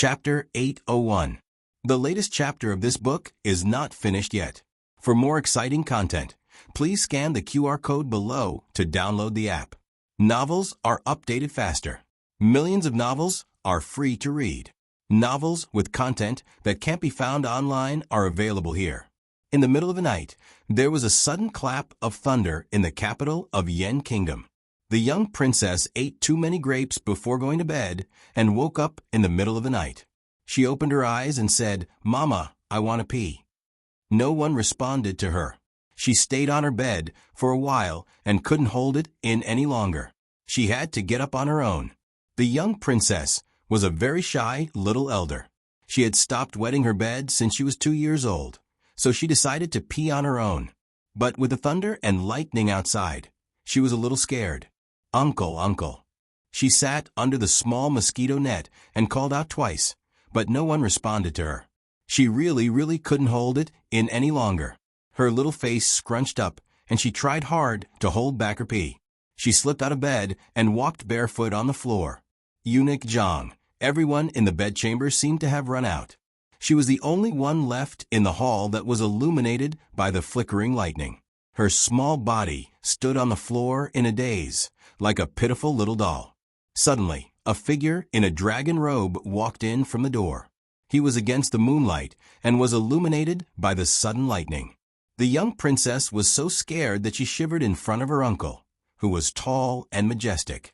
Chapter 801. The latest chapter of this book is not finished yet. For more exciting content, please scan the QR code below to download the app. Novels are updated faster. Millions of novels are free to read. Novels with content that can't be found online are available here. In the middle of the night, there was a sudden clap of thunder in the capital of Yen Kingdom. The young princess ate too many grapes before going to bed and woke up in the middle of the night. She opened her eyes and said, "Mama, I want to pee." No one responded to her. She stayed on her bed for a while and couldn't hold it in any longer. She had to get up on her own. The young princess was a very shy little elder. She had stopped wetting her bed since she was 2 years old, so she decided to pee on her own. But with the thunder and lightning outside, she was a little scared. "Uncle, uncle." She sat under the small mosquito net and called out twice, but no one responded to her. She really couldn't hold it in any longer. Her little face scrunched up, and she tried hard to hold back her pee. She slipped out of bed and walked barefoot on the floor. Eunuch Zhang. Everyone in the bedchamber seemed to have run out. She was the only one left in the hall that was illuminated by the flickering lightning. Her small body stood on the floor in a daze, like a pitiful little doll. Suddenly, a figure in a dragon robe walked in from the door. He was against the moonlight and was illuminated by the sudden lightning. The young princess was so scared that she shivered in front of her uncle, who was tall and majestic.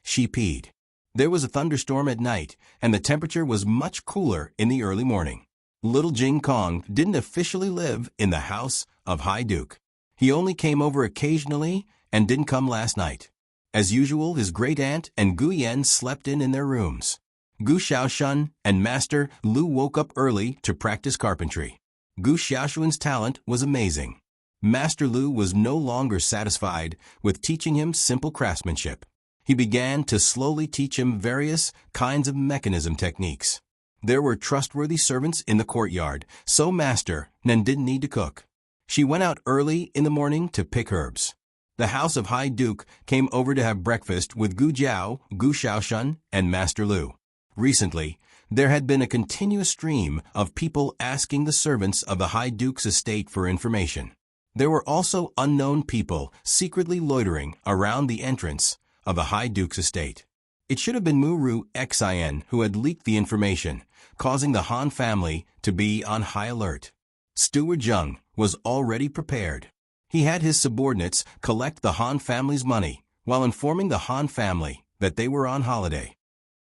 She peed. There was a thunderstorm at night, and the temperature was much cooler in the early morning. Little Jing Kong didn't officially live in the house of High Duke. He only came over occasionally and didn't come last night. As usual, his great-aunt and Gu Yan slept in their rooms. Gu Xiaoshun and Master Lu woke up early to practice carpentry. Gu Xiaoshun's talent was amazing. Master Lu was no longer satisfied with teaching him simple craftsmanship. He began to slowly teach him various kinds of mechanism techniques. There were trustworthy servants in the courtyard, so Master Nen didn't need to cook. She went out early in the morning to pick herbs. The house of High Duke came over to have breakfast with Gu Jiao, Gu Xiaoshun, and Master Lu. Recently, there had been a continuous stream of people asking the servants of the High Duke's estate for information. There were also unknown people secretly loitering around the entrance of the High Duke's estate. It should have been Muru Xin who had leaked the information, causing the Han family to be on high alert. Steward Zheng was already prepared. He had his subordinates collect the Han family's money while informing the Han family that they were on holiday.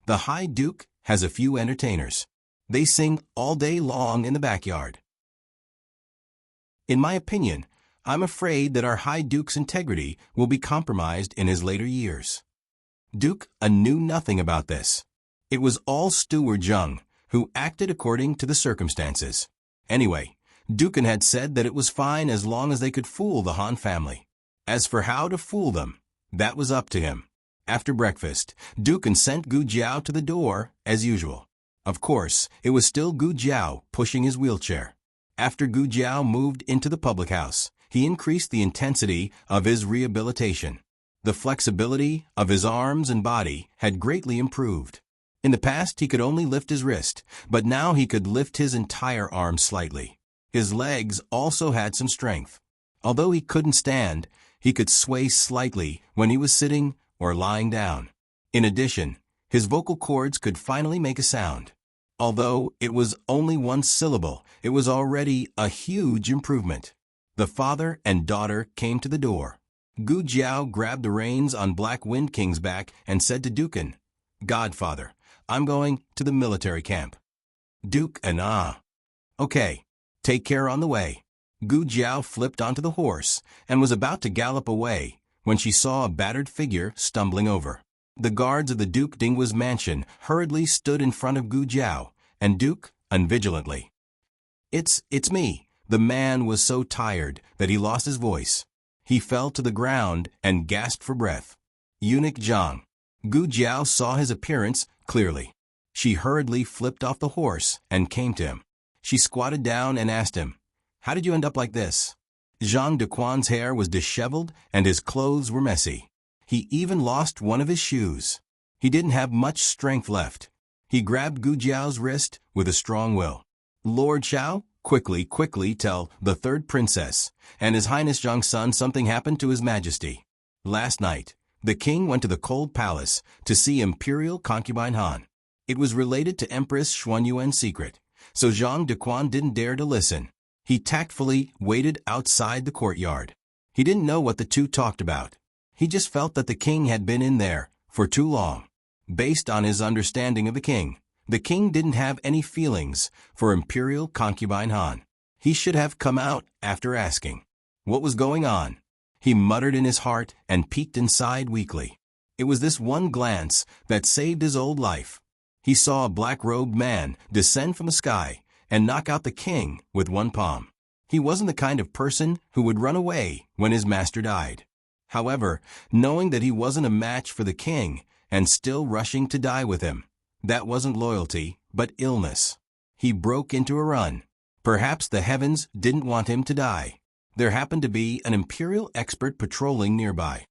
The High Duke has a few entertainers. They sing all day long in the backyard. In my opinion, I'm afraid that our High Duke's integrity will be compromised in his later years. Duke knew nothing about this. It was all Steward Zheng who acted according to the circumstances. Anyway, Dukan had said that it was fine as long as they could fool the Han family. As for how to fool them, that was up to him. After breakfast, Dukan sent Gu Jiao to the door, as usual. Of course, it was still Gu Jiao pushing his wheelchair. After Gu Jiao moved into the public house, he increased the intensity of his rehabilitation. The flexibility of his arms and body had greatly improved. In the past, he could only lift his wrist, but now he could lift his entire arm slightly. His legs also had some strength. Although he couldn't stand, he could sway slightly when he was sitting or lying down. In addition, his vocal cords could finally make a sound. Although it was only one syllable, it was already a huge improvement. The father and daughter came to the door. Gu Jiao grabbed the reins on Black Wind King's back and said to Dukan, "Godfather, I'm going to the military camp." Duke "Okay. Take care on the way." Gu Jiao flipped onto the horse and was about to gallop away when she saw a battered figure stumbling over. The guards of the Duke Dingwa's mansion hurriedly stood in front of Gu Jiao, and Duke vigilantly. It's me." The man was so tired that he lost his voice. He fell to the ground and gasped for breath. Eunuch Zhang. Gu Jiao saw his appearance clearly. She hurriedly flipped off the horse and came to him. She squatted down and asked him, "How did you end up like this?" Zhang Dequan's hair was disheveled and his clothes were messy. He even lost one of his shoes. He didn't have much strength left. He grabbed Gu Jiao's wrist with a strong will. Lord Xiao, quickly tell the third princess and His Highness Zhang's son something happened to His Majesty. Last night, the king went to the cold palace to see imperial concubine Han. It was related to Empress Xuanyuan's secret, so Zhang Dequan didn't dare to listen. He tactfully waited outside the courtyard. He didn't know what the two talked about. He just felt that the king had been in there for too long. Based on his understanding of the king didn't have any feelings for imperial concubine Han. He should have come out after asking what was going on. He muttered in his heart and peeked inside weakly. It was this one glance that saved his old life. He saw a black-robed man descend from the sky and knock out the king with one palm. He wasn't the kind of person who would run away when his master died. However, knowing that he wasn't a match for the king and still rushing to die with him, that wasn't loyalty, but illness. He broke into a run. Perhaps the heavens didn't want him to die. There happened to be an imperial expert patrolling nearby.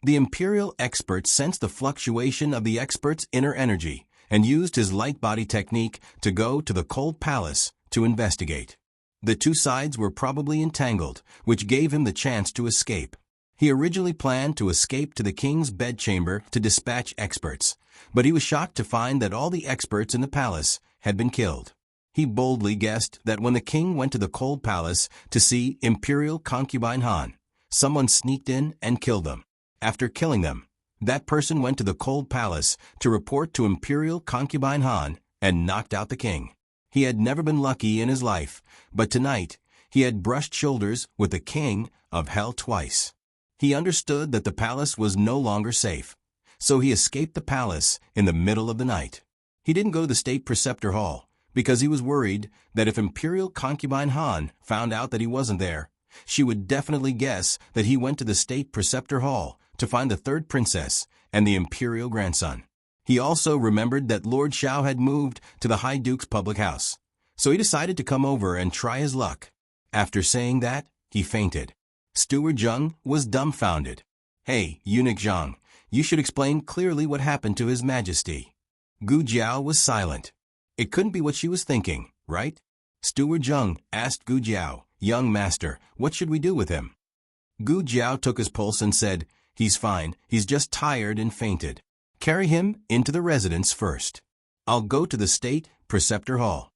The imperial expert sensed the fluctuation of the expert's inner energy and used his light body technique to go to the cold palace to investigate. The two sides were probably entangled, which gave him the chance to escape. He originally planned to escape to the king's bedchamber to dispatch experts, but he was shocked to find that all the experts in the palace had been killed. He boldly guessed that when the king went to the cold palace to see imperial concubine Han, someone sneaked in and killed them. After killing them, that person went to the cold palace to report to imperial concubine Han and knocked out the king. He had never been lucky in his life, but tonight he had brushed shoulders with the king of hell twice. He understood that the palace was no longer safe, so he escaped the palace in the middle of the night. He didn't go to the state preceptor hall because he was worried that if imperial concubine Han found out that he wasn't there, she would definitely guess that he went to the state preceptor hall to find the third princess and the imperial grandson. He also remembered that Lord Xiao had moved to the High Duke's public house, so he decided to come over and try his luck. After saying that, he fainted. Steward Zheng was dumbfounded. "Hey, Eunuch Zhang, you should explain clearly what happened to His Majesty." Gu Jiao was silent. It couldn't be what she was thinking, right? Steward Zheng asked Gu Jiao, "Young master, what should we do with him?" Gu Jiao took his pulse and said, "He's fine, he's just tired and fainted. Carry him into the residence first. I'll go to the state preceptor hall."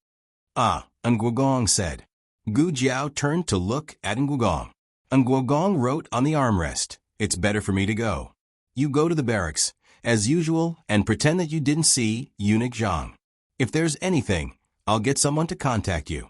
"Ah," Nguogong said. Gu Jiao turned to look at Nguogong. Nguogong wrote on the armrest, "It's better for me to go. You go to the barracks, as usual, and pretend that you didn't see Eunuch Zhang. If there's anything, I'll get someone to contact you."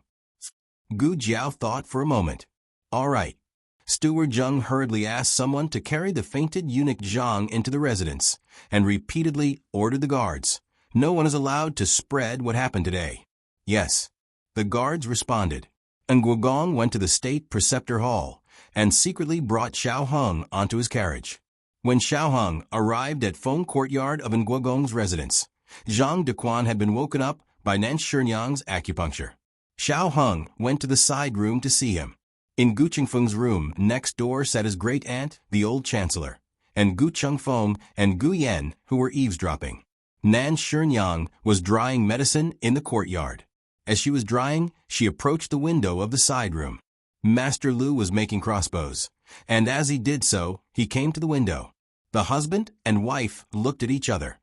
Gu Jiao thought for a moment. "All right." Steward Zheng hurriedly asked someone to carry the fainted Eunuch Zhang into the residence and repeatedly ordered the guards. "No one is allowed to spread what happened today." "Yes." The guards responded. Nguogong went to the state preceptor hall and secretly brought Xiao Heng onto his carriage. When Xiao Heng arrived at Feng courtyard of Nguogong's residence, Zhang Dequan had been woken up by Nan Shinyang's acupuncture. Xiao Heng went to the side room to see him. In Gu Qingfeng's room next door sat his great-aunt, the old chancellor, and Gu Chengfeng and Gu Yan, who were eavesdropping. Nan Shinyang was drying medicine in the courtyard. As she was drying, she approached the window of the side room. Master Lu was making crossbows, and as he did so, he came to the window. The husband and wife looked at each other.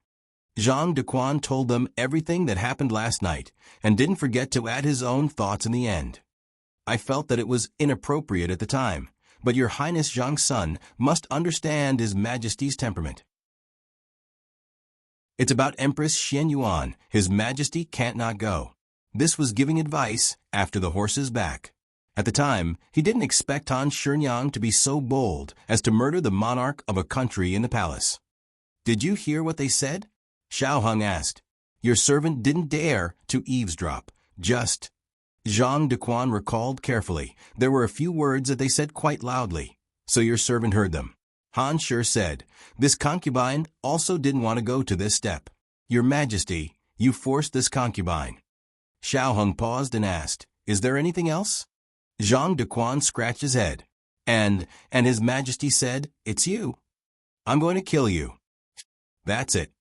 Zhang Dequan told them everything that happened last night and didn't forget to add his own thoughts in the end. "I felt that it was inappropriate at the time, but Your Highness Zhang's son must understand His Majesty's temperament. It's about Empress Xianyuan. His Majesty can't not go." This was giving advice after the horse's back. At the time, he didn't expect Han Shinyang to be so bold as to murder the monarch of a country in the palace. "Did you hear what they said?" Xiao Heng asked. "Your servant didn't dare to eavesdrop, just..." Zhang Dequan recalled carefully. "There were a few words that they said quite loudly, so your servant heard them." Han Shi said, "This concubine also didn't want to go to this step. Your Majesty, you forced this concubine." Xiao Heng paused and asked, "Is there anything else?" Zhang Dequan scratched his head. And His Majesty said, "It's you. I'm going to kill you." That's it.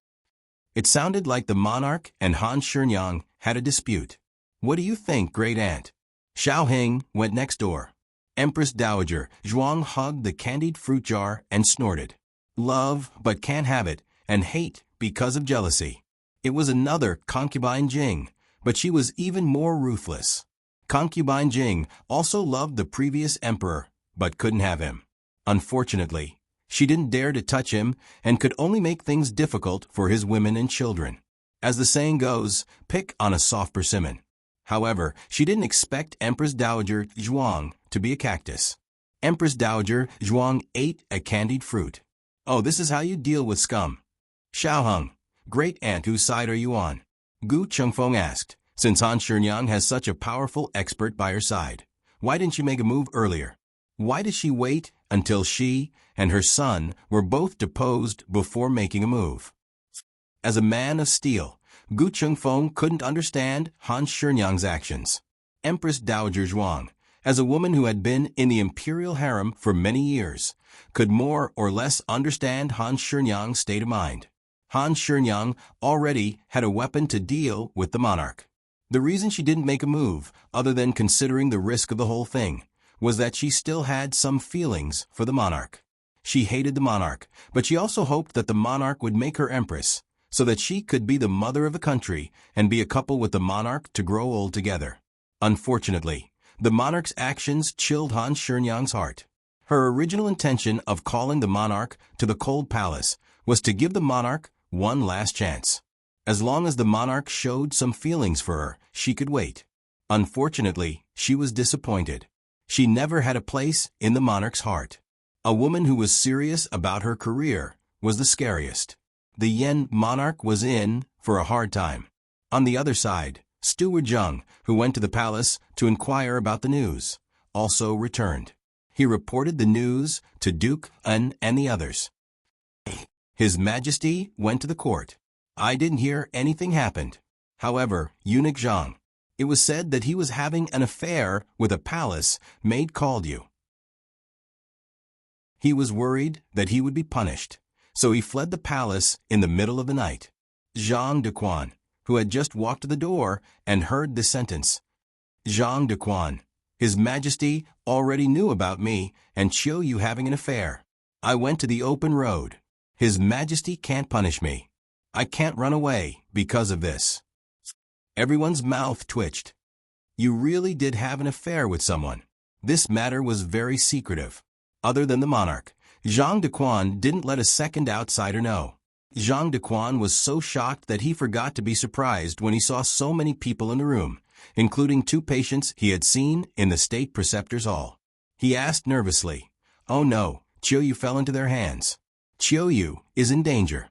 It sounded like the monarch and Han Shernyang had a dispute. What do you think, great aunt? Xiao Hing went next door. Empress Dowager Zhuang hugged the candied fruit jar and snorted. Love, but can't have it, and hate because of jealousy. It was another concubine Jing, but she was even more ruthless. Concubine Jing also loved the previous emperor, but couldn't have him. Unfortunately, she didn't dare to touch him and could only make things difficult for his women and children. As the saying goes, pick on a soft persimmon. However, she didn't expect Empress Dowager Zhuang to be a cactus. Empress Dowager Zhuang ate a candied fruit. Oh, this is how you deal with scum. Xiaoheng, great aunt, whose side are you on? Gu Chengfeng asked, since Han Shernyang has such a powerful expert by her side. Why didn't you make a move earlier? Why did she wait until she and her son were both deposed before making a move? As a man of steel, Gu Chengfeng couldn't understand Han Shernyan's actions. Empress Dowager Zhuang, as a woman who had been in the imperial harem for many years, could more or less understand Han Shernyan's state of mind. Han Shernyan already had a weapon to deal with the monarch. The reason she didn't make a move, other than considering the risk of the whole thing, was that she still had some feelings for the monarch. She hated the monarch, but she also hoped that the monarch would make her empress, so that she could be the mother of the country and be a couple with the monarch to grow old together. Unfortunately, the monarch's actions chilled Han Shernyan's heart. Her original intention of calling the monarch to the cold palace was to give the monarch one last chance. As long as the monarch showed some feelings for her, she could wait. Unfortunately, she was disappointed. She never had a place in the monarch's heart. A woman who was serious about her career was the scariest. The Yen monarch was in for a hard time. On the other side, Steward Zheng, who went to the palace to inquire about the news, also returned. He reported the news to Duke An and the others. His Majesty went to the court. I didn't hear anything happened. However, Eunuch Zhang, it was said that he was having an affair with a palace maid called you. He was worried that he would be punished, so he fled the palace in the middle of the night. Zhang Dequan, who had just walked to the door and heard this sentence. Zhang Dequan, His Majesty already knew about me and Chiu Yu having an affair. I went to the open road. His Majesty can't punish me. I can't run away because of this. Everyone's mouth twitched. You really did have an affair with someone. This matter was very secretive. Other than the monarch, Zhang Dequan didn't let a second outsider know. Zhang Dequan was so shocked that he forgot to be surprised when he saw so many people in the room, including 2 patients he had seen in the state preceptor's hall. He asked nervously, "Oh no, Chiu Yu fell into their hands. Chiu Yu is in danger."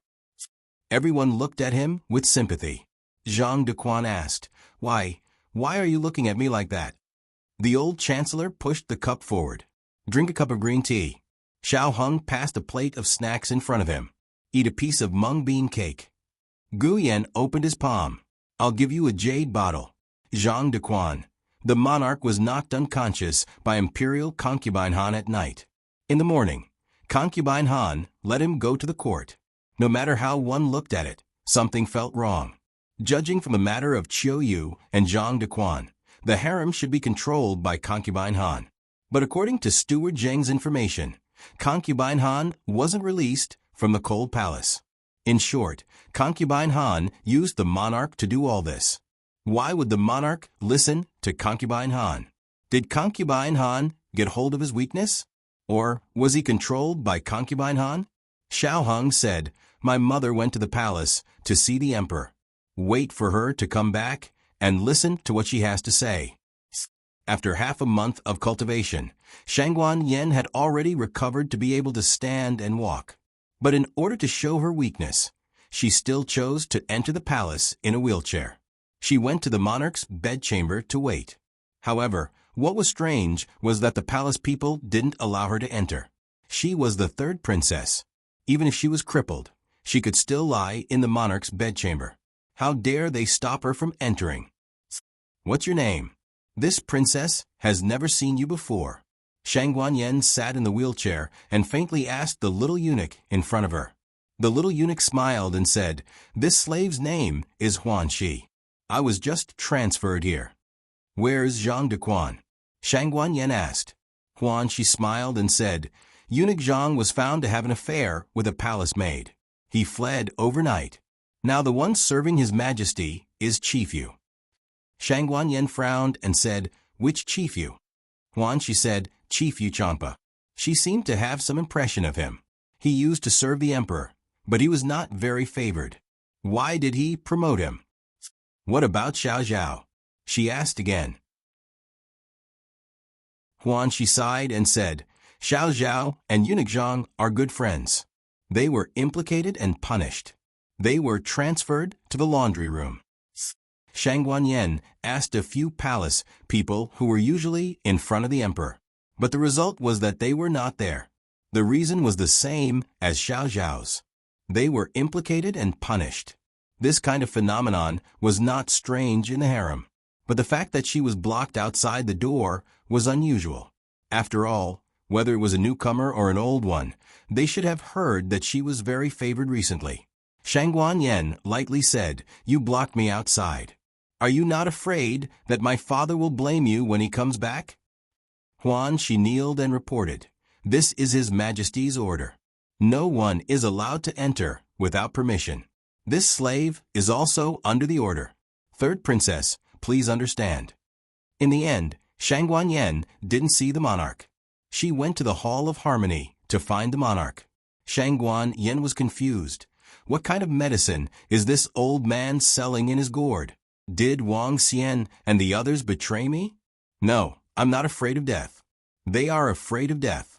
Everyone looked at him with sympathy. Zhang Dequan asked, Why are you looking at me like that?" The old chancellor pushed the cup forward. "Drink a cup of green tea." Xiao Heng passed a plate of snacks in front of him. "Eat a piece of mung bean cake." Gu Yan opened his palm. "I'll give you a jade bottle." Zhang Dequan. The monarch was knocked unconscious by Imperial Concubine Han at night. In the morning, Concubine Han let him go to the court. No matter how one looked at it, something felt wrong. Judging from the matter of Chiu Yu and Zhang Dequan, the harem should be controlled by Concubine Han. But according to Steward Zheng's information, Concubine Han wasn't released from the cold palace. In short, Concubine Han used the monarch to do all this. Why would the monarch listen to Concubine Han? Did Concubine Han get hold of his weakness? Or was he controlled by Concubine Han? Xiao Heng said, "My mother went to the palace to see the emperor. Wait for her to come back and listen to what she has to say." After half a month of cultivation, Shangguan Yen had already recovered to be able to stand and walk. But in order to show her weakness, she still chose to enter the palace in a wheelchair. She went to the monarch's bedchamber to wait. However, what was strange was that the palace people didn't allow her to enter. She was the 3rd princess. Even if she was crippled, she could still lie in the monarch's bedchamber. How dare they stop her from entering? "What's your name?" "This princess has never seen you before." Shangguan Yen sat in the wheelchair and faintly asked the little eunuch in front of her. The little eunuch smiled and said, "This slave's name is Huan Shi. I was just transferred here." "Where's Zhang Dequan?" Shangguan Yen asked. Huan Shi smiled and said, "Eunuch Zhang was found to have an affair with a palace maid. He fled overnight. Now the one serving His Majesty is Chief Yu." Shangguan Yen frowned and said, "Which Chief Yu?" Huan Shi said, "Chief Yu Champa." She seemed to have some impression of him. He used to serve the emperor, but he was not very favored. Why did he promote him? "What about Xiao Zhao?" she asked again. Huan Shi sighed and said, "Xiao Zhao and Eunuch Zhang are good friends. They were implicated and punished. They were transferred to the laundry room." Shangguan Yen asked a few palace people who were usually in front of the emperor, but the result was that they were not there. The reason was the same as Xiao Zhao's. They were implicated and punished. This kind of phenomenon was not strange in the harem, but the fact that she was blocked outside the door was unusual. After all, whether it was a newcomer or an old one, they should have heard that she was very favored recently. Shangguan Yen lightly said, "You blocked me outside. Are you not afraid that my father will blame you when he comes back?" Huan Shi kneeled and reported, "This is His Majesty's order. No one is allowed to enter without permission. This slave is also under the order. Third princess, please understand." In the end, Shangguan Yen didn't see the monarch. She went to the Hall of Harmony to find the monarch. Shangguan Yen was confused. What kind of medicine is this old man selling in his gourd? Did Wang Xian and the others betray me? No, I'm not afraid of death. They are afraid of death.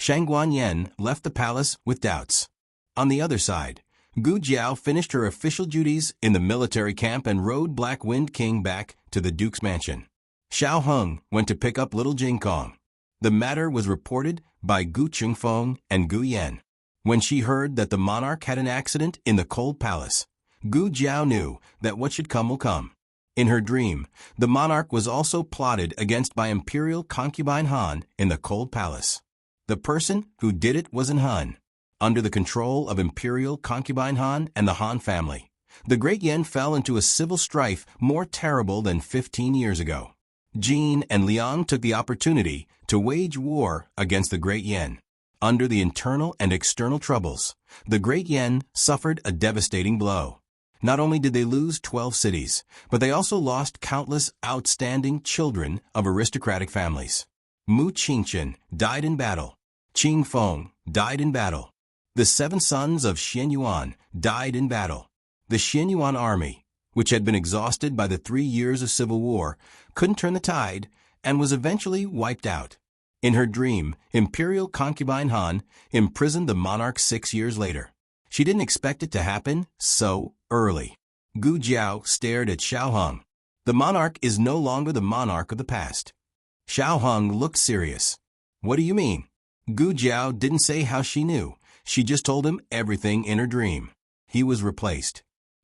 Shangguan Yen left the palace with doubts. On the other side, Gu Jiao finished her official duties in the military camp and rode Black Wind King back to the Duke's mansion. Xiao Heng went to pick up little Jing Kong. The matter was reported by Gu Chungfeng and Gu Yan. When she heard that the monarch had an accident in the cold palace, Gu Jiao knew that what should come will come. In her dream, the monarch was also plotted against by imperial concubine Han in the cold palace. The person who did it was in Han, under the control of imperial concubine Han and the Han family. The Great Yen fell into a civil strife more terrible than 15 years ago. Jin and Liang took the opportunity to wage war against the Great Yen. Under the internal and external troubles, the Great Yen suffered a devastating blow. Not only did they lose 12 cities, but they also lost countless outstanding children of aristocratic families. Mu Qingchen died in battle. Qing Feng died in battle. The 7 sons of Xian Yuan died in battle. The Xian Yuan army, which had been exhausted by the 3 years of civil war, couldn't turn the tide and was eventually wiped out. In her dream, imperial concubine Han imprisoned the monarch 6 years later. She didn't expect it to happen so early. Gu Jiao stared at Xiao Heng. The monarch is no longer the monarch of the past. Xiao Heng looked serious. "What do you mean?" Gu Jiao didn't say how she knew. She just told him everything in her dream. He was replaced.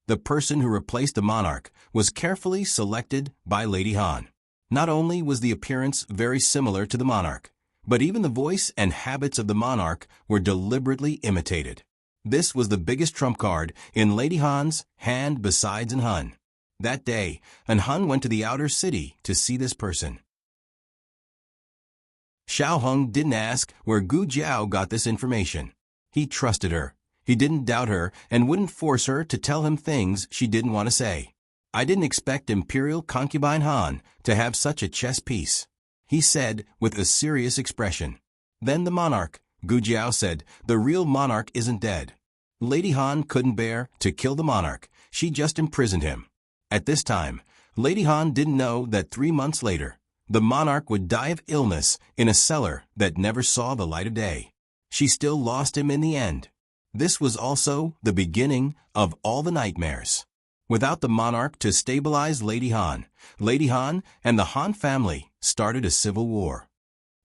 The person who replaced the monarch was carefully selected by Lady Han. Not only was the appearance very similar to the monarch, but even the voice and habits of the monarch were deliberately imitated. This was the biggest trump card in Lady Han's hand besides in Han. That day, an Han went to the outer city to see this person. Xiao Heng didn't ask where Gu Jiao got this information. He trusted her. He didn't doubt her and wouldn't force her to tell him things she didn't want to say. "I didn't expect imperial concubine Han to have such a chess piece," he said with a serious expression. Then the monarch, Gu Jiao said, "The real monarch isn't dead." Lady Han couldn't bear to kill the monarch. She just imprisoned him. At this time, Lady Han didn't know that 3 months later, the monarch would die of illness in a cellar that never saw the light of day. She still lost him in the end. This was also the beginning of all the nightmares. Without the monarch to stabilize Lady Han and the Han family started a civil war.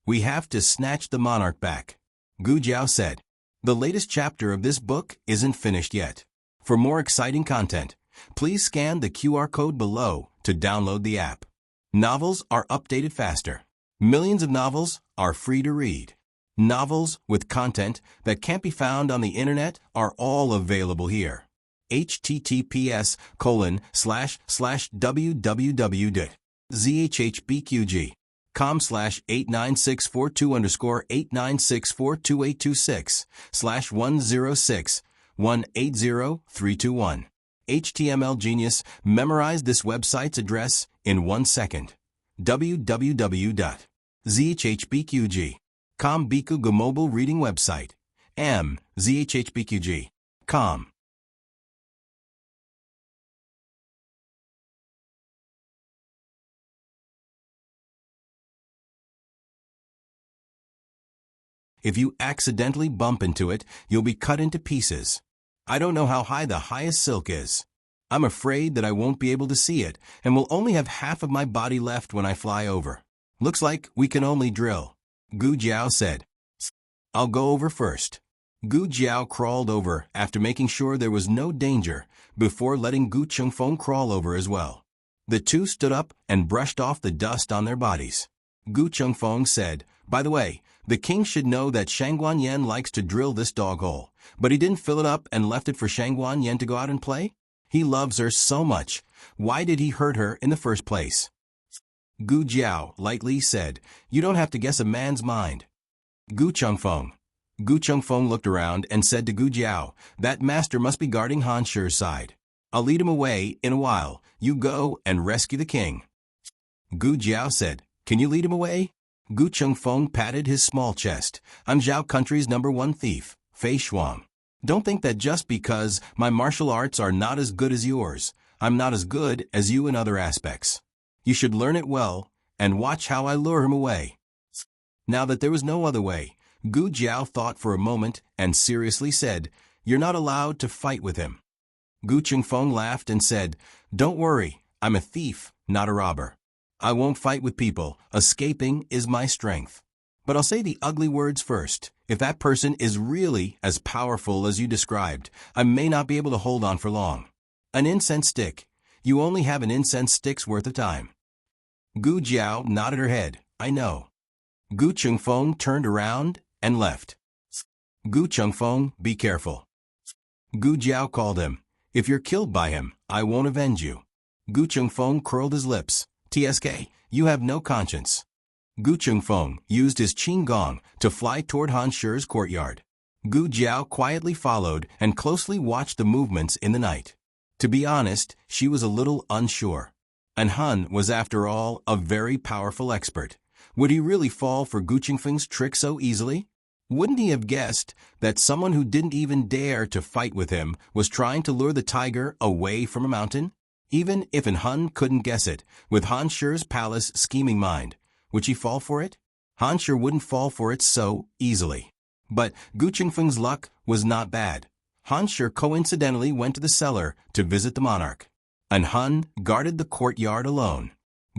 "We have to snatch the monarch back," Gu Jiao said. The latest chapter of this book isn't finished yet. For more exciting content, please scan the QR code below to download the app. Novels are updated faster. Millions of novels are free to read. Novels with content that can't be found on the internet are all available here. https://www.zhbqg.com/89642_896/106-180-321. HTML Genius memorized this website's address in 1 second. www.zhbqg.com Bikuga mobile reading website. zhbqg.com. If you accidentally bump into it, you'll be cut into pieces. I don't know how high the highest silk is. I'm afraid that I won't be able to see it and will only have half of my body left when I fly over. Looks like we can only drill. Gu Jiao said. I'll go over first. Gu Jiao crawled over after making sure there was no danger before letting Gu Chengfeng crawl over as well. The two stood up and brushed off the dust on their bodies. Gu Chengfeng said, by the way, the king should know that Shangguan Yan likes to drill this dog hole, but he didn't fill it up and left it for Shangguan Yan to go out and play? He loves her so much. Why did he hurt her in the first place? Gu Jiao lightly said, you don't have to guess a man's mind. Gu Chengfeng. Gu Chengfeng looked around and said to Gu Jiao, that master must be guarding Han Shi's side. I'll lead him away in a while. You go and rescue the king. Gu Jiao said, can you lead him away? Gu Chengfeng patted his small chest. I'm Zhao country's #1 thief, Fei Shuang. Don't think that just because my martial arts are not as good as yours, I'm not as good as you in other aspects. You should learn it well, and watch how I lure him away. Now that there was no other way, Gu Jiao thought for a moment and seriously said, you're not allowed to fight with him. Gu Chengfeng laughed and said, don't worry, I'm a thief, not a robber. I won't fight with people. Escaping is my strength. But I'll say the ugly words first. If that person is really as powerful as you described, I may not be able to hold on for long. An incense stick. You only have an incense stick's worth of time. Gu Jiao nodded her head. I know. Gu Chengfeng turned around and left. Gu Chengfeng, be careful. Gu Jiao called him. If you're killed by him, I won't avenge you. Gu Chengfeng curled his lips. TSK, you have no conscience. Gu Chengfeng used his qing gong to fly toward Han Shi's courtyard. Gu Jiao quietly followed and closely watched the movements in the night. To be honest, she was a little unsure. And Han was, after all, a very powerful expert. Would he really fall for Gu Chengfeng's trick so easily? Wouldn't he have guessed that someone who didn't even dare to fight with him was trying to lure the tiger away from a mountain? Even if Han couldn't guess it, with Han Shi's palace scheming mind, would she fall for it? Han Shi wouldn't fall for it so easily. But Gu Chengfeng's luck was not bad. Han Shi coincidentally went to the cellar to visit the monarch, and Han guarded the courtyard alone.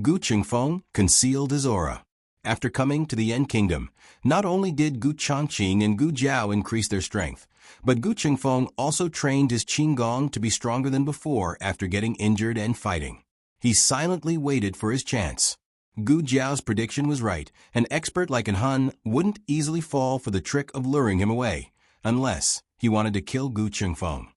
Gu Chengfeng concealed his aura. After coming to the Yan Kingdom, not only did Gu Chongqing and Gu Jiao increase their strength, but Gu Chengfeng also trained his qinggong to be stronger than before after getting injured and fighting. He silently waited for his chance. Gu Jiao's prediction was right. An expert like an Han wouldn't easily fall for the trick of luring him away, unless he wanted to kill Gu Chengfeng.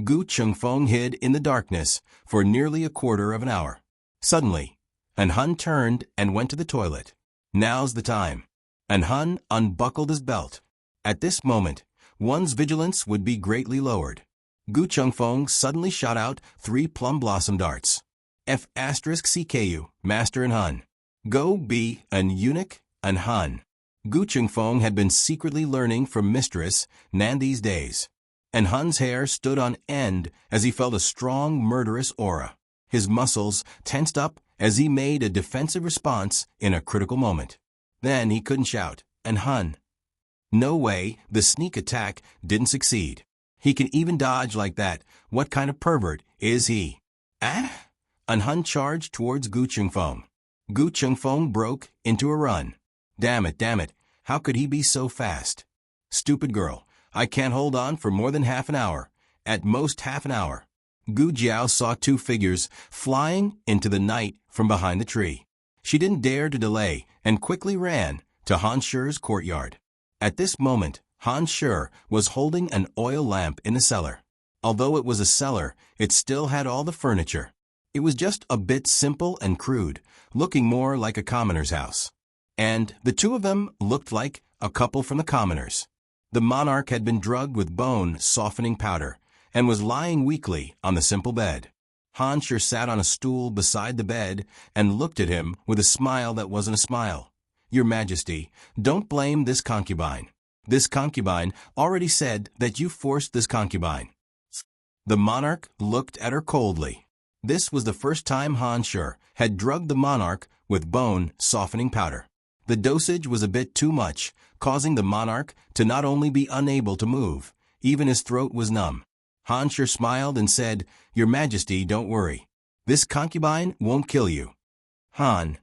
Gu Chengfeng hid in the darkness for nearly a quarter of an hour. Suddenly, an Han turned and went to the toilet. Now's the time. An Han unbuckled his belt. At this moment, one's vigilance would be greatly lowered. Gu Chengfeng suddenly shot out 3 plum blossom darts. F***CKU, Master and Han. Go be an eunuch and Han. Gu Chengfeng had been secretly learning from Mistress Nan these days. And Han's hair stood on end as he felt a strong, murderous aura. His muscles tensed up as he made a defensive response in a critical moment. Then he couldn't shout, and Han. No way, the sneak attack didn't succeed. He can even dodge like that. What kind of pervert is he? Ah! And Han charged towards Gu Chengfeng. Gu Chengfeng broke into a run. Damn it, how could he be so fast? Stupid girl, I can't hold on for more than half an hour. At most half an hour. Gu Jiao saw 2 figures flying into the night from behind the tree. She didn't dare to delay and quickly ran, to Han Shu's courtyard. At this moment, Han Shu was holding an oil lamp in the cellar. Although it was a cellar, it still had all the furniture. It was just a bit simple and crude, looking more like a commoner's house. And the two of them looked like a couple from the commoners. The monarch had been drugged with bone-softening powder and was lying weakly on the simple bed. Han Shu sat on a stool beside the bed and looked at him with a smile that wasn't a smile. "Your Majesty, don't blame this concubine. This concubine already said that you forced this concubine." The monarch looked at her coldly. This was the first time Han Shu had drugged the monarch with bone-softening powder. The dosage was a bit too much, causing the monarch to not only be unable to move, even his throat was numb. Han Shu smiled and said, "Your Majesty, don't worry. This concubine won't kill you." Han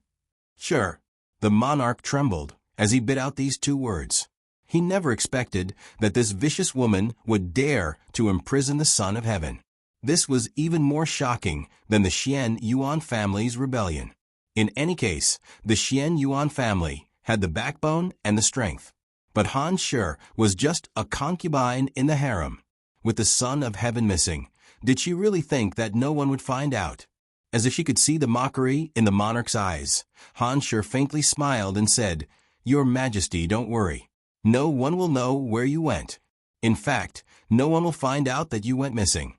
Shu. The monarch trembled as he bit out these two words. He never expected that this vicious woman would dare to imprison the Son of Heaven. This was even more shocking than the Xian Yuan family's rebellion. In any case, the Xian Yuan family had the backbone and the strength. But Han Shu was just a concubine in the harem. With the Son of Heaven missing, did she really think that no one would find out? As if she could see the mockery in the monarch's eyes, Han Shu faintly smiled and said, "Your Majesty, don't worry. No one will know where you went. In fact, no one will find out that you went missing."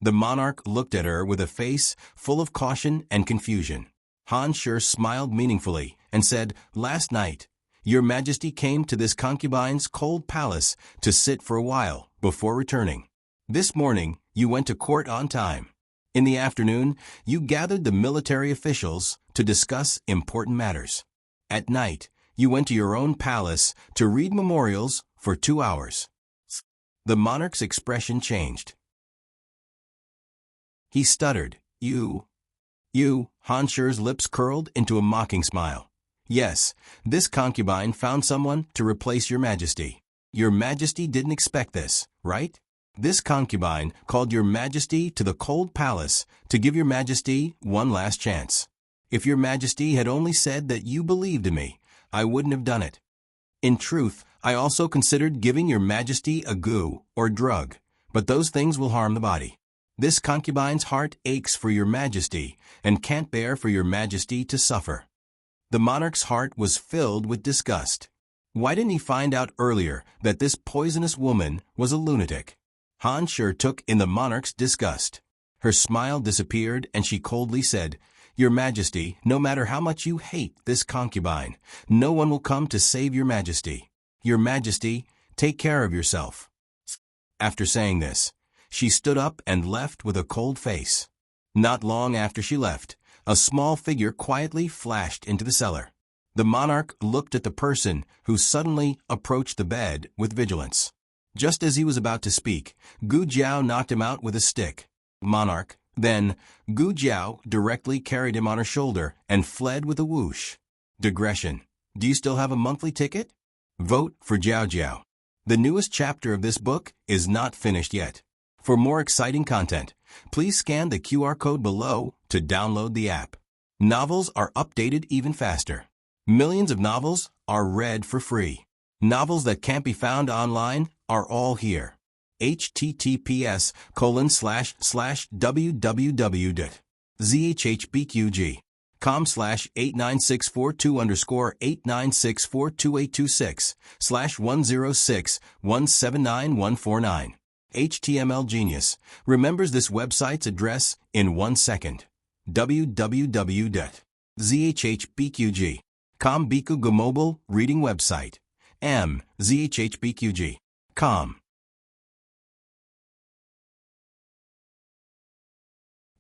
The monarch looked at her with a face full of caution and confusion. Han Shu smiled meaningfully and said, "Last night, Your Majesty came to this concubine's cold palace to sit for a while before returning. This morning, you went to court on time. In the afternoon, you gathered the military officials to discuss important matters. At night, you went to your own palace to read memorials for 2 hours." The monarch's expression changed. He stuttered, You, Han Shu's lips curled into a mocking smile. "Yes, this concubine found someone to replace Your Majesty. Your Majesty didn't expect this, right? This concubine called Your Majesty to the cold palace to give Your Majesty one last chance. If Your Majesty had only said that you believed in me, I wouldn't have done it. In truth, I also considered giving Your Majesty a goo or drug, but those things will harm the body. This concubine's heart aches for Your Majesty and can't bear for Your Majesty to suffer." The monarch's heart was filled with disgust. Why didn't he find out earlier that this poisonous woman was a lunatic? Han Shu took in the monarch's disgust. Her smile disappeared and she coldly said, "Your Majesty, no matter how much you hate this concubine, no one will come to save Your Majesty. Your Majesty, take care of yourself." After saying this, she stood up and left with a cold face. Not long after she left, a small figure quietly flashed into the cellar. The monarch looked at the person who suddenly approached the bed with vigilance. Just as he was about to speak, Gu Jiao knocked him out with a stick. Monarch, then, Gu Jiao directly carried him on her shoulder and fled with a whoosh. Digression. Do you still have a monthly ticket? Vote for Jiao Jiao. The newest chapter of this book is not finished yet. For more exciting content, please scan the QR code below to download the app. Novels are updated even faster. Millions of novels are read for free. Novels that can't be found online are all here. https://www.zhbqg.com/89642_89642826/1061791149. HTML Genius remembers this website's address in 1 second. www.zhbqg.com Bikugo mobile reading website. zhbqg.com.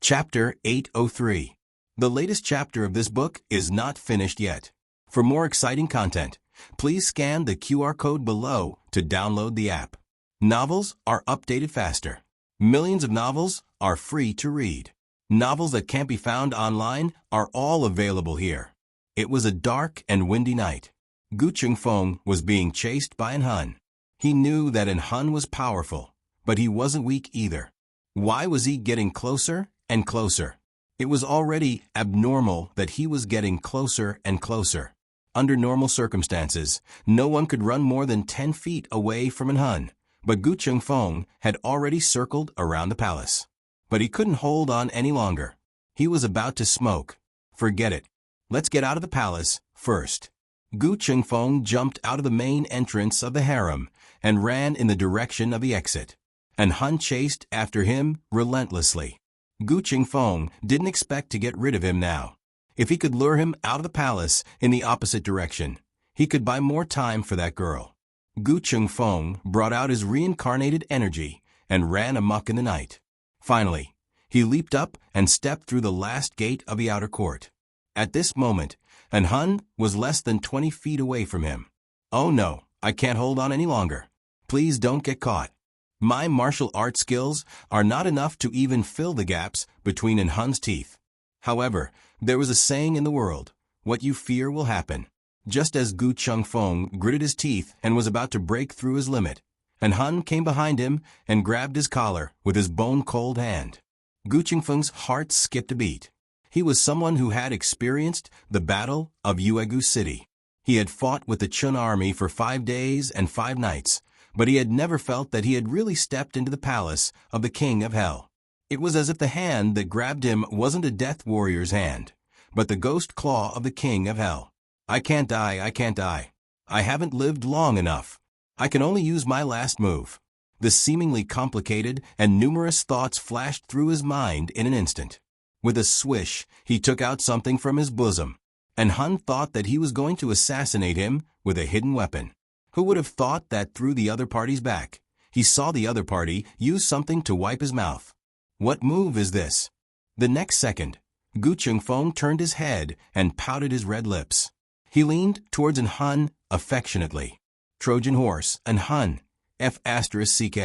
Chapter 803. The latest chapter of this book is not finished yet. For more exciting content, please scan the QR code below to download the app. Novels are updated faster. Millions of novels are free to read. Novels that can't be found online are all available here. It was a dark and windy night. Gu Chengfeng was being chased by an Hun. He knew that an Hun was powerful, but he wasn't weak either. Why was he getting closer and closer? It was already abnormal that he was getting closer and closer. Under normal circumstances, no one could run more than 10 feet away from an Hun, but Gu Chengfeng had already circled around the palace. But he couldn't hold on any longer. He was about to smoke. Forget it. Let's get out of the palace first. Gu Chengfeng jumped out of the main entrance of the harem and ran in the direction of the exit. And Hun chased after him relentlessly. Gu Chengfeng didn't expect to get rid of him now. If he could lure him out of the palace in the opposite direction, he could buy more time for that girl. Gu Chengfeng brought out his reincarnated energy and ran amok in the night. Finally, he leaped up and stepped through the last gate of the outer court. At this moment, an Hun was less than 20 feet away from him. Oh no, I can't hold on any longer. Please don't get caught. My martial arts skills are not enough to even fill the gaps between an Hun's teeth. However, there was a saying in the world, what you fear will happen. Just as Gu Chengfeng gritted his teeth and was about to break through his limit, an Hun came behind him and grabbed his collar with his bone-cold hand. Gu Chengfeng's heart skipped a beat. He was someone who had experienced the Battle of Yuegu City. He had fought with the Chun army for 5 days and 5 nights, but he had never felt that he had really stepped into the palace of the King of Hell. It was as if the hand that grabbed him wasn't a death warrior's hand, but the ghost claw of the King of Hell. I can't die, I can't die. I haven't lived long enough. I can only use my last move. The seemingly complicated and numerous thoughts flashed through his mind in an instant. With a swish, he took out something from his bosom, and Hun thought that he was going to assassinate him with a hidden weapon. Who would have thought that through the other party's back, he saw the other party use something to wipe his mouth? What move is this? The next second, Gu Chengfeng turned his head and pouted his red lips. He leaned towards an Hun affectionately. Trojan horse, an Hun, F***ck.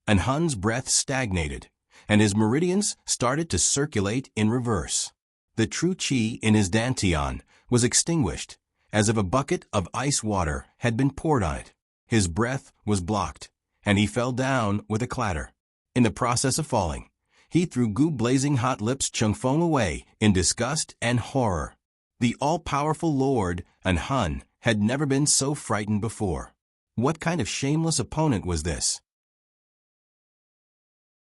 An Hun's breath stagnated, and his meridians started to circulate in reverse. The true qi in his dantian was extinguished, as if a bucket of ice water had been poured on it. His breath was blocked, and he fell down with a clatter. In the process of falling, he threw Gu blazing hot lips Chengfeng away in disgust and horror. The all-powerful Lord, an Hun, had never been so frightened before. What kind of shameless opponent was this?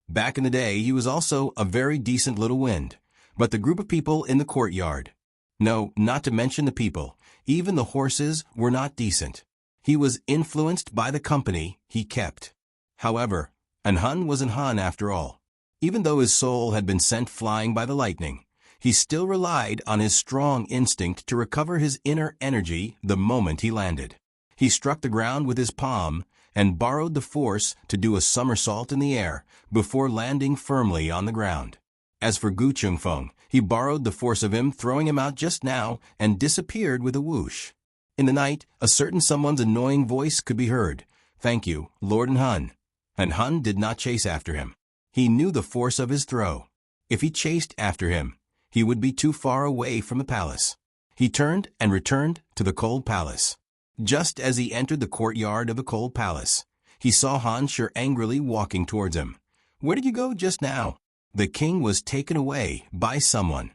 Back in the day, he was also a very decent little wind, but the group of people in the courtyard. No, not to mention the people, even the horses were not decent. He was influenced by the company he kept. However, an Hun was an Hun after all. Even though his soul had been sent flying by the lightning, he still relied on his strong instinct to recover his inner energy the moment he landed. He struck the ground with his palm and borrowed the force to do a somersault in the air before landing firmly on the ground. As for Gu Chengfeng, he borrowed the force of him throwing him out just now and disappeared with a whoosh. In the night, a certain someone's annoying voice could be heard. Thank you, Lord and Hun. And Hun did not chase after him. He knew the force of his throw. If he chased after him, he would be too far away from the palace. He turned and returned to the cold palace. Just as he entered the courtyard of the cold palace, he saw Han Shi angrily walking towards him. Where did you go just now? The king was taken away by someone.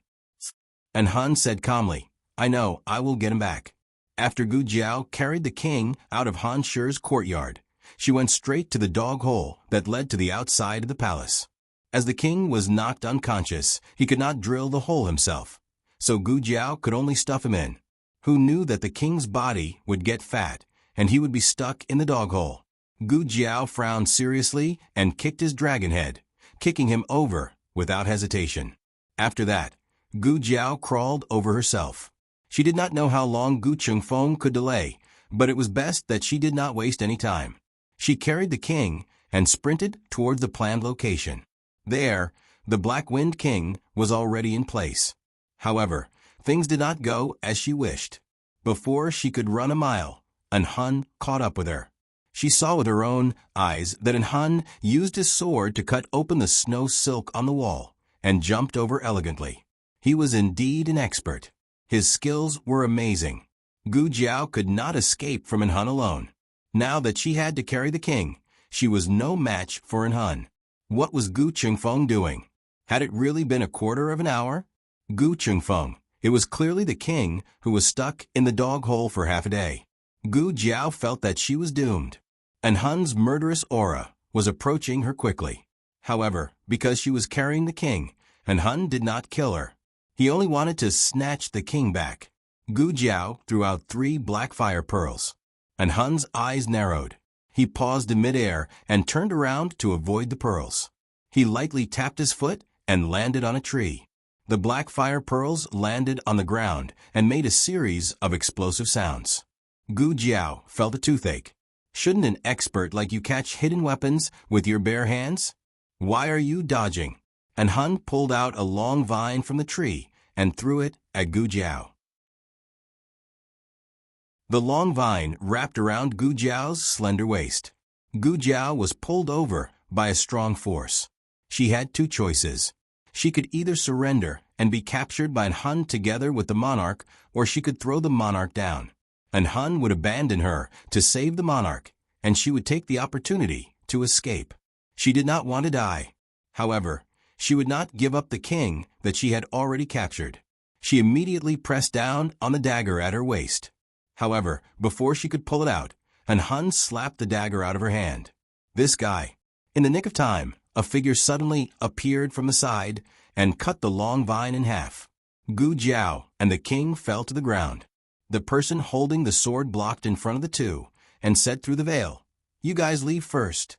And Han said calmly, I know, I will get him back. After Gu Jiao carried the king out of Han Shi's courtyard, she went straight to the dog hole that led to the outside of the palace. As the king was knocked unconscious, he could not drill the hole himself, so Gu Jiao could only stuff him in. Who knew that the king's body would get fat and he would be stuck in the dog hole? Gu Jiao frowned seriously and kicked his dragon head, kicking him over without hesitation. After that, Gu Jiao crawled over herself. She did not know how long Gu Chengfeng could delay, but it was best that she did not waste any time. She carried the king and sprinted towards the planned location. There, the Black Wind King was already in place. However, things did not go as she wished. Before she could run a mile, an Hun caught up with her. She saw with her own eyes that an Hun used his sword to cut open the snow silk on the wall and jumped over elegantly. He was indeed an expert. His skills were amazing. Gu Jiao could not escape from an Hun alone. Now that she had to carry the king, she was no match for an Hun. What was Gu Chengfeng doing? Had it really been a quarter of an hour? Gu Chengfeng, It was clearly the king who was stuck in the dog hole for half a day. Gu Jiao felt that she was doomed, and Hun's murderous aura was approaching her quickly. However, because she was carrying the king, and Hun did not kill her, he only wanted to snatch the king back. Gu Jiao threw out 3 black fire pearls, and Hun's eyes narrowed. He paused in midair and turned around to avoid the pearls. He lightly tapped his foot and landed on a tree. The black fire pearls landed on the ground and made a series of explosive sounds. Gu Jiao felt a toothache. Shouldn't an expert like you catch hidden weapons with your bare hands? Why are you dodging? And Hun pulled out a long vine from the tree and threw it at Gu Jiao. The long vine wrapped around Gu Jiao's slender waist. Gu Jiao was pulled over by a strong force. She had 2 choices. She could either surrender and be captured by Hun together with the monarch, or she could throw the monarch down. And Hun would abandon her to save the monarch, and she would take the opportunity to escape. She did not want to die. However, she would not give up the king that she had already captured. She immediately pressed down on the dagger at her waist. However, before she could pull it out, Hun slapped the dagger out of her hand. This guy. In the nick of time, a figure suddenly appeared from the side and cut the long vine in half. Gu Jiao and the king fell to the ground. The person holding the sword blocked in front of the 2 and said through the veil, "You guys leave first."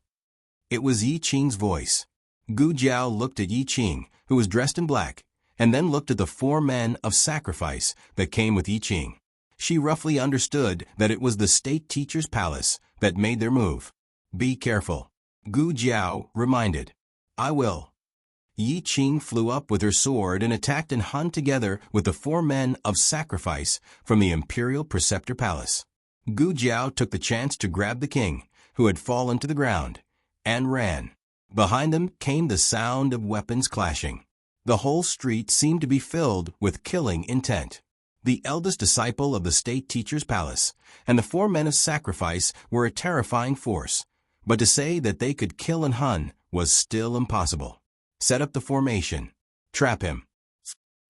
It was Yi Qing's voice. Gu Jiao looked at Yi Qing, who was dressed in black, and then looked at the 4 men of sacrifice that came with Yi Qing. She roughly understood that it was the state teacher's palace that made their move. "Be careful," Gu Jiao reminded. "I will." Yi Qing flew up with her sword and attacked Hun together with the 4 men of sacrifice from the imperial preceptor palace. Gu Jiao took the chance to grab the king, who had fallen to the ground, and ran. Behind them came the sound of weapons clashing. The whole street seemed to be filled with killing intent. The eldest disciple of the state teacher's palace and the 4 men of sacrifice were a terrifying force, but to say that they could kill Hun was still impossible. Set up the formation. Trap him.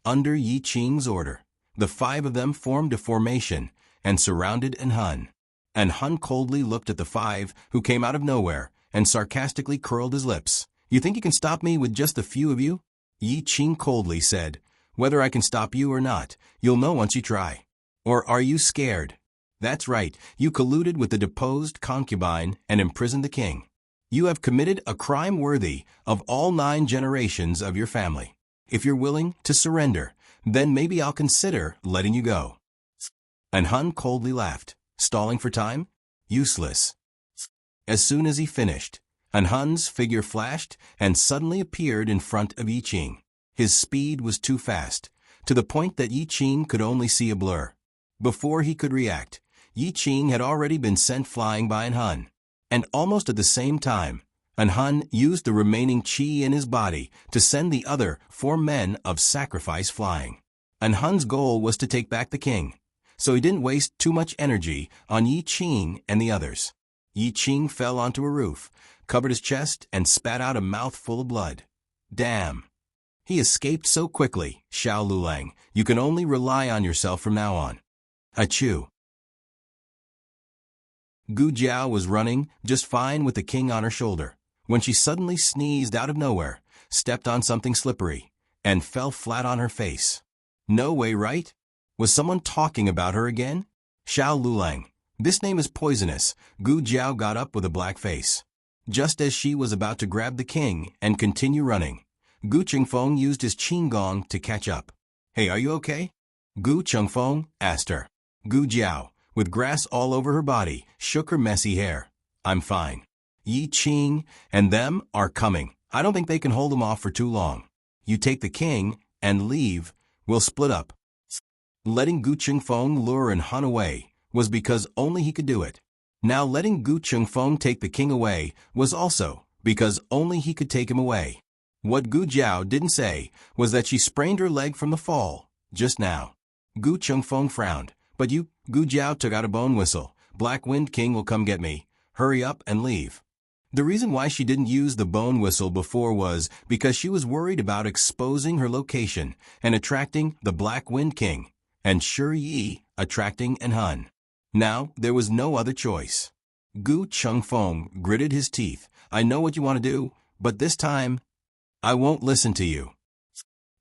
Under Yi Qing's order, the 5 of them formed a formation and surrounded Hun. And Hun coldly looked at the 5 who came out of nowhere and sarcastically curled his lips. "You think you can stop me with just a few of you?" Yi Qing coldly said, "Whether I can stop you or not, you'll know once you try. Or are you scared? That's right, you colluded with the deposed concubine and imprisoned the king. You have committed a crime worthy of all 9 generations of your family. If you're willing to surrender, then maybe I'll consider letting you go." And Hun coldly laughed, stalling for time? Useless. As soon as he finished, Hun's figure flashed and suddenly appeared in front of Yi Qing. His speed was too fast, to the point that Yi Qing could only see a blur. Before he could react, Yi Qing had already been sent flying by Hun. And almost at the same time, Hun used the remaining qi in his body to send the other 4 men of sacrifice flying. Hun's goal was to take back the king, so he didn't waste too much energy on Yi Qing and the others. Yi Qing fell onto a roof, covered his chest, and spat out a mouthful of blood. Damn. He escaped so quickly, Xiao Lulang. You can only rely on yourself from now on. Achoo. Gu Jiao was running just fine with the king on her shoulder, when she suddenly sneezed out of nowhere, stepped on something slippery, and fell flat on her face. No way, right? Was someone talking about her again? Xiao Lulang. This name is poisonous. Gu Jiao got up with a black face. Just as she was about to grab the king and continue running, Gu Chengfeng used his qinggong to catch up. "Hey, are you okay?" Gu Chengfeng asked her. Gu Jiao, with grass all over her body, shook her messy hair. "I'm fine. Yi Qing and them are coming. I don't think they can hold them off for too long. You take the king and leave. We'll split up." Letting Gu Chengfeng lure Hun away was because only he could do it. Now letting Gu Chengfeng take the king away was also because only he could take him away. What Gu Jiao didn't say was that she sprained her leg from the fall just now. Gu Chengfeng frowned. "But you," Gu Jiao took out a bone whistle. "Black Wind King will come get me. Hurry up and leave." The reason why she didn't use the bone whistle before was because she was worried about exposing her location and attracting the Black Wind King, and Shuri Yi attracting an Hun. Now, there was no other choice. Gu Chengfeng gritted his teeth. I know what you want to do, but this time, I won't listen to you.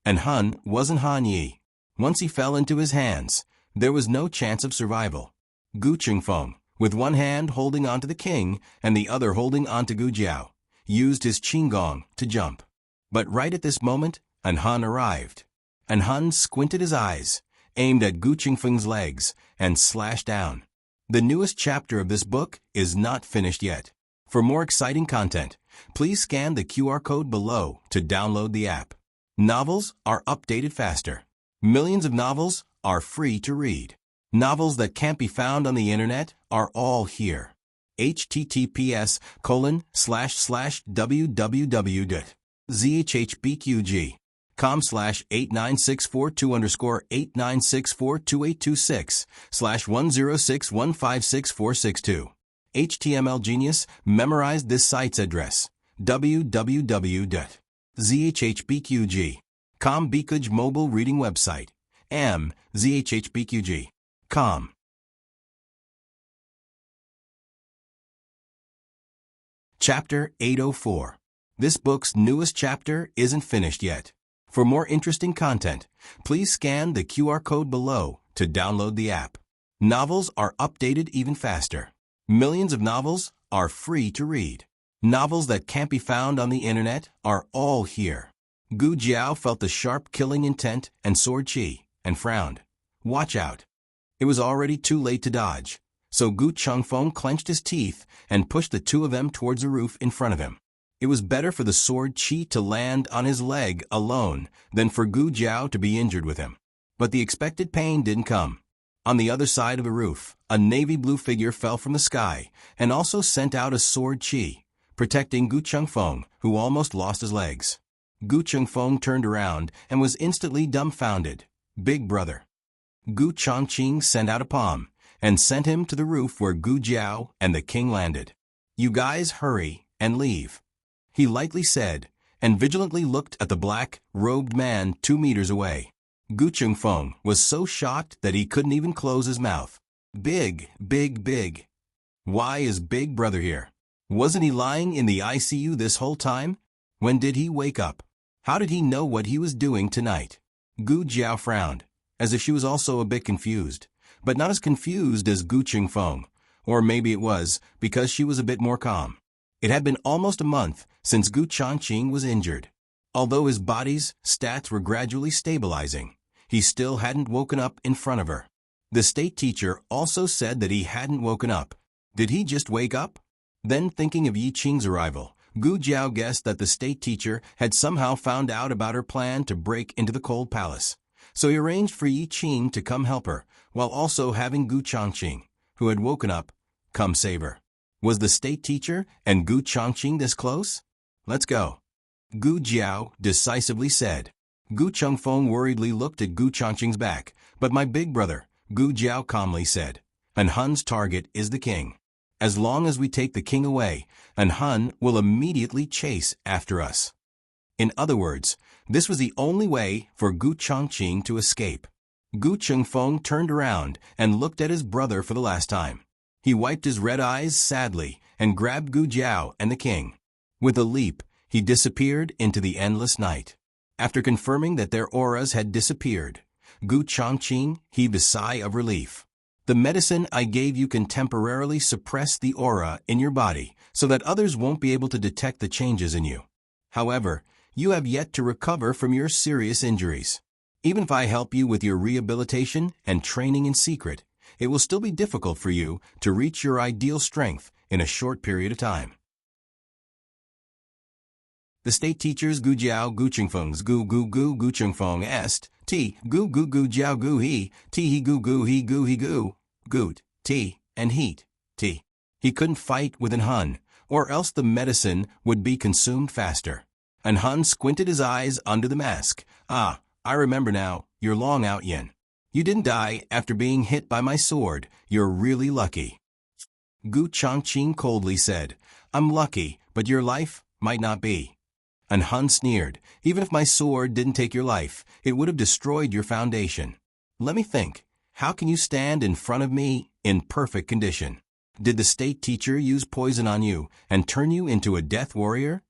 And Hun wasn't Han Yi. Once he fell into his hands, there was no chance of survival. Gu Chengfeng, with one hand holding onto the king and the other holding onto Gu Jiao, used his qinggong to jump. But right at this moment, an Han arrived. An Han squinted his eyes, aimed at Gu Chengfeng's legs, and slashed down. The newest chapter of this book is not finished yet. For more exciting content, please scan the QR code below to download the app. Novels are updated faster. Millions of novels are free to read. Novels that can't be found on the internet are all here. https://www.zhbqg.com/8964-2_89642826/106156462. HTML Genius memorized this site's address. www.zhbqg.com Bikuj mobile reading website. zhbqg.com. Chapter 804. This book's newest chapter isn't finished yet. For more interesting content, please scan the QR code below to download the app. Novels are updated even faster. Millions of novels are free to read. Novels that can't be found on the internet are all here. Gu Jiao felt the sharp killing intent and sword chi, and frowned. Watch out. It was already too late to dodge, so Gu Chengfeng clenched his teeth and pushed the two of them towards the roof in front of him. It was better for the sword chi to land on his leg alone than for Gu Jiao to be injured with him. But the expected pain didn't come. On the other side of the roof, a navy blue figure fell from the sky and also sent out a sword chi, protecting Gu Chengfeng, who almost lost his legs. Gu Chengfeng turned around and was instantly dumbfounded. Big brother. Gu Chongqing sent out a palm and sent him to the roof where Gu Jiao and the king landed. You guys hurry and leave, he lightly said, and vigilantly looked at the black-robed man 2 meters away. Gu Chengfeng was so shocked that he couldn't even close his mouth. Big. Why is Big Brother here? Wasn't he lying in the ICU this whole time? When did he wake up? How did he know what he was doing tonight? Gu Jiao frowned, as if she was also a bit confused, but not as confused as Gu Chengfeng, or maybe it was because she was a bit more calm. It had been almost a month since Gu Chongqing was injured. Although his body's stats were gradually stabilizing, he still hadn't woken up in front of her. The state teacher also said that he hadn't woken up. Did he just wake up? Then, thinking of Yi Qing's arrival, Gu Jiao guessed that the state teacher had somehow found out about her plan to break into the cold palace. So he arranged for Yi Qing to come help her, while also having Gu Chongqing, who had woken up, come save her. Was the state teacher and Gu Chongqing this close? Let's go, Gu Jiao decisively said. Gu Chengfeng worriedly looked at Gu Chongqing's back, but my big brother, Gu Jiao calmly said, an Hun's target is the king. As long as we take the king away, an Hun will immediately chase after us. In other words, this was the only way for Gu Chongqing to escape. Gu Chengfeng turned around and looked at his brother for the last time. He wiped his red eyes sadly and grabbed Gu Jiao and the king. With a leap, he disappeared into the endless night. After confirming that their auras had disappeared, Gu Chongqing heaved a sigh of relief. The medicine I gave you can temporarily suppress the aura in your body so that others won't be able to detect the changes in you. However, you have yet to recover from your serious injuries. Even if I help you with your rehabilitation and training in secret, it will still be difficult for you to reach your ideal strength in a short period of time. The state teachers Gu Jiao Gu Chengfeng's Gu Chengfeng est, T Gu Jiao Gu he Gut, T, and heat, T. He couldn't fight with an Hun, or else the medicine would be consumed faster. An Hun squinted his eyes under the mask. Ah, I remember now, you're Long Out Yin. You didn't die after being hit by my sword. You're really lucky. Gu Chongqing coldly said, I'm lucky, but your life might not be. And Hun sneered, even if my sword didn't take your life, it would have destroyed your foundation. Let me think. How can you stand in front of me in perfect condition? Did the state teacher use poison on you and turn you into a death warrior?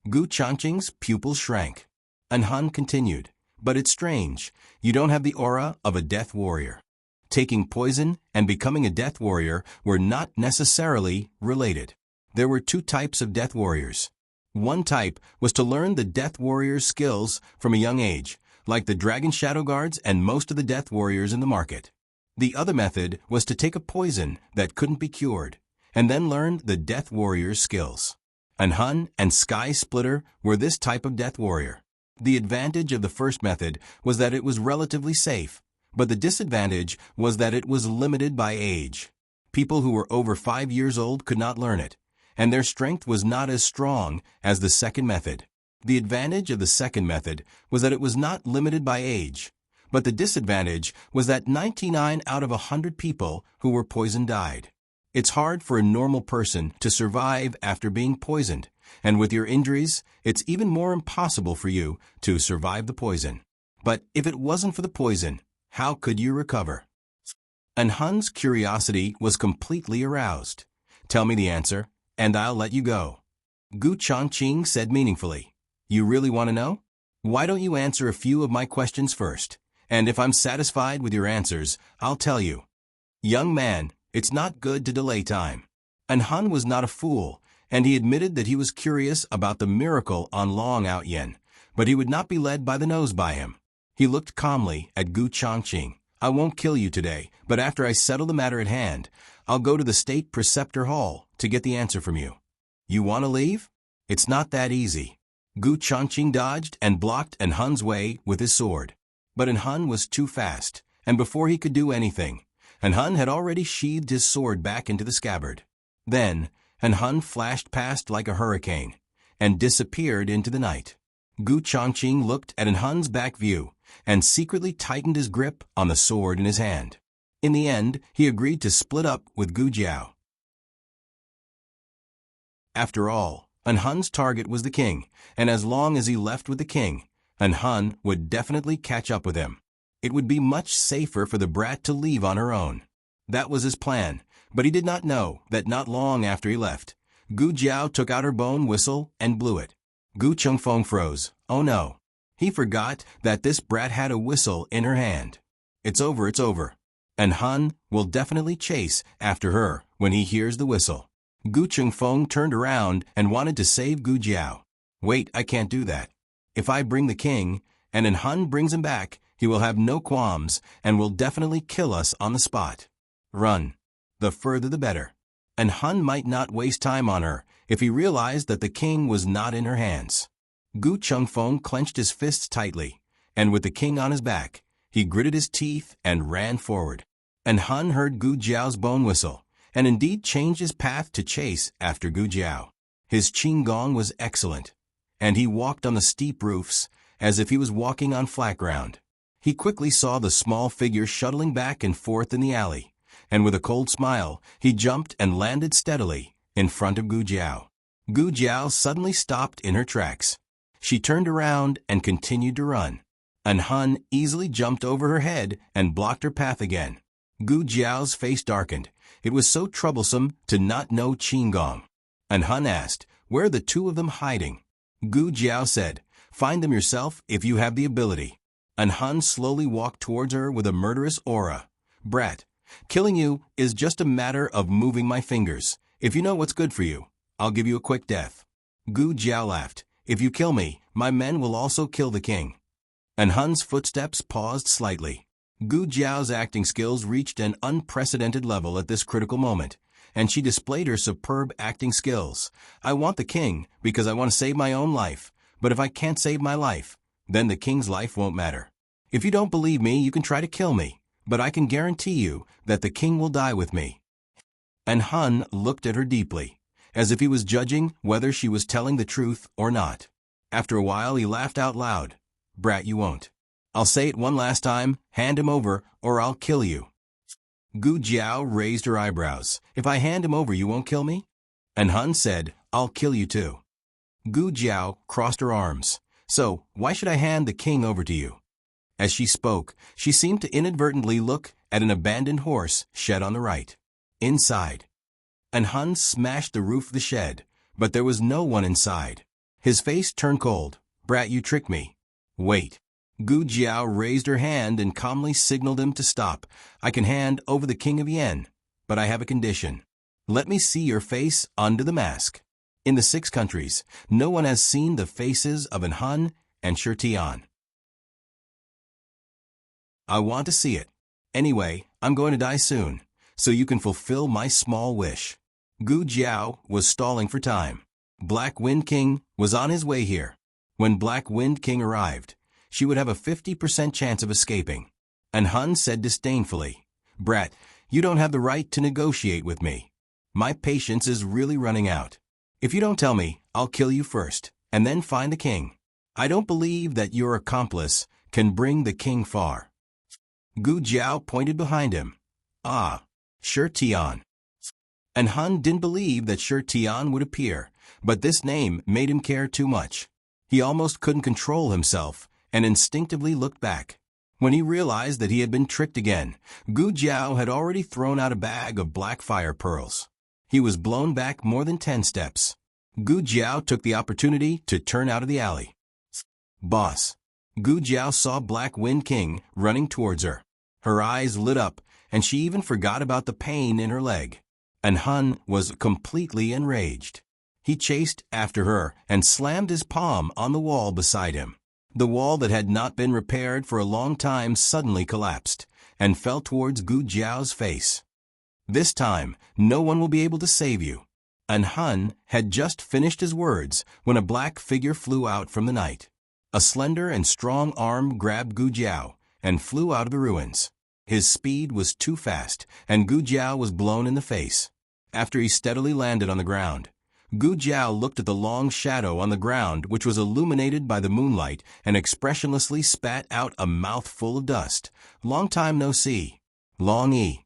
Gu Changqing's pupils shrank. And Hun continued, but it's strange. You don't have the aura of a death warrior. Taking poison and becoming a death warrior were not necessarily related. There were two types of death warriors. One type was to learn the death warrior's skills from a young age, like the dragon shadow guards and most of the death warriors in the market. The other method was to take a poison that couldn't be cured, and then learn the death warrior's skills. And Hun and Sky Splitter were this type of death warrior. The advantage of the first method was that it was relatively safe, but the disadvantage was that it was limited by age. People who were over 5 years old could not learn it, and their strength was not as strong as the second method. The advantage of the second method was that it was not limited by age, but the disadvantage was that 99 out of 100 people who were poisoned died. It's hard for a normal person to survive after being poisoned, and with your injuries, it's even more impossible for you to survive the poison. But if it wasn't for the poison, how could you recover? And Hun's curiosity was completely aroused. Tell me the answer, and I'll let you go. Gu Changqing said meaningfully. You really want to know? Why don't you answer a few of my questions first? And if I'm satisfied with your answers, I'll tell you. Young man, it's not good to delay time. And Hun was not a fool, and he admitted that he was curious about the miracle on Long Out Yen, but he would not be led by the nose by him. He looked calmly at Gu Changqing. I won't kill you today, but after I settle the matter at hand, I'll go to the State Preceptor Hall to get the answer from you. You want to leave? It's not that easy. Gu Changqing dodged and blocked En Hun's way with his sword. But En Hun was too fast, and before he could do anything, En Hun had already sheathed his sword back into the scabbard. Then, En Hun flashed past like a hurricane, and disappeared into the night. Gu Changqing looked at En Hun's back view, and secretly tightened his grip on the sword in his hand. In the end, he agreed to split up with Gu Jiao. After all, En Hun's target was the king, and as long as he left with the king, En Hun would definitely catch up with him. It would be much safer for the brat to leave on her own. That was his plan, but he did not know that not long after he left, Gu Jiao took out her bone whistle and blew it. Gu Chengfeng froze. Oh no. He forgot that this brat had a whistle in her hand. It's over, it's over. En Hun will definitely chase after her when he hears the whistle. Gu Chengfeng turned around and wanted to save Gu Jiao. Wait, I can't do that. If I bring the king, and En Hun brings him back, he will have no qualms and will definitely kill us on the spot. Run. The further the better. En Hun might not waste time on her if he realized that the king was not in her hands. Gu Chengfeng clenched his fists tightly, and with the king on his back, he gritted his teeth and ran forward. En Hun heard Gu Jiao's bone whistle, and indeed changed his path to chase after Gu Jiao. His qinggong was excellent, and he walked on the steep roofs as if he was walking on flat ground. He quickly saw the small figure shuttling back and forth in the alley, and with a cold smile, he jumped and landed steadily in front of Gu Jiao. Gu Jiao suddenly stopped in her tracks. She turned around and continued to run. En Hun easily jumped over her head and blocked her path again. Gu Jiao's face darkened. It was so troublesome to not know qinggong. En Hun asked, "Where are the two of them hiding?" Gu Jiao said, "Find them yourself if you have the ability." En Hun slowly walked towards her with a murderous aura. "Brat, killing you is just a matter of moving my fingers. If you know what's good for you, I'll give you a quick death." Gu Jiao laughed. "If you kill me, my men will also kill the king." En Hun's footsteps paused slightly. Gu Jiao's acting skills reached an unprecedented level at this critical moment, and she displayed her superb acting skills. "I want the king because I want to save my own life, but if I can't save my life, then the king's life won't matter. If you don't believe me, you can try to kill me, but I can guarantee you that the king will die with me." En Hun looked at her deeply, as if he was judging whether she was telling the truth or not. After a while, he laughed out loud. "Brat, you won't. I'll say it one last time, hand him over, or I'll kill you." Gu Jiao raised her eyebrows. "If I hand him over, you won't kill me?" En Hun said, I'll kill you too. Gu Jiao crossed her arms. So, why should I hand the king over to you? As she spoke, she seemed to inadvertently look at an abandoned horse shed on the right. Inside. An Hun smashed the roof of the shed, but there was no one inside. His face turned cold. Brat, you tricked me. Wait. Gu Jiao raised her hand and calmly signaled him to stop. I can hand over the king of Yen, but I have a condition. Let me see your face under the mask. In the 6 countries, no one has seen the faces of an Hun and Shi Tian. I want to see it. Anyway, I'm going to die soon, so you can fulfill my small wish. Gu Jiao was stalling for time. Black Wind King was on his way here. When Black Wind King arrived, she would have a 50% chance of escaping. An Hun said disdainfully, Brat, you don't have the right to negotiate with me. My patience is really running out. If you don't tell me, I'll kill you first, and then find the king. I don't believe that your accomplice can bring the king far. Gu Jiao pointed behind him. Ah, Shi Tian. And Han didn't believe that Shi Tian would appear, but this name made him care too much. He almost couldn't control himself and instinctively looked back. When he realized that he had been tricked again, Gu Jiao had already thrown out a bag of black fire pearls. He was blown back more than 10 steps. Gu Jiao took the opportunity to turn out of the alley. Boss. Gu Jiao saw Black Wind King running towards her. Her eyes lit up, and she even forgot about the pain in her leg. And Han was completely enraged. He chased after her and slammed his palm on the wall beside him. The wall that had not been repaired for a long time suddenly collapsed and fell towards Gu Jiao's face. This time, no one will be able to save you. And Han had just finished his words when a black figure flew out from the night. A slender and strong arm grabbed Gu Jiao and flew out of the ruins. His speed was too fast, and Gu Jiao was blown in the face. After he steadily landed on the ground, Gu Jiao looked at the long shadow on the ground, which was illuminated by the moonlight, and expressionlessly spat out a mouthful of dust. Long time no see. Long E.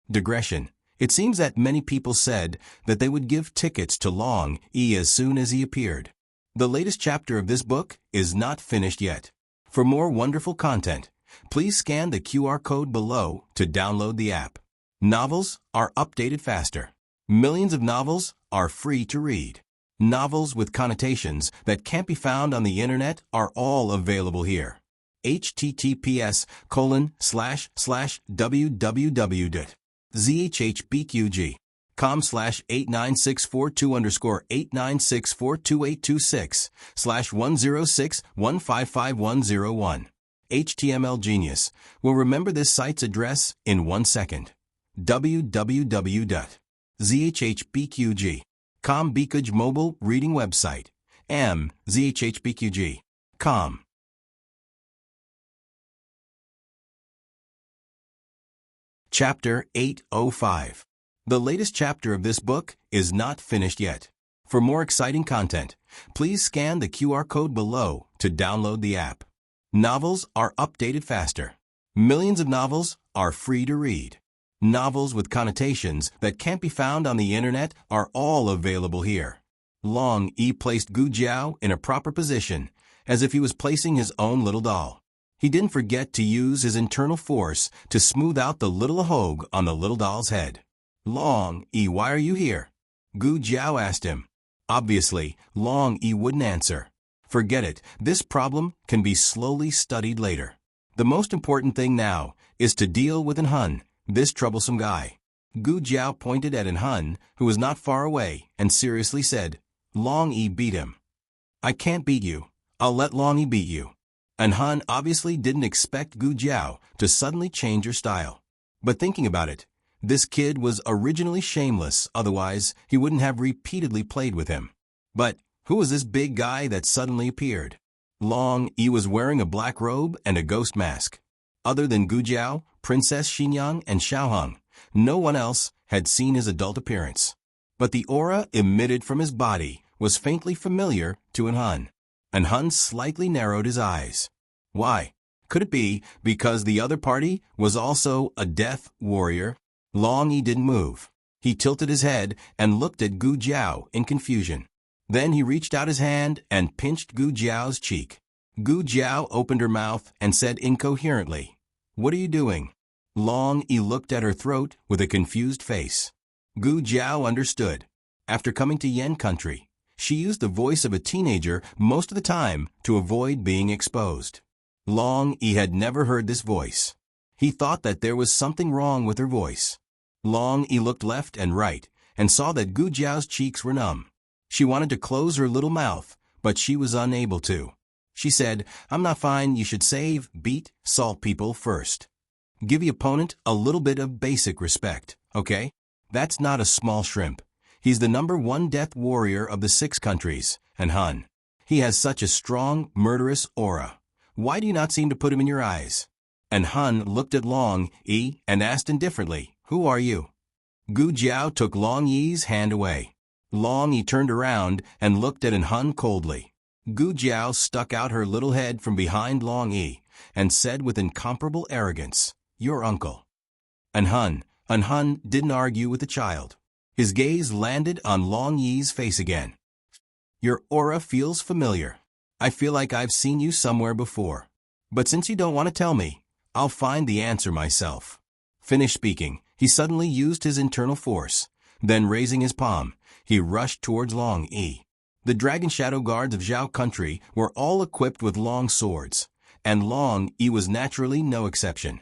Digression. It seems that many people said that they would give tickets to Long E as soon as he appeared. The latest chapter of this book is not finished yet. For more wonderful content, please scan the QR code below to download the app. Novels are updated faster. Millions of novels are free to read. Novels with connotations that can't be found on the internet are all available here. https://www.zhbqg.com/8964-2_89642_106155101. HTML Genius will remember this site's address in 1 second. www.zhbqg.com Bikuj mobile reading website. zhbqg.com. Chapter 805. The latest chapter of this book is not finished yet. For more exciting content, please scan the QR code below to download the app. Novels are updated faster. Millions of novels are free to read. Novels with connotations that can't be found on the internet are all available here. Long E placed Gu Jiao in a proper position, as if he was placing his own little doll. He didn't forget to use his internal force to smooth out the little hogue on the little doll's head. Long E, why are you here? Gu Jiao asked him. Obviously, Long E wouldn't answer. Forget it, this problem can be slowly studied later. The most important thing now is to deal with An Hun, this troublesome guy. Gu Jiao pointed at An Hun, who was not far away, and seriously said, Long E beat him. I can't beat you. I'll let Long E beat you. An Hun obviously didn't expect Gu Jiao to suddenly change her style. But thinking about it, this kid was originally shameless, otherwise he wouldn't have repeatedly played with him. But who was this big guy that suddenly appeared? Long E was wearing a black robe and a ghost mask. Other than Gu Jiao, Princess Xinyang, and Xiaoheng, no one else had seen his adult appearance. But the aura emitted from his body was faintly familiar to An Hun. An Hun slightly narrowed his eyes. Why? Could it be because the other party was also a death warrior? Long E didn't move. He tilted his head and looked at Gu Jiao in confusion. Then he reached out his hand and pinched Gu Jiao's cheek. Gu Jiao opened her mouth and said incoherently, "What are you doing?" Long Yi looked at her throat with a confused face. Gu Jiao understood. After coming to Yen country, she used the voice of a teenager most of the time to avoid being exposed. Long Yi had never heard this voice. He thought that there was something wrong with her voice. Long Yi looked left and right and saw that Gu Jiao's cheeks were numb. She wanted to close her little mouth, but she was unable to. She said, "I'm not fine. You should save, beat, salt people first. Give the opponent a little bit of basic respect, okay? That's not a small shrimp. He's the #1 death warrior of the 6 countries, and Hun. He has such a strong, murderous aura. Why do you not seem to put him in your eyes?" And Hun looked at Long Yi and asked indifferently, "Who are you?" Gu Jiao took Long Yi's hand away. Long Yi turned around and looked at Hun coldly. Gu Jiao stuck out her little head from behind Long Yi and said with incomparable arrogance, "Your uncle." And Hun didn't argue with the child. His gaze landed on Long Yi's face again. "Your aura feels familiar. I feel like I've seen you somewhere before. But since you don't want to tell me, I'll find the answer myself." Finished speaking, he suddenly used his internal force. Then raising his palm, he rushed towards Long Yi. The Dragon Shadow Guards of Zhao country were all equipped with long swords, and Long Yi was naturally no exception.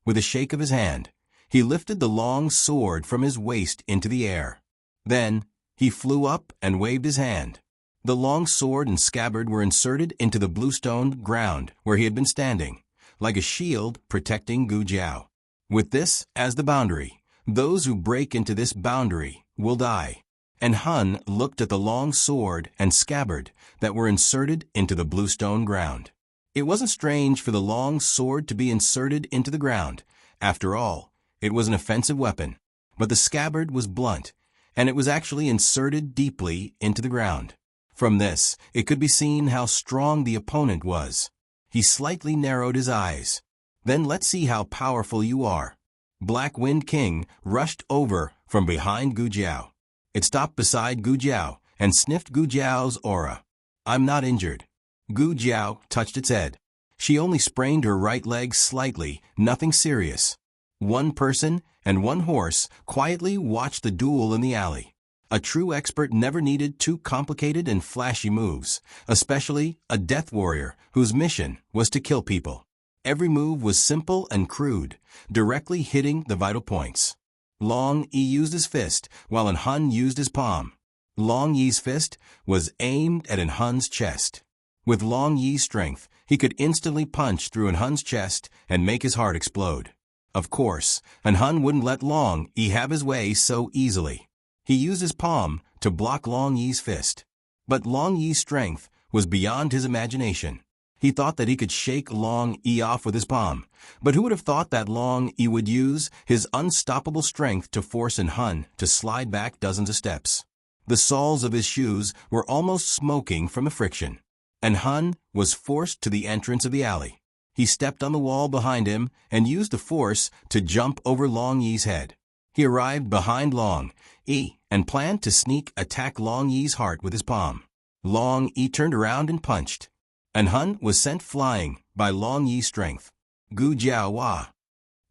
With a shake of his hand, he lifted the long sword from his waist into the air. Then, he flew up and waved his hand. The long sword and scabbard were inserted into the bluestone ground where he had been standing, like a shield protecting Gu Jiao. With this as the boundary, those who break into this boundary will die. And Hun looked at the long sword and scabbard that were inserted into the bluestone ground. It wasn't strange for the long sword to be inserted into the ground. After all, it was an offensive weapon. But the scabbard was blunt, and it was actually inserted deeply into the ground. From this, it could be seen how strong the opponent was. He slightly narrowed his eyes. "Then let's see how powerful you are." Black Wind King rushed over from behind Gu Jiao. It stopped beside Gu Jiao and sniffed Gu Jiao's aura. "I'm not injured." Gu Jiao touched its head. She only sprained her right leg slightly, nothing serious. One person and one horse quietly watched the duel in the alley. A true expert never needed too complicated and flashy moves, especially a death warrior whose mission was to kill people. Every move was simple and crude, directly hitting the vital points. Long Yi used his fist, while Hun used his palm. Long Yi's fist was aimed at Hun's chest. With Long Yi's strength, he could instantly punch through Hun's chest and make his heart explode. Of course, Hun wouldn't let Long Yi have his way so easily. He used his palm to block Long Yi's fist. But Long Yi's strength was beyond his imagination. He thought that he could shake Long Yi off with his palm, but who would have thought that Long Yi would use his unstoppable strength to force Hun to slide back dozens of steps? The soles of his shoes were almost smoking from the friction, and Hun was forced to the entrance of the alley. He stepped on the wall behind him and used the force to jump over Long Yi's head. He arrived behind Long Yi and planned to sneak attack Long Yi's heart with his palm. Long Yi turned around and punched, and Hun was sent flying by Long Yi's strength. Gu Jiao Wa.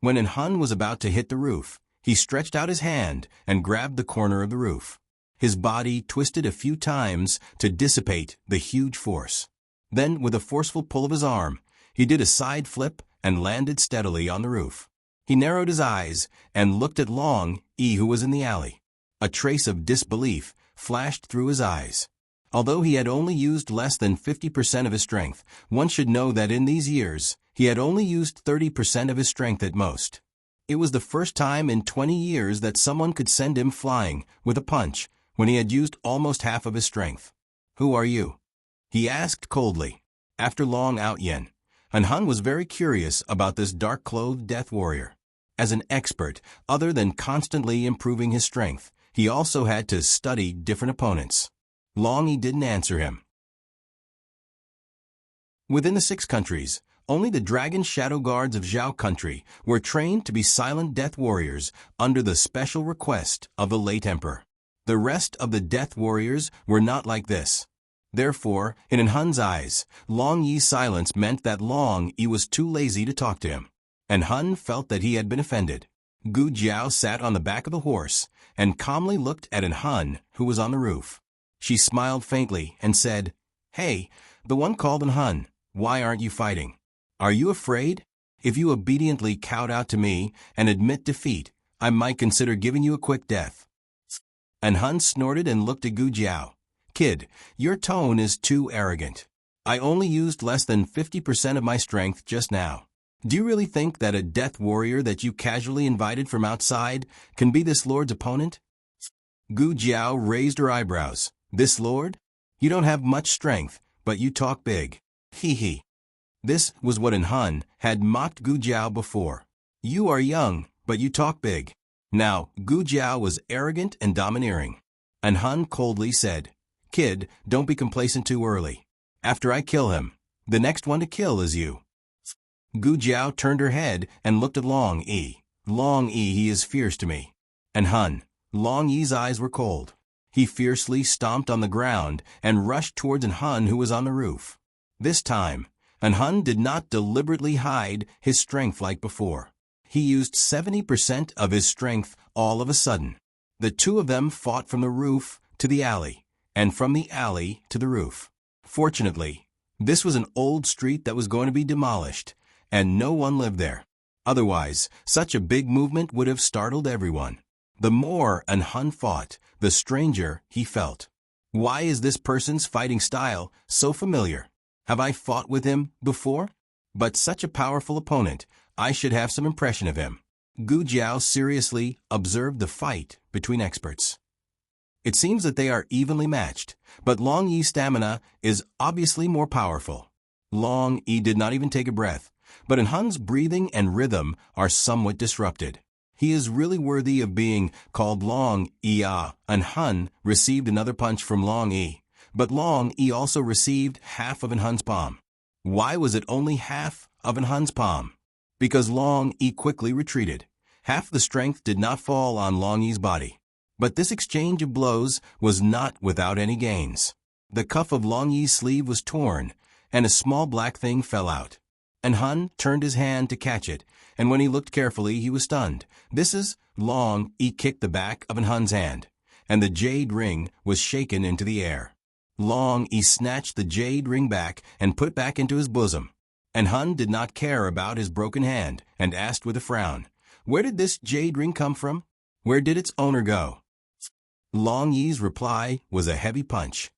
When Hun was about to hit the roof, he stretched out his hand and grabbed the corner of the roof. His body twisted a few times to dissipate the huge force. Then, with a forceful pull of his arm, he did a side flip and landed steadily on the roof. He narrowed his eyes and looked at Long Yi, who was in the alley. A trace of disbelief flashed through his eyes. Although he had only used less than 50% of his strength, one should know that in these years, he had only used 30% of his strength at most. It was the first time in 20 years that someone could send him flying with a punch when he had used almost half of his strength. "Who are you?" he asked coldly. After Long Outyen, Hun was very curious about this dark-clothed death warrior. As an expert, other than constantly improving his strength, he also had to study different opponents. Long Yi didn't answer him. Within the 6 countries, Only the dragon shadow guards of Zhao country were trained to be silent death warriors under the special request of the late emperor. The rest of the death warriors were not like this. Therefore, in Hun's eyes, Long Yi's silence meant that Long Yi was too lazy to talk to him. And Hun felt that he had been offended. Gu Jiao sat on the back of the horse and calmly looked at Hun, who was on the roof. She smiled faintly and said, "Hey, the one called Hun, why aren't you fighting? Are you afraid? If you obediently kowed out to me and admit defeat, I might consider giving you a quick death." Hun snorted and looked at Gu Jiao. "Kid, your tone is too arrogant. I only used less than 50% of my strength just now. Do you really think that a death warrior that you casually invited from outside can be this lord's opponent?" Gu Jiao raised her eyebrows. "This lord? You don't have much strength, but you talk big. Hee hee." This was what Hun had mocked Gu Jiao before. "You are young, but you talk big." Now, Gu Jiao was arrogant and domineering. Hun coldly said, "Kid, don't be complacent too early. After I kill him, the next one to kill is you." Gu Jiao turned her head and looked at Long Yi. "Long Yi, he is fierce to me." Hun, Long Yi's eyes were cold. He fiercely stomped on the ground and rushed towards Hun, who was on the roof. This time, Hun did not deliberately hide his strength like before. He used 70% of his strength all of a sudden. The two of them fought from the roof to the alley, and from the alley to the roof. Fortunately, this was an old street that was going to be demolished, and no one lived there. Otherwise, such a big movement would have startled everyone. The more Hun fought, the stranger he felt. Why is this person's fighting style so familiar? Have I fought with him before? But such a powerful opponent, I should have some impression of him. Gu Jiao seriously observed the fight between experts. It seems that they are evenly matched, but Long Yi's stamina is obviously more powerful. Long Yi did not even take a breath, but Hun's breathing and rhythm are somewhat disrupted. He is really worthy of being called Long Yi. Hun received another punch from Long Yi, but Long Yi also received half of Hun's palm. Why was it only half of Hun's palm? Because Long Yi quickly retreated. Half the strength did not fall on Long Yi's body. But this exchange of blows was not without any gains. The cuff of Long Yi's sleeve was torn, and a small black thing fell out. Hun turned his hand to catch it, and when he looked carefully, he was stunned. This is Long Yi kicked the back of Hun's hand, and the jade ring was shaken into the air. Long Yi snatched the jade ring back and put back into his bosom. Hun did not care about his broken hand and asked with a frown, "Where did this jade ring come from? Where did its owner go?" Long Yi's reply was a heavy punch.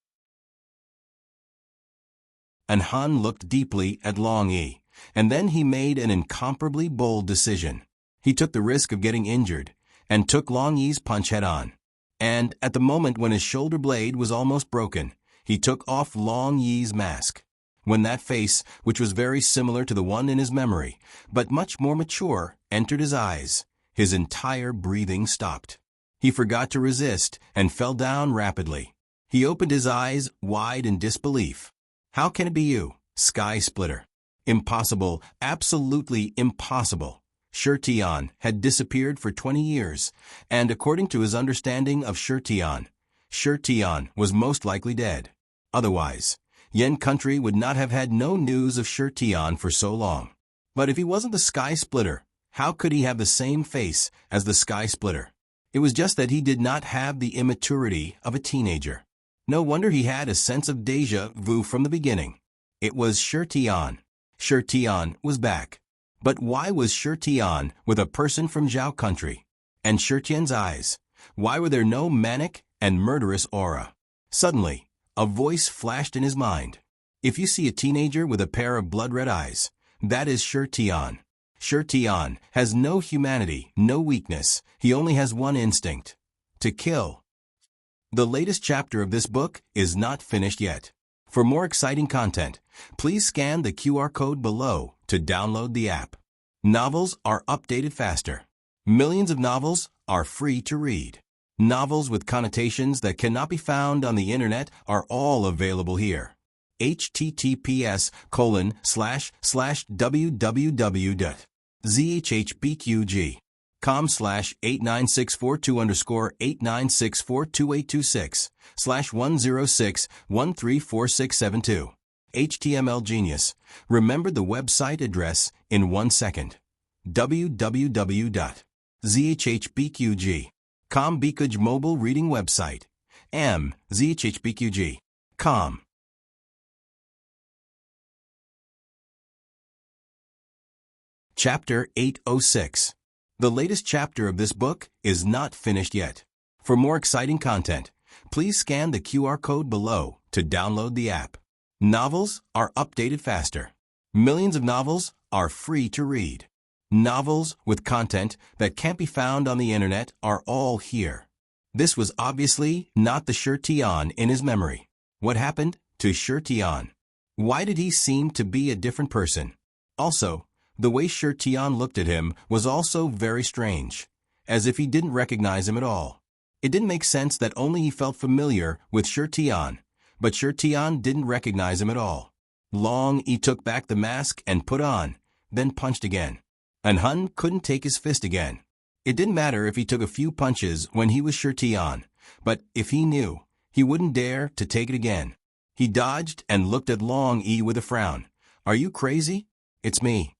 Hun looked deeply at Long Yi, and then he made an incomparably bold decision. He took the risk of getting injured and took Long Yi's punch head-on. And at the moment when his shoulder blade was almost broken, he took off Long Yi's mask. When that face, which was very similar to the one in his memory, but much more mature, entered his eyes, his entire breathing stopped. He forgot to resist and fell down rapidly. He opened his eyes wide in disbelief. "How can it be you, Sky Splitter?" Impossible, absolutely impossible. Shi Tian had disappeared for 20 years, and according to his understanding of Shi Tian was most likely dead. Otherwise, Yan country would not have had no news of Shi Tian for so long. But if he wasn't the Sky Splitter, how could he have the same face as the Sky Splitter? It was just that he did not have the immaturity of a teenager. No wonder he had a sense of déjà vu from the beginning. It was Shi Tian. Shi Tian was back. But why was Shi Tian with a person from Zhao country? And Shi Tian's eyes, why were there no manic and murderous aura? Suddenly, a voice flashed in his mind. If you see a teenager with a pair of blood-red eyes, that is Shi Tian. Shi Tian has no humanity, no weakness. He only has one instinct: to kill. The latest chapter of this book is not finished yet. For more exciting content, please scan the QR code below to download the app. Novels are updated faster. Millions of novels are free to read. Novels with connotations that cannot be found on the internet are all available here. https://www.zhbqg.com/89642_89642_106134672. HTML Genius. Remember the website address in 1 second. www.zhbqg.com Bikuj mobile reading website. zhbqg.com. Chapter 806. The latest chapter of this book is not finished yet. For more exciting content, please scan the QR code below to download the app. Novels are updated faster. Millions of novels are free to read. Novels with content that can't be found on the internet are all here. This was obviously not the Shirtian in his memory. What happened to Shirtian? Why did he seem to be a different person? Also, the way Shirtian looked at him was also very strange, as if he didn't recognize him at all. It didn't make sense that only he felt familiar with Shirtian, but Shirtian didn't recognize him at all. Long Yi took back the mask and put on, then punched again. And Hun couldn't take his fist again. It didn't matter if he took a few punches when he was Shirtian, but if he knew, he wouldn't dare to take it again. He dodged and looked at Long Yi with a frown. "Are you crazy?" "It's me."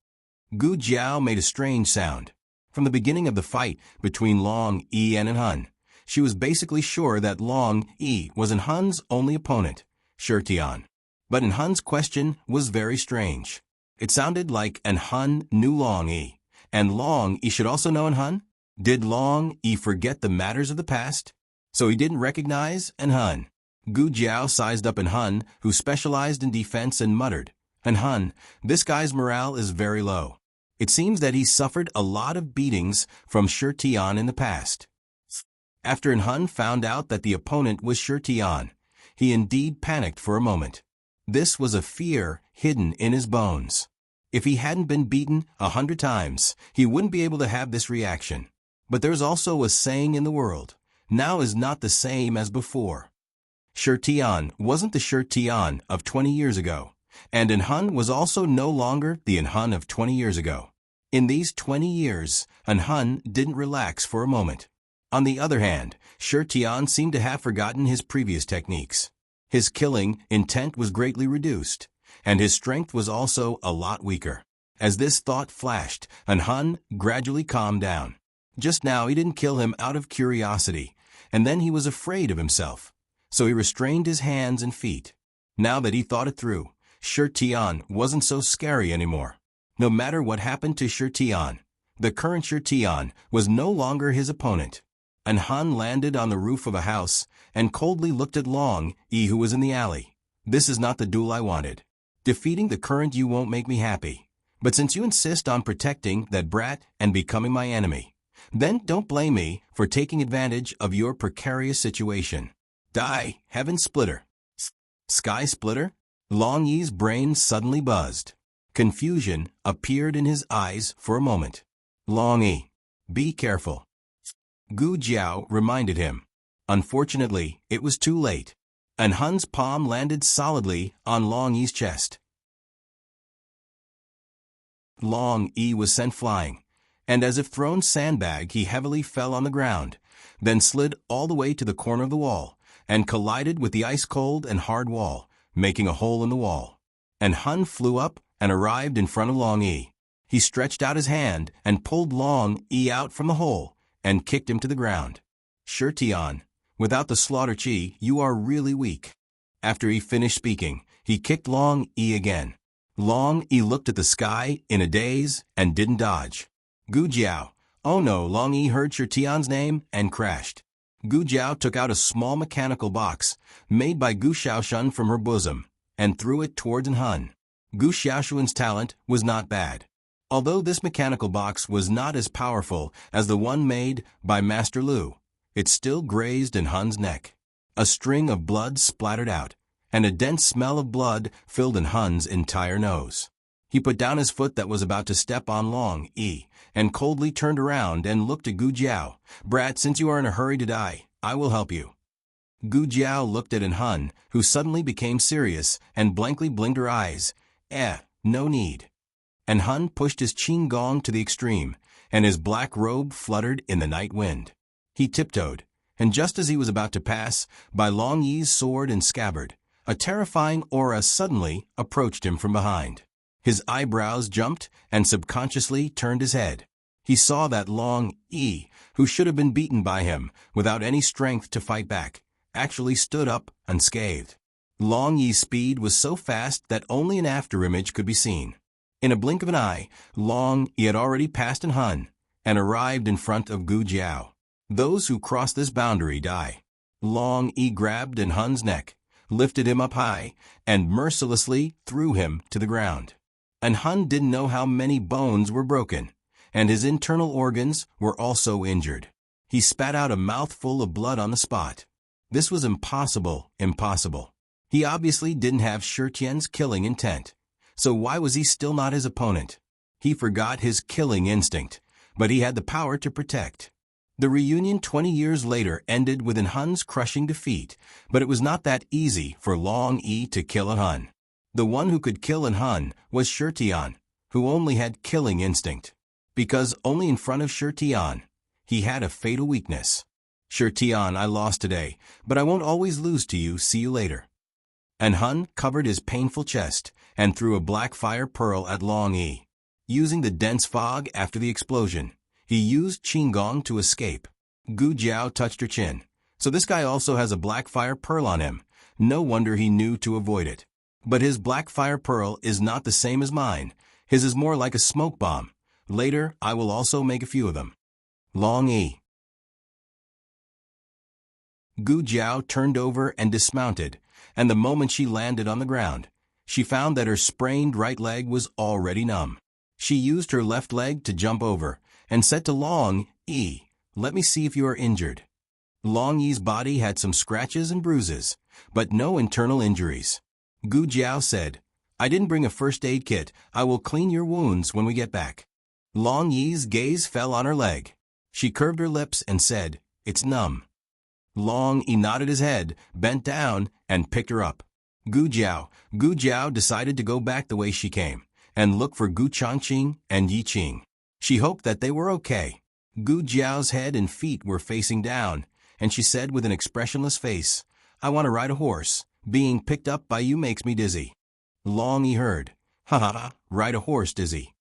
Gu Jiao made a strange sound. From the beginning of the fight between Long Yi and Hun, she was basically sure that Long Yi was Hun's only opponent, Shirtian. But Hun's question was very strange. It sounded like Hun knew Long Yi, and Long Yi should also know Hun. Did Long Yi forget the matters of the past? So he didn't recognize Hun. Gu Jiao sized up Hun, who specialized in defense, and muttered, "Hun, this guy's morale is very low. It seems that he suffered a lot of beatings from Shirtian in the past." After Hun found out that the opponent was Shirtian, he indeed panicked for a moment. This was a fear hidden in his bones. If he hadn't been beaten 100 times, he wouldn't be able to have this reaction. But there's also a saying in the world, now is not the same as before. Shirtian wasn't the Shirtian of 20 years ago, and Hun was also no longer the Hun of 20 years ago. In these 20 years, Hun didn't relax for a moment. On the other hand, Shirtian seemed to have forgotten his previous techniques. His killing intent was greatly reduced, and his strength was also a lot weaker. As this thought flashed, Hun gradually calmed down. Just now he didn't kill him out of curiosity, and then he was afraid of himself. So he restrained his hands and feet. Now that he thought it through, Shirtian wasn't so scary anymore. No matter what happened to Shirtian, the current Shirtian was no longer his opponent. Hun landed on the roof of a house and coldly looked at Long Yi, who was in the alley. "This is not the duel I wanted. Defeating the current you won't make me happy. But since you insist on protecting that brat and becoming my enemy, then don't blame me for taking advantage of your precarious situation. Die, Heaven Splitter." Sky Splitter? Long Yi's brain suddenly buzzed. Confusion appeared in his eyes for a moment. "Long Yi, be careful," Gu Jiao reminded him. Unfortunately, it was too late. Hun's palm landed solidly on Long Yi's chest. Long Yi was sent flying, and as if thrown sandbag, he heavily fell on the ground, then slid all the way to the corner of the wall, and collided with the ice-cold and hard wall, making a hole in the wall. Hun flew up and arrived in front of Long Yi. He stretched out his hand and pulled Long Yi out from the hole and kicked him to the ground. "Shirtian, without the slaughter chi, you are really weak." After he finished speaking, he kicked Long Yi again. Long Yi looked at the sky in a daze and didn't dodge. Gu Jiao, "Oh no!" Long Yi heard Shirtian's name and crashed. Gu Jiao took out a small mechanical box made by Gu Xiaoshan from her bosom and threw it towards Hun. Gu Xiaoshuan's talent was not bad. Although this mechanical box was not as powerful as the one made by Master Lu, it still grazed Hun's neck. A string of blood splattered out, and a dense smell of blood filled Hun's entire nose. He put down his foot that was about to step on Long Yi, and coldly turned around and looked at Gu Jiao. "Brat, since you are in a hurry to die, I will help you." Gu Jiao looked at An Hun, who suddenly became serious and blankly blinked her eyes. No need. An Hun pushed his qing gong to the extreme, and his black robe fluttered in the night wind. He tiptoed, and just as he was about to pass by Long Yi's sword and scabbard, a terrifying aura suddenly approached him from behind. His eyebrows jumped and subconsciously turned his head. He saw that Long Yi, who should have been beaten by him without any strength to fight back, actually stood up unscathed. Long Yi's speed was so fast that only an afterimage could be seen. In a blink of an eye, Long Yi had already passed An Hun and arrived in front of Gu Jiao. Those who cross this boundary die. Long Yi grabbed An Hun's neck, lifted him up high, and mercilessly threw him to the ground. An Hun didn't know how many bones were broken, and his internal organs were also injured. He spat out a mouthful of blood on the spot. This was impossible. He obviously didn't have Shi Tian's killing intent. So why was he still not his opponent? He forgot his killing instinct, but he had the power to protect. The reunion 20 years later ended with An Hun's crushing defeat, but it was not that easy for Long Yi to kill An Hun. The one who could kill An Hun was Shi Tian, who only had killing instinct. Because only in front of Shi Tian, he had a fatal weakness. Shi Tian, I lost today, but I won't always lose to you. See you later. An Hun covered his painful chest and threw a black fire pearl at Long Yi. Using the dense fog after the explosion, he used Qinggong to escape. Gu Jiao touched her chin. So this guy also has a black fire pearl on him. No wonder he knew to avoid it. But his black fire pearl is not the same as mine. His is more like a smoke bomb. Later, I will also make a few of them. Long Yi. Gu Jiao turned over and dismounted, and the moment she landed on the ground, she found that her sprained right leg was already numb. She used her left leg to jump over and said to Long Yi, "Let me see if you are injured." Long Yi's body had some scratches and bruises, but no internal injuries. Gu Jiao said, "I didn't bring a first aid kit. I will clean your wounds when we get back." Long Yi's gaze fell on her leg. She curved her lips and said, "It's numb." Long Yi nodded his head, bent down, and picked her up. Gu Jiao decided to go back the way she came and look for Gu Changqing and Yi Qing. She hoped that they were okay. Gu Jiao's head and feet were facing down, and she said with an expressionless face, "I want to ride a horse. Being picked up by you makes me dizzy." Long Yi heard, "Ha, ride a horse dizzy."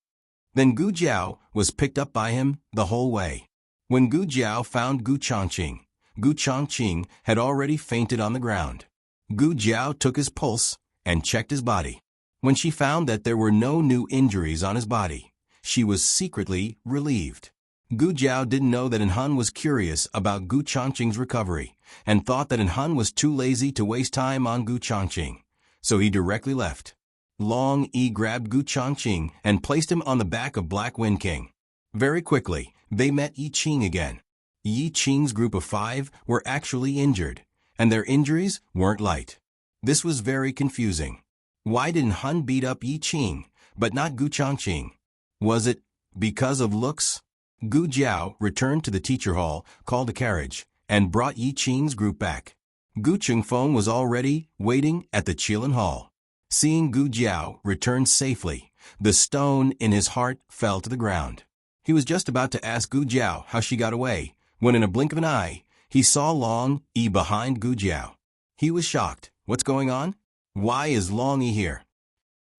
Then Gu Jiao was picked up by him the whole way. When Gu Jiao found Gu Changqing had already fainted on the ground. Gu Jiao took his pulse and checked his body. When she found that there were no new injuries on his body, she was secretly relieved. Gu Jiao didn't know that An Hun was curious about Gu Changqing's recovery and thought that An Hun was too lazy to waste time on Gu Changqing, so he directly left. Long Yi grabbed Gu Changqing and placed him on the back of Black Wind King. Very quickly, they met Yi Qing again. Yi Qing's group of 5 were actually injured, and their injuries weren't light. This was very confusing. Why didn't Hun beat up Yi Qing, but not Gu Changqing? Was it because of looks? Gu Jiao returned to the teacher hall, called a carriage, and brought Yi Qing's group back. Gu Chengfeng was already waiting at the Qilin Hall. Seeing Gu Jiao return safely, the stone in his heart fell to the ground. He was just about to ask Gu Jiao how she got away, when in a blink of an eye, he saw Long Yi behind Gu Jiao. He was shocked. What's going on? Why is Long Yi here?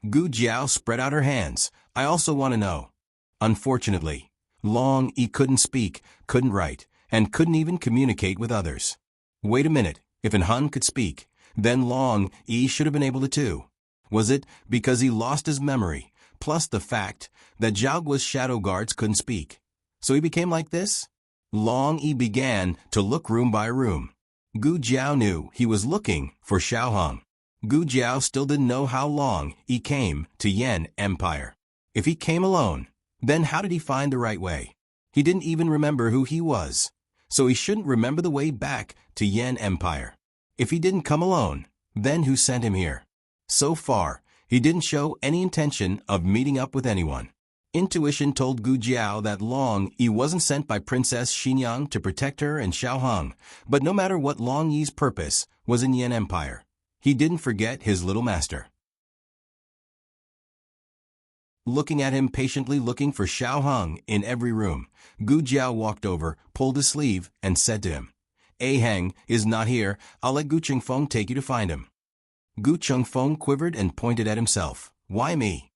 Gu Jiao spread out her hands. I also want to know. Unfortunately, Long Yi couldn't speak, couldn't write, and couldn't even communicate with others. Wait a minute, if An Hun could speak, then Long Yi should have been able to too. Was it because he lost his memory, plus the fact that Zhaoguo's shadow guards couldn't speak? So he became like this? Long Yi began to look room by room. Gu Jiao knew he was looking for Xiaohong. Gu Jiao still didn't know how Long Yi came to Yan Empire. If he came alone, then how did he find the right way? He didn't even remember who he was, so he shouldn't remember the way back to Yan Empire. If he didn't come alone, then who sent him here? So far, he didn't show any intention of meeting up with anyone. Intuition told Gu Jiao that Long Yi wasn't sent by Princess Xinyang to protect her and Xiaohong, but no matter what Long Yi's purpose was in Yan Empire, he didn't forget his little master. Looking at him patiently looking for Xiaohong in every room, Gu Jiao walked over, pulled his sleeve, and said to him, "A Heng is not here. I'll let Gu Chengfeng take you to find him." Gu Chengfeng quivered and pointed at himself. "Why me?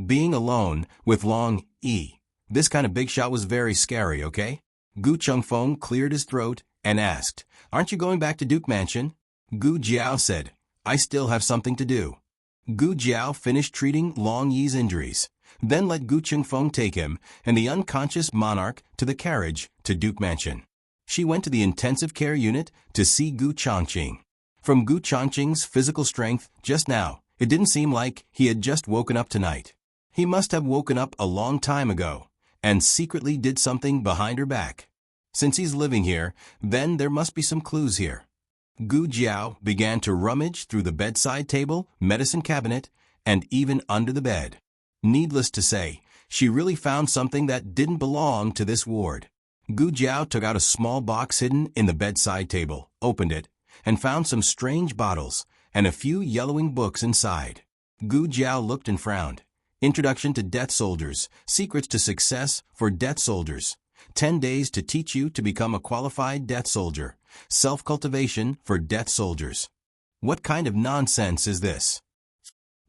Being alone with Long Yi, this kind of big shot was very scary, okay?" Gu Chengfeng cleared his throat and asked, "Aren't you going back to Duke Mansion?" Gu Jiao said, "I still have something to do." Gu Jiao finished treating Long Yi's injuries, then let Gu Chengfeng take him and the unconscious monarch to the carriage to Duke Mansion. She went to the intensive care unit to see Gu Chongqing. From Gu Chongqing's physical strength just now, it didn't seem like he had just woken up tonight. He must have woken up a long time ago and secretly did something behind her back. Since he's living here, then there must be some clues here. Gu Jiao began to rummage through the bedside table, medicine cabinet, and even under the bed. Needless to say, she really found something that didn't belong to this ward. Gu Jiao took out a small box hidden in the bedside table, opened it, and found some strange bottles and a few yellowing books inside. Gu Jiao looked and frowned. Introduction to Death Soldiers, Secrets to Success for Death Soldiers, 10 Days to Teach You to Become a Qualified Death Soldier, Self-Cultivation for Death Soldiers. What kind of nonsense is this?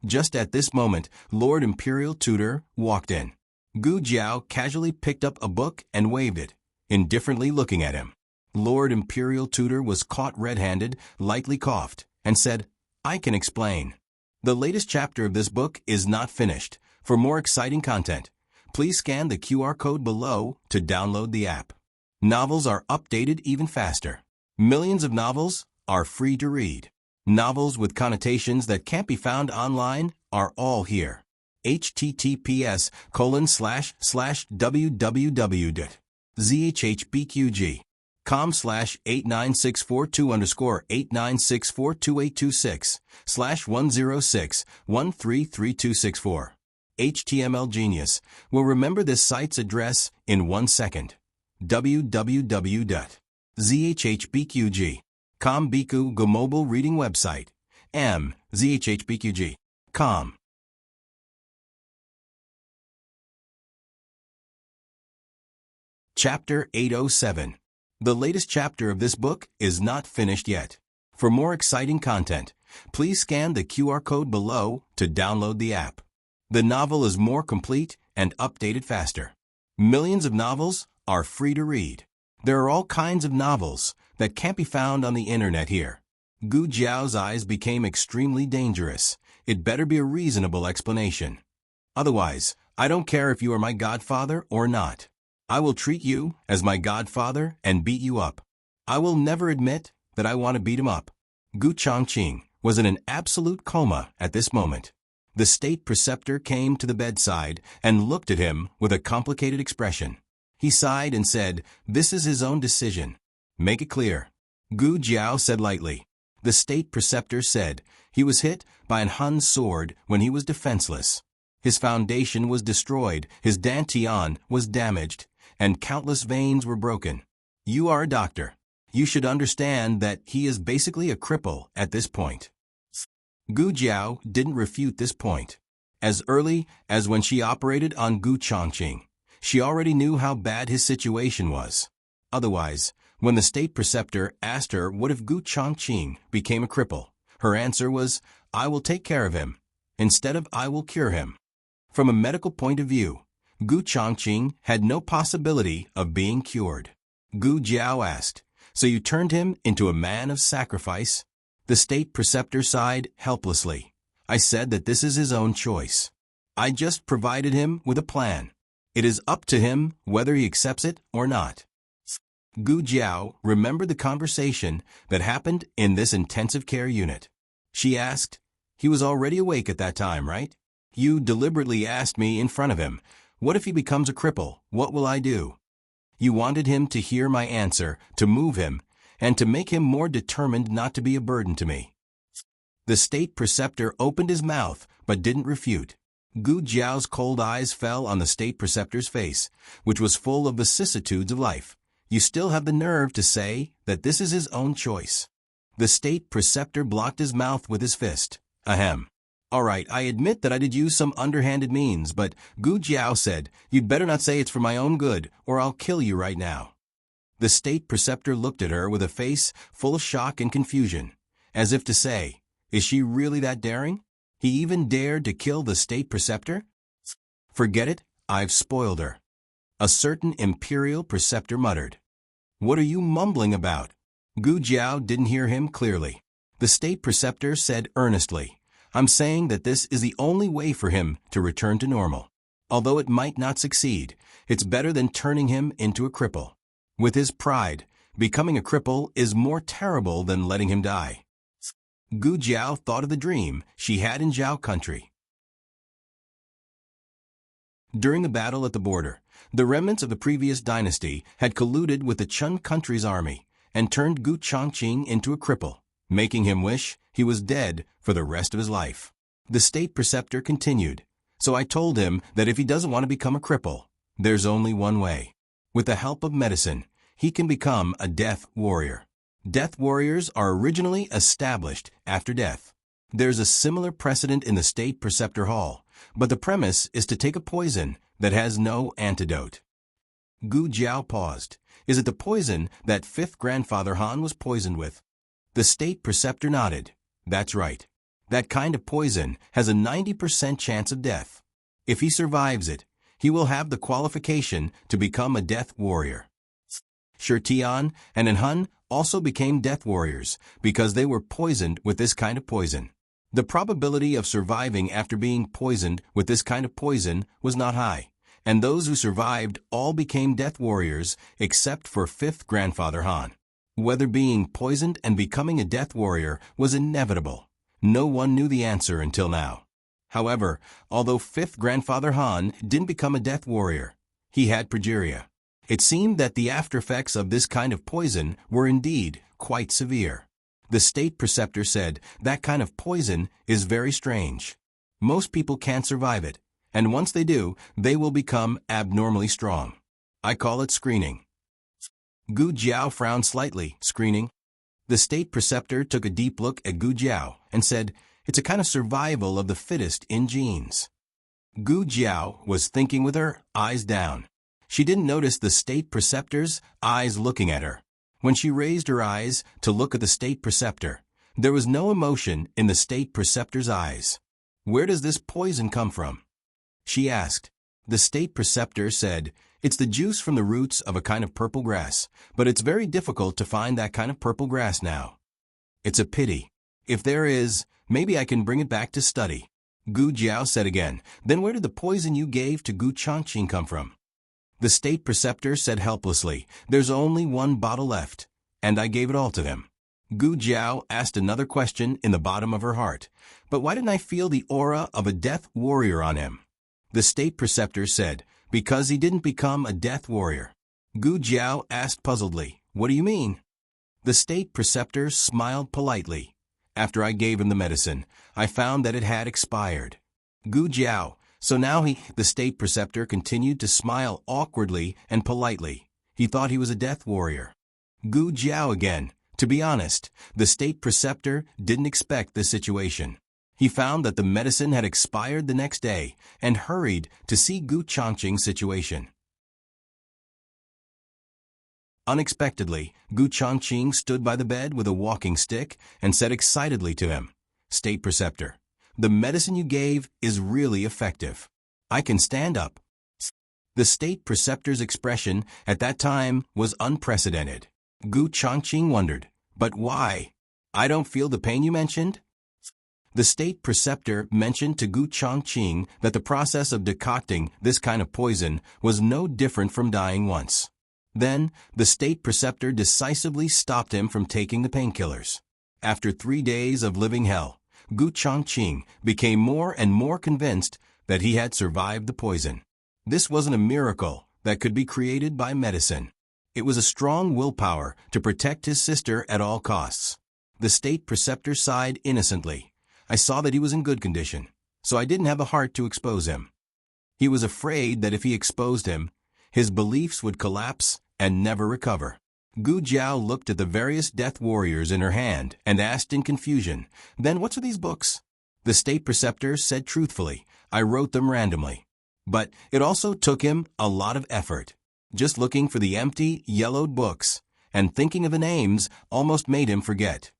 Just at this moment, Lord Imperial Tutor walked in. Gu Jiao casually picked up a book and waved it, indifferently looking at him. Lord Imperial Tutor was caught red-handed, lightly coughed, and said, "I can explain. The latest chapter of this book is not finished. For more exciting content, please scan the QR code below to download the app. Novels are updated even faster. Millions of novels are free to read. Novels with connotations that can't be found online are all here. https://www.zhbqg.com/89642_896422826/106133264. HTML Genius will remember this site's address in 1 second. www.zhbqg.com Biku Go mobile reading website. zhbqg.com. Chapter 807. The latest chapter of this book is not finished yet. For more exciting content, please scan the QR code below to download the app. The novel is more complete and updated faster. Millions of novels are free to read. There are all kinds of novels that can't be found on the internet here. Gu Jiao's eyes became extremely dangerous. It better be a reasonable explanation. Otherwise, I don't care if you are my godfather or not. I will treat you as my godfather and beat you up. I will never admit that I want to beat him up. Gu Chongqing was in an absolute coma at this moment. The state preceptor came to the bedside and looked at him with a complicated expression. He sighed and said, "This is his own decision. Make it clear." Gu Jiao said lightly. The state preceptor said he was hit by an Hun's sword when he was defenseless. His foundation was destroyed, his dantian was damaged, and countless veins were broken. You are a doctor. You should understand that he is basically a cripple at this point. Gu Jiao didn't refute this point. As early as when she operated on Gu Chongqing, she already knew how bad his situation was. Otherwise, when the state preceptor asked her what if Gu Chongqing became a cripple, her answer was, "I will take care of him," instead of "I will cure him." From a medical point of view, Gu Chongqing had no possibility of being cured. Gu Jiao asked, "So you turned him into a man of sacrifice?" The state preceptor sighed helplessly. "I said that this is his own choice. I just provided him with a plan. It is up to him whether he accepts it or not." Gu Jiao remembered the conversation that happened in this intensive care unit. She asked, "He was already awake at that time, right? You deliberately asked me in front of him, what if he becomes a cripple? What will I do? You wanted him to hear my answer, to move him, and to make him more determined not to be a burden to me." The state preceptor opened his mouth but didn't refute. Gu Jiao's cold eyes fell on the state preceptor's face, which was full of vicissitudes of life. You still have the nerve to say that this is his own choice. The state preceptor blocked his mouth with his fist. Ahem. All right, I admit that I did use some underhanded means, but Gu Jiao said, you'd better not say it's for my own good, or I'll kill you right now. The state preceptor looked at her with a face full of shock and confusion, as if to say, is she really that daring? He even dared to kill the state preceptor? Forget it, I've spoiled her. A certain imperial preceptor muttered. What are you mumbling about? Gu Jiao didn't hear him clearly. The state preceptor said earnestly, I'm saying that this is the only way for him to return to normal. Although it might not succeed, it's better than turning him into a cripple. With his pride, becoming a cripple is more terrible than letting him die. Gu Jiao thought of the dream she had in Zhao country. During the battle at the border, the remnants of the previous dynasty had colluded with the Chun country's army and turned Gu Chongqing into a cripple, making him wish he was dead for the rest of his life. The state preceptor continued, so I told him that if he doesn't want to become a cripple, there's only one way. With the help of medicine, he can become a death warrior. Death warriors are originally established after death. There's a similar precedent in the state preceptor hall, but the premise is to take a poison that has no antidote. Gu Jiao paused. Is it the poison that fifth grandfather Han was poisoned with? The state preceptor nodded. That's right. That kind of poison has a 90% chance of death. If he survives it, he will have the qualification to become a death warrior. Shi Tian and An also became death warriors because they were poisoned with this kind of poison. The probability of surviving after being poisoned with this kind of poison was not high, and those who survived all became death warriors except for fifth grandfather Han. Whether being poisoned and becoming a death warrior was inevitable, no one knew the answer until now. However, although fifth grandfather Han didn't become a death warrior, he had progeria. It seemed that the aftereffects of this kind of poison were indeed quite severe. The state preceptor said that kind of poison is very strange. Most people can't survive it, and once they do, they will become abnormally strong. I call it screening. Gu Jiao frowned slightly. Screening? The state preceptor took a deep look at Gu Jiao and said, it's a kind of survival of the fittest in genes. Gu Jiao was thinking with her eyes down. She didn't notice the state preceptor's eyes looking at her. When she raised her eyes to look at the state preceptor, there was no emotion in the state preceptor's eyes. Where does this poison come from? She asked. The state preceptor said, it's the juice from the roots of a kind of purple grass, but it's very difficult to find that kind of purple grass now. It's a pity. If there is, maybe I can bring it back to study. Gu Jiao said again, then where did the poison you gave to Gu Chongqing come from? The state preceptor said helplessly, there's only one bottle left, and I gave it all to them. Gu Jiao asked another question in the bottom of her heart, but why didn't I feel the aura of a death warrior on him? The state preceptor said, because he didn't become a death warrior. Gu Jiao asked puzzledly, what do you mean? The state preceptor smiled politely. After I gave him the medicine, I found that it had expired. Gu Jiao, so now the state preceptor continued to smile awkwardly and politely. He thought he was a death warrior. Gu Jiao again. To be honest, the state preceptor didn't expect this situation. He found that the medicine had expired the next day and hurried to see Gu Chongqing's situation. Unexpectedly, Gu Chongqing stood by the bed with a walking stick and said excitedly to him, State preceptor, the medicine you gave is really effective. I can stand up. The state preceptor's expression at that time was unprecedented. Gu Chongqing wondered, but why? I don't feel the pain you mentioned? The state preceptor mentioned to Gu Chongqing that the process of decocting this kind of poison was no different from dying once. Then, the state preceptor decisively stopped him from taking the painkillers. After 3 days of living hell, Gu Chongqing became more and more convinced that he had survived the poison. This wasn't a miracle that could be created by medicine. It was a strong willpower to protect his sister at all costs. The state preceptor sighed innocently. I saw that he was in good condition, so I didn't have the heart to expose him. He was afraid that if he exposed him, his beliefs would collapse and never recover. Gu Jiao looked at the various death warriors in her hand and asked in confusion, "Then what's with these books?" The state preceptor said truthfully, "I wrote them randomly." But it also took him a lot of effort. Just looking for the empty, yellowed books and thinking of the names almost made him forget.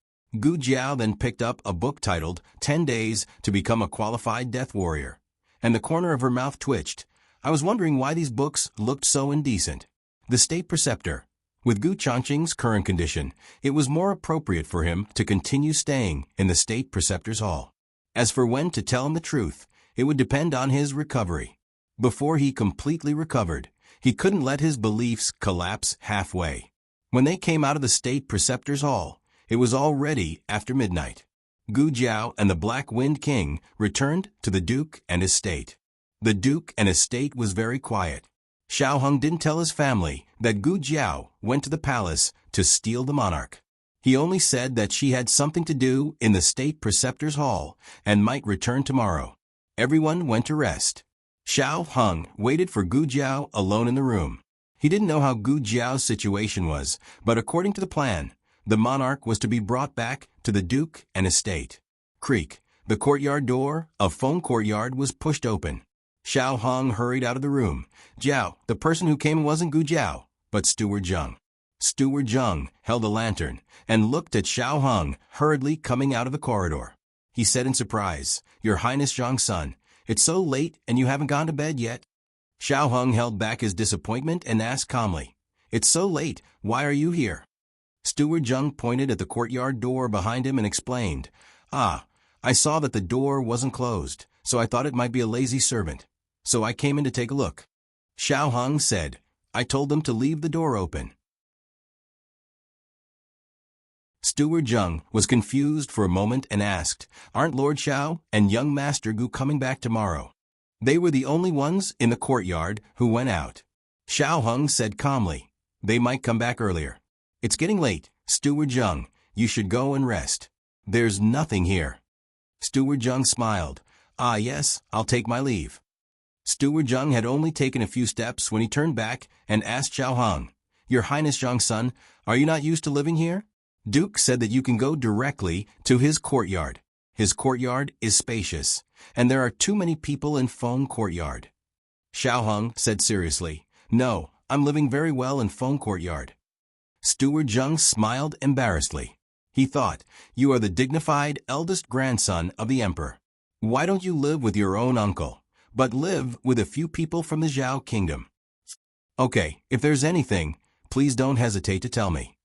Gu Jiao then picked up a book titled 10 Days to Become a Qualified Death Warrior, and the corner of her mouth twitched. I was wondering why these books looked so indecent. The state preceptor. With Gu Changqing's current condition, it was more appropriate for him to continue staying in the state preceptor's hall. As for when to tell him the truth, it would depend on his recovery. Before he completely recovered, he couldn't let his beliefs collapse halfway. When they came out of the state preceptor's hall, it was already after midnight. Gu Jiao and the Black Wind King returned to the Duke and his state. The Duke and his state was very quiet. Xiao Heng didn't tell his family that Gu Jiao went to the palace to steal the monarch. He only said that she had something to do in the state preceptor's hall and might return tomorrow. Everyone went to rest. Xiao Heng waited for Gu Jiao alone in the room. He didn't know how Gu Jiao's situation was, but according to the plan, the monarch was to be brought back to the Duke and his state. Creak. The courtyard door of Feng Courtyard was pushed open. Xiao Heng hurried out of the room. Jiao, the person who came wasn't Gu Jiao, but Steward Zheng. Steward Zheng held a lantern and looked at Xiao Heng hurriedly coming out of the corridor. He said in surprise, "Your Highness Zheng's son, it's so late and you haven't gone to bed yet?" Xiao Heng held back his disappointment and asked calmly, "It's so late, why are you here?" Steward Zheng pointed at the courtyard door behind him and explained, I saw that the door wasn't closed, so I thought it might be a lazy servant. So I came in to take a look." Xiao Heng said, "I told them to leave the door open." Steward Zheng was confused for a moment and asked, "Aren't Lord Xiao and young Master Gu coming back tomorrow?" They were the only ones in the courtyard who went out. Xiao Heng said calmly, "They might come back earlier." "It's getting late, Steward Zheng. You should go and rest. There's nothing here." Steward Zheng smiled. Yes, I'll take my leave." Steward Zheng had only taken a few steps when he turned back and asked Xiao Heng, "Your Highness Zheng's son, are you not used to living here?" Duke said that you can go directly to his courtyard. His courtyard is spacious, and there are too many people in Feng Courtyard. Xiao Heng said seriously, "No, I'm living very well in Feng Courtyard." Steward Zheng smiled embarrassedly. He thought, "You are the dignified eldest grandson of the emperor. Why don't you live with your own uncle, but live with a few people from the Zhao kingdom?" "Okay, if there's anything, please don't hesitate to tell me."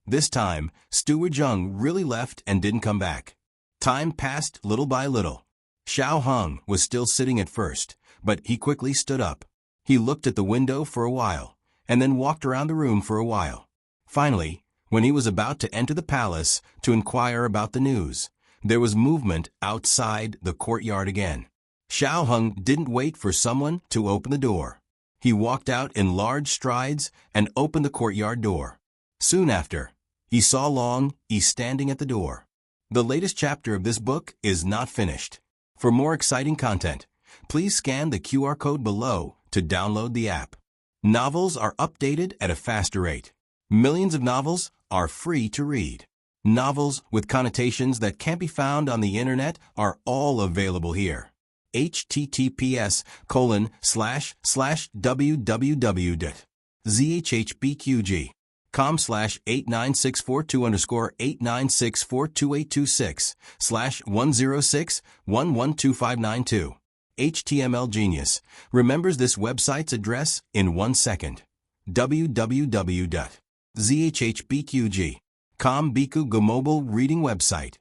This time, Steward Zheng really left and didn't come back. Time passed little by little. Xiao Heng was still sitting at first, but he quickly stood up. He looked at the window for a while, and then walked around the room for a while. Finally, when he was about to enter the palace to inquire about the news, there was movement outside the courtyard again. Xiao Heng didn't wait for someone to open the door. He walked out in large strides and opened the courtyard door. Soon after, he saw Long Yi standing at the door. The latest chapter of this book is not finished. For more exciting content, please scan the QR code below to download the app. Novels are updated at a faster rate. Millions of novels are free to read. Novels with connotations that can't be found on the internet are all available here. https://www.zhbqg.com/8964/89642826/106112592. HTML Genius remembers this website's address in 1 second. www.zhbqg.com Biku Go mobile reading website.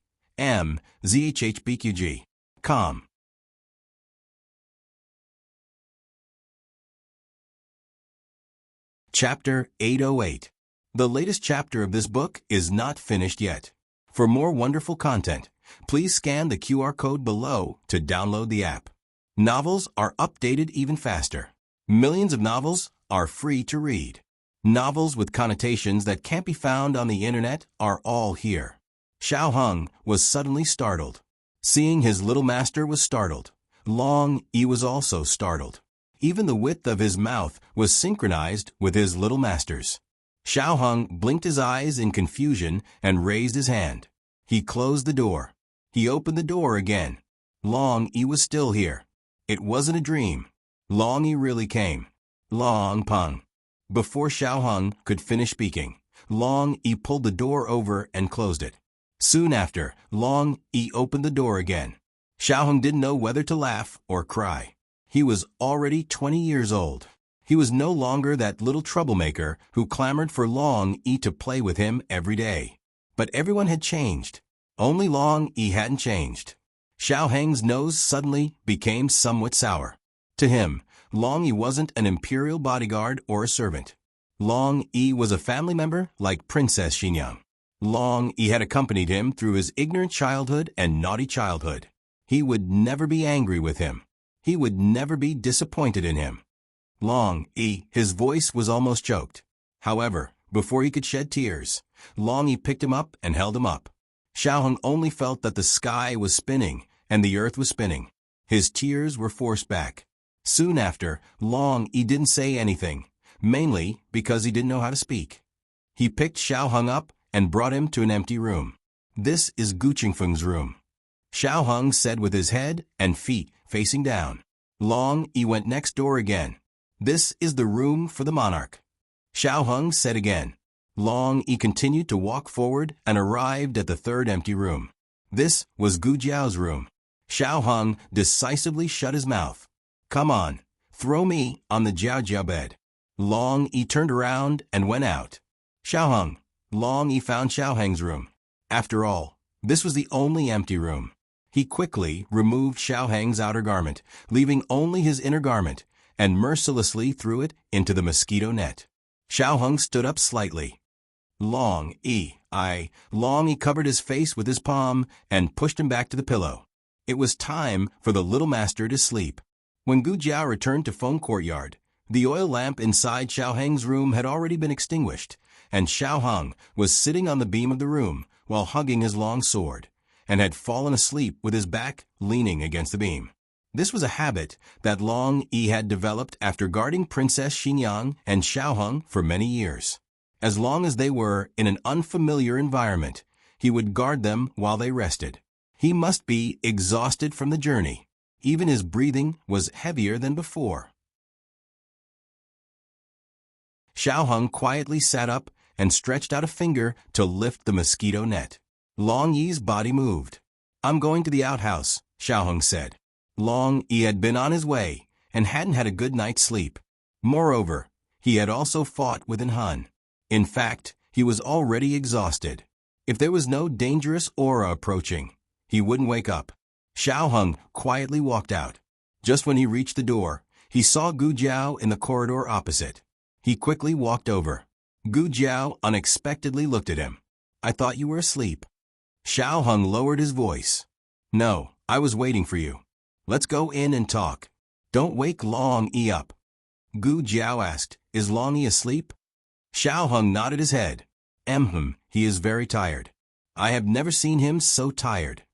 zhbqg.com. Chapter 808. The latest chapter of this book is not finished yet. For more wonderful content, please scan the QR code below to download the app. Novels are updated even faster. Millions of novels are free to read. Novels with connotations that can't be found on the internet are all here. Xiao Heng was suddenly startled. Seeing his little master was startled. Long Yi was also startled. Even the width of his mouth was synchronized with his little master's. Xiao Hung blinked his eyes in confusion and raised his hand. He closed the door. He opened the door again. Long Yi was still here. It wasn't a dream. Long Yi really came. Long Peng. Before Xiao Hung could finish speaking, Long Yi pulled the door over and closed it. Soon after, Long Yi opened the door again. Xiao Hung didn't know whether to laugh or cry. He was already 20 years old. He was no longer that little troublemaker who clamored for Long Yi to play with him every day. But everyone had changed. Only Long Yi hadn't changed. Xiao Hang's nose suddenly became somewhat sour. To him, Long Yi wasn't an imperial bodyguard or a servant. Long Yi was a family member like Princess Xinyang. Long Yi had accompanied him through his ignorant childhood and naughty childhood. He would never be angry with him. He would never be disappointed in him. Long Yi, his voice was almost choked. However, before he could shed tears, Long Yi picked him up and held him up. Xiao Hung only felt that the sky was spinning and the earth was spinning. His tears were forced back. Soon after, Long Yi didn't say anything, mainly because he didn't know how to speak. He picked Xiao Hung up and brought him to an empty room. "This is Gu Qingfeng's room," Xiao Hung said with his head and feet facing down. Long Yi went next door again. "This is the room for the monarch," Xiao Hung said again. Long Yi continued to walk forward and arrived at the third empty room. This was Gu Jiao's room. Xiao Hung decisively shut his mouth. "Come on, throw me on the Jiao Jiao bed." Long Yi turned around and went out. Xiao Hung. Long Yi found Xiao Hang's room. After all, this was the only empty room. He quickly removed Xiao Hang's outer garment, leaving only his inner garment, and mercilessly threw it into the mosquito net. Xiao Hung stood up slightly. Long Yi covered his face with his palm and pushed him back to the pillow. It was time for the little master to sleep. When Gu Jiao returned to Feng Courtyard, the oil lamp inside Xiao Hang's room had already been extinguished, and Xiao Hung was sitting on the beam of the room while hugging his long sword, and had fallen asleep with his back leaning against the beam. This was a habit that Long Yi had developed after guarding Princess Xinyang and Xiao Hung for many years. As long as they were in an unfamiliar environment, he would guard them while they rested. He must be exhausted from the journey. Even his breathing was heavier than before. Xiao Hung quietly sat up and stretched out a finger to lift the mosquito net. Long Yi's body moved. "I'm going to the outhouse," Xiao Hung said. Long Yi had been on his way and hadn't had a good night's sleep. Moreover, he had also fought with An Hun. In fact, he was already exhausted. If there was no dangerous aura approaching, he wouldn't wake up. Xiao Hung quietly walked out. Just when he reached the door, he saw Gu Jiao in the corridor opposite. He quickly walked over. Gu Jiao unexpectedly looked at him. "I thought you were asleep." Xiao Hung lowered his voice. "No, I was waiting for you. Let's go in and talk. Don't wake Long Yi up." Gu Jiao asked, "Is Long Yi asleep?" Xiao Hung nodded his head. He is very tired. I have never seen him so tired."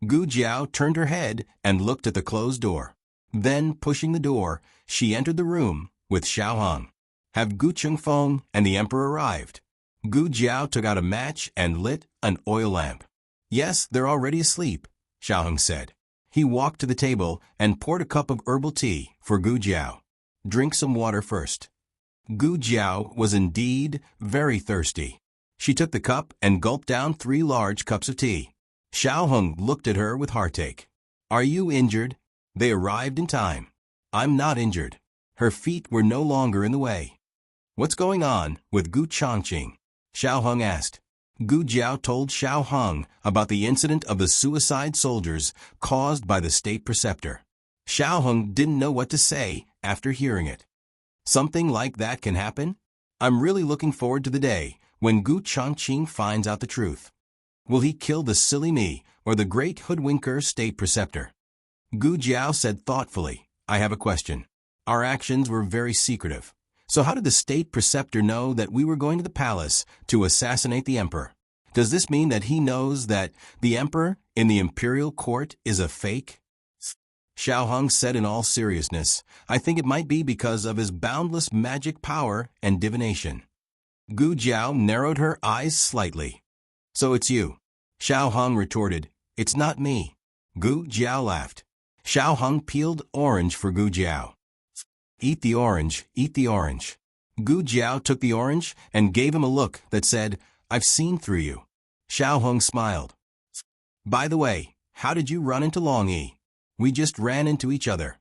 Gu Jiao turned her head and looked at the closed door. Then, pushing the door, she entered the room with Xiao Hung. "Have Gu Qingfeng and the emperor arrived?" Gu Jiao took out a match and lit an oil lamp. "Yes, they're already asleep," Xiao Hung said. He walked to the table and poured a cup of herbal tea for Gu Jiao. "Drink some water first." Gu Jiao was indeed very thirsty. She took the cup and gulped down 3 large cups of tea. Xiao Hung looked at her with heartache. "Are you injured?" They arrived in time. "I'm not injured." Her feet were no longer in the way. "What's going on with Gu Changqing?" Xiao Hung asked. Gu Jiao told Xiao Hung about the incident of the suicide soldiers caused by the state preceptor. Xiao Hung didn't know what to say after hearing it. "Something like that can happen? I'm really looking forward to the day when Gu Changqing finds out the truth. Will he kill the silly me or the great hoodwinker state preceptor?" Gu Jiao said thoughtfully, "I have a question. Our actions were very secretive. So how did the state preceptor know that we were going to the palace to assassinate the emperor? Does this mean that he knows that the emperor in the imperial court is a fake? Xiao Hong said in all seriousness, I think it might be because of his boundless magic power and divination. Gu Jiao narrowed her eyes slightly. So it's you. Xiao Hong retorted, it's not me. Gu Jiao laughed. Xiao Hong peeled orange for Gu Jiao. Eat the orange, eat the orange. Gu Jiao took the orange and gave him a look that said, I've seen through you. Xiao Hong smiled. By the way, how did you run into Long Yi? We just ran into each other.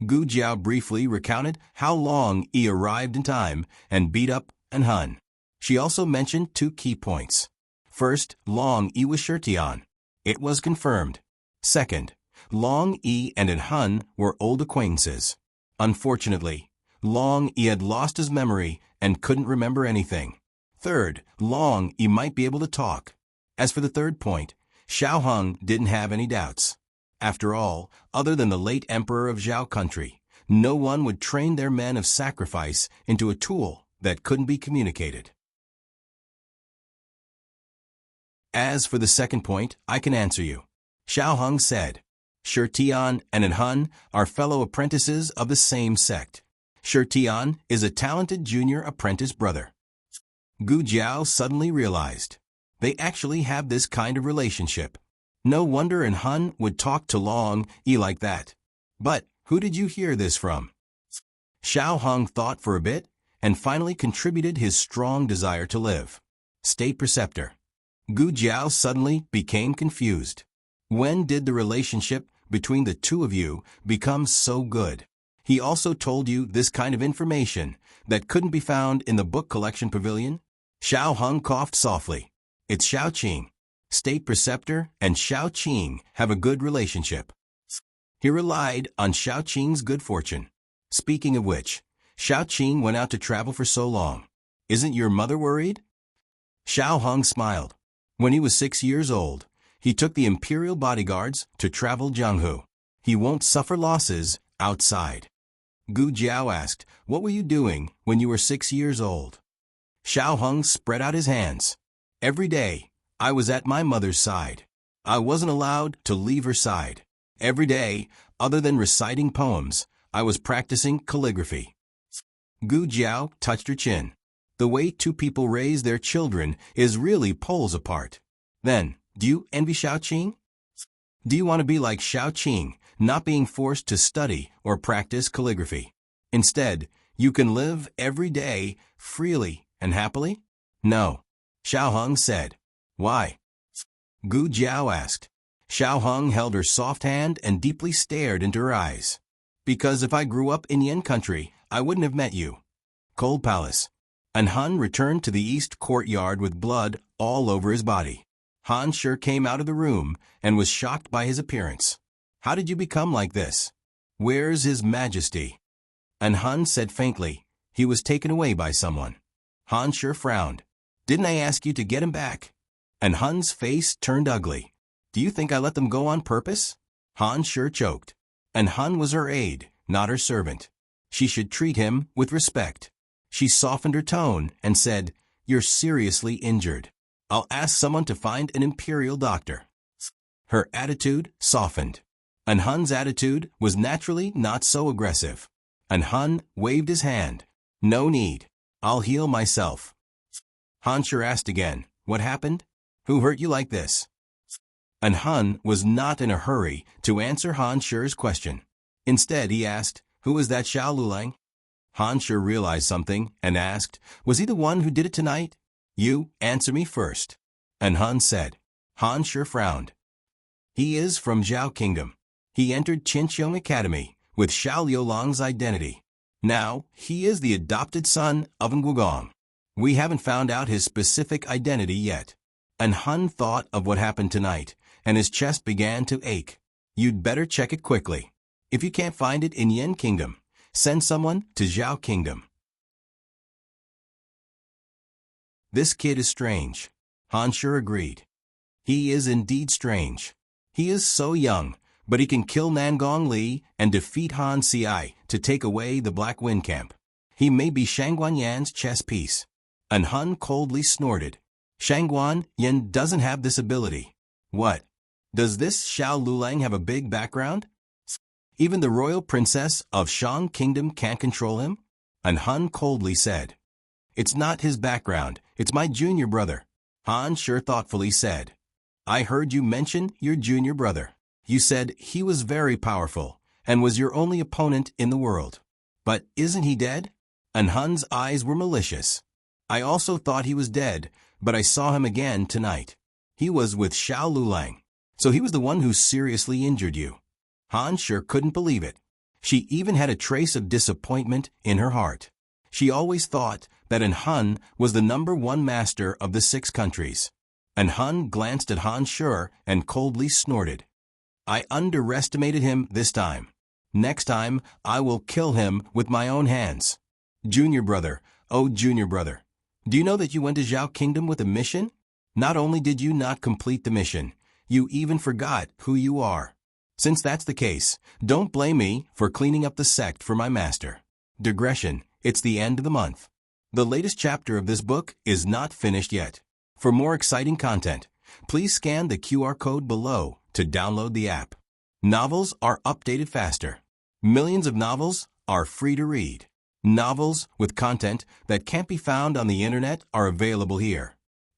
Gu Jiao briefly recounted how Long Yi arrived in time and beat up An Hun. She also mentioned 2 key points. First, Long Yi was Shirtian. It was confirmed. Second, Long Yi and An Hun were old acquaintances. Unfortunately, Long Yi had lost his memory and couldn't remember anything. Third, Long Yi might be able to talk. As for the third point, Xiao Hong didn't have any doubts. After all, other than the late emperor of Zhao country, no one would train their men of sacrifice into a tool that couldn't be communicated. As for the second point, I can answer you. Xiao Hong said, Shirtian and An Hun are fellow apprentices of the same sect. Shirtian is a talented junior apprentice brother. Gu Jiao suddenly realized. They actually have this kind of relationship. No wonder An Hun would talk to Long Yi like that. But who did you hear this from? Xiao Hong thought for a bit and finally contributed his strong desire to live. State preceptor. Gu Jiao suddenly became confused. When did the relationship between the two of you become so good? He also told you this kind of information that couldn't be found in the book collection pavilion? Xiao Hong coughed softly. It's Xiao Qing. State preceptor and Xiao Qing have a good relationship. He relied on Xiao Qing's good fortune. Speaking of which, Xiao Qing went out to travel for so long. Isn't your mother worried? Xiao Hong smiled. When he was 6 years old, he took the imperial bodyguards to travel Jianghu. He won't suffer losses outside. Gu Jiao asked, what were you doing when you were 6 years old? Xiao Hong spread out his hands. Every day, I was at my mother's side. I wasn't allowed to leave her side. Every day, other than reciting poems, I was practicing calligraphy. Gu Jiao touched her chin. The way 2 people raise their children is really poles apart. Then, do you envy Xiao Qing? Do you want to be like Xiao Qing, not being forced to study or practice calligraphy? Instead, you can live every day freely and happily? No. Xiao Hong said. Why? Gu Jiao asked. Xiao Hong held her soft hand and deeply stared into her eyes. Because if I grew up in Yin country, I wouldn't have met you. Cold Palace. An Hun returned to the east courtyard with blood all over his body. Han Shi came out of the room and was shocked by his appearance. How did you become like this? Where's His Majesty? An Hun said faintly, he was taken away by someone. Han Shi frowned. Didn't I ask you to get him back? An Hun's face turned ugly. Do you think I let them go on purpose? Han Shi choked. An Hun was her aide, not her servant. She should treat him with respect. She softened her tone and said, you're seriously injured. I'll ask someone to find an imperial doctor. Her attitude softened. An Hun's attitude was naturally not so aggressive. An Hun waved his hand. No need. I'll heal myself. Han Shi asked again, what happened? Who hurt you like this? An Hun was not in a hurry to answer Han Shi's question. Instead, he asked, who is that Xiao Lulang? Han Shi realized something and asked, was he the one who did it tonight? You, answer me first. An Hun said. Han Shi frowned. He is from Zhao Kingdom. He entered Qinqiang Academy with Xiao Liulang's identity. Now, he is the adopted son of Ngugong. We haven't found out his specific identity yet. An Hun thought of what happened tonight, and his chest began to ache. You'd better check it quickly. If you can't find it in Yin Kingdom, send someone to Zhao Kingdom. This kid is strange. Han Shi agreed. He is indeed strange. He is so young, but he can kill Nangong Li and defeat Han Ci to take away the Black Wind Camp. He may be Shangguan Yan's chess piece. An Hun coldly snorted. Shangguan Yan doesn't have this ability. What? Does this Xiao Lulang have a big background? Even the royal princess of Shang Kingdom can't control him? And Han coldly said, It's not his background, it's my junior brother. Han Shi thoughtfully said, I heard you mention your junior brother. You said he was very powerful and was your only opponent in the world. But isn't he dead? And Han's eyes were malicious. I also thought he was dead, but I saw him again tonight. He was with Xiao Lulang. So he was the one who seriously injured you. Han Shi couldn't believe it. She even had a trace of disappointment in her heart. She always thought that Han was the #1 master of the 6 countries. And Han glanced at Han Shi and coldly snorted. I underestimated him this time. Next time, I will kill him with my own hands. Junior brother, oh junior brother, do you know that you went to Zhao Kingdom with a mission? Not only did you not complete the mission, you even forgot who you are. Since that's the case, don't blame me for cleaning up the sect for my master. Digression, it's the end of the month. The latest chapter of this book is not finished yet. For more exciting content, please scan the QR code below to download the app. Novels are updated faster. Millions of novels are free to read. Novels with content that can't be found on the internet are available here.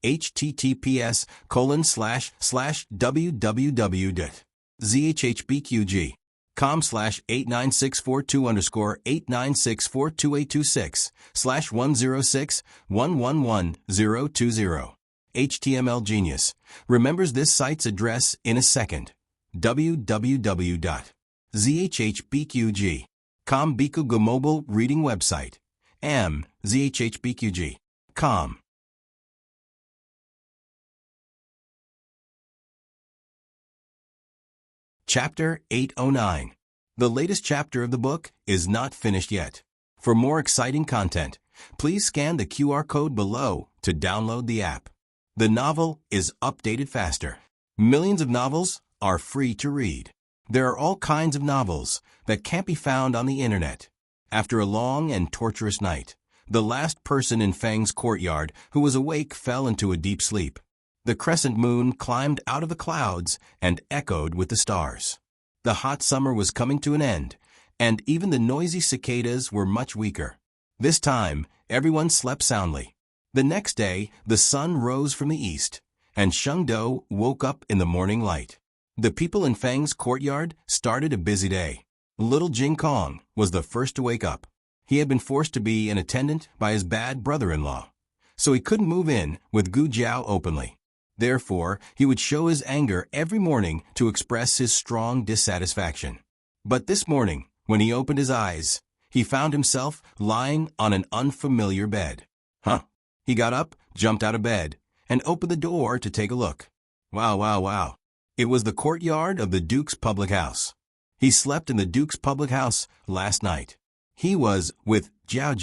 https://www.zhbqg.com/89642_8964286/106111020. HTML Genius remembers this site's address in a second. www.zhbqg.com Bikuga mobile reading website. zhbqg.com. Chapter 809. The latest chapter of the book is not finished yet. For more exciting content, please scan the QR code below to download the app. The novel is updated faster. Millions of novels are free to read. There are all kinds of novels that can't be found on the internet. After a long and torturous night, the last person in Fang's courtyard who was awake fell into a deep sleep. The crescent moon climbed out of the clouds and echoed with the stars. The hot summer was coming to an end, and even the noisy cicadas were much weaker. This time, everyone slept soundly. The next day, the sun rose from the east, and Shengdo woke up in the morning light. The people in Fang's courtyard started a busy day. Little Jing Kong was the first to wake up. He had been forced to be an attendant by his bad brother-in-law, so he couldn't move in with Gu Jiao openly. Therefore, he would show his anger every morning to express his strong dissatisfaction. But this morning, when he opened his eyes, he found himself lying on an unfamiliar bed. He got up, jumped out of bed, and opened the door to take a look. Wow. It was the courtyard of the Duke's public house. He slept in the Duke's public house last night. He was with Jiao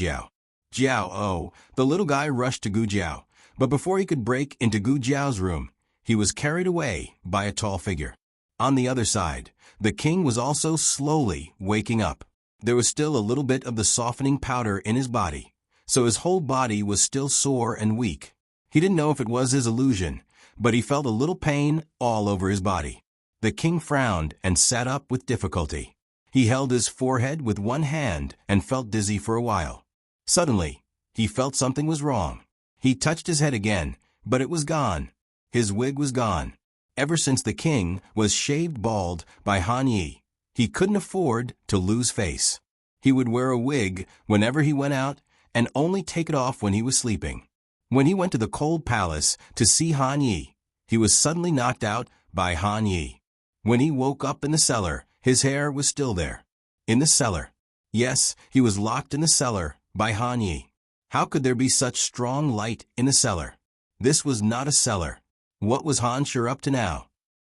Jiao. The little guy rushed to Gu Jiao, but before he could break into Gu Jiao's room, he was carried away by a tall figure. On the other side, the king was also slowly waking up. There was still a little bit of the softening powder in his body, so his whole body was still sore and weak. He didn't know if it was his illusion, but he felt a little pain all over his body. The king frowned and sat up with difficulty. He held his forehead with one hand and felt dizzy for a while. Suddenly, he felt something was wrong. He touched his head again, but it was gone. His wig was gone. Ever since the king was shaved bald by Han Yi, he couldn't afford to lose face. He would wear a wig whenever he went out and only take it off when he was sleeping. When he went to the cold palace to see Han Yi, he was suddenly knocked out by Han Yi. When he woke up in the cellar, his hair was still there. In the cellar. Yes, he was locked in the cellar by Han Yi. How could there be such strong light in the cellar? This was not a cellar. What was Han Shi up to now?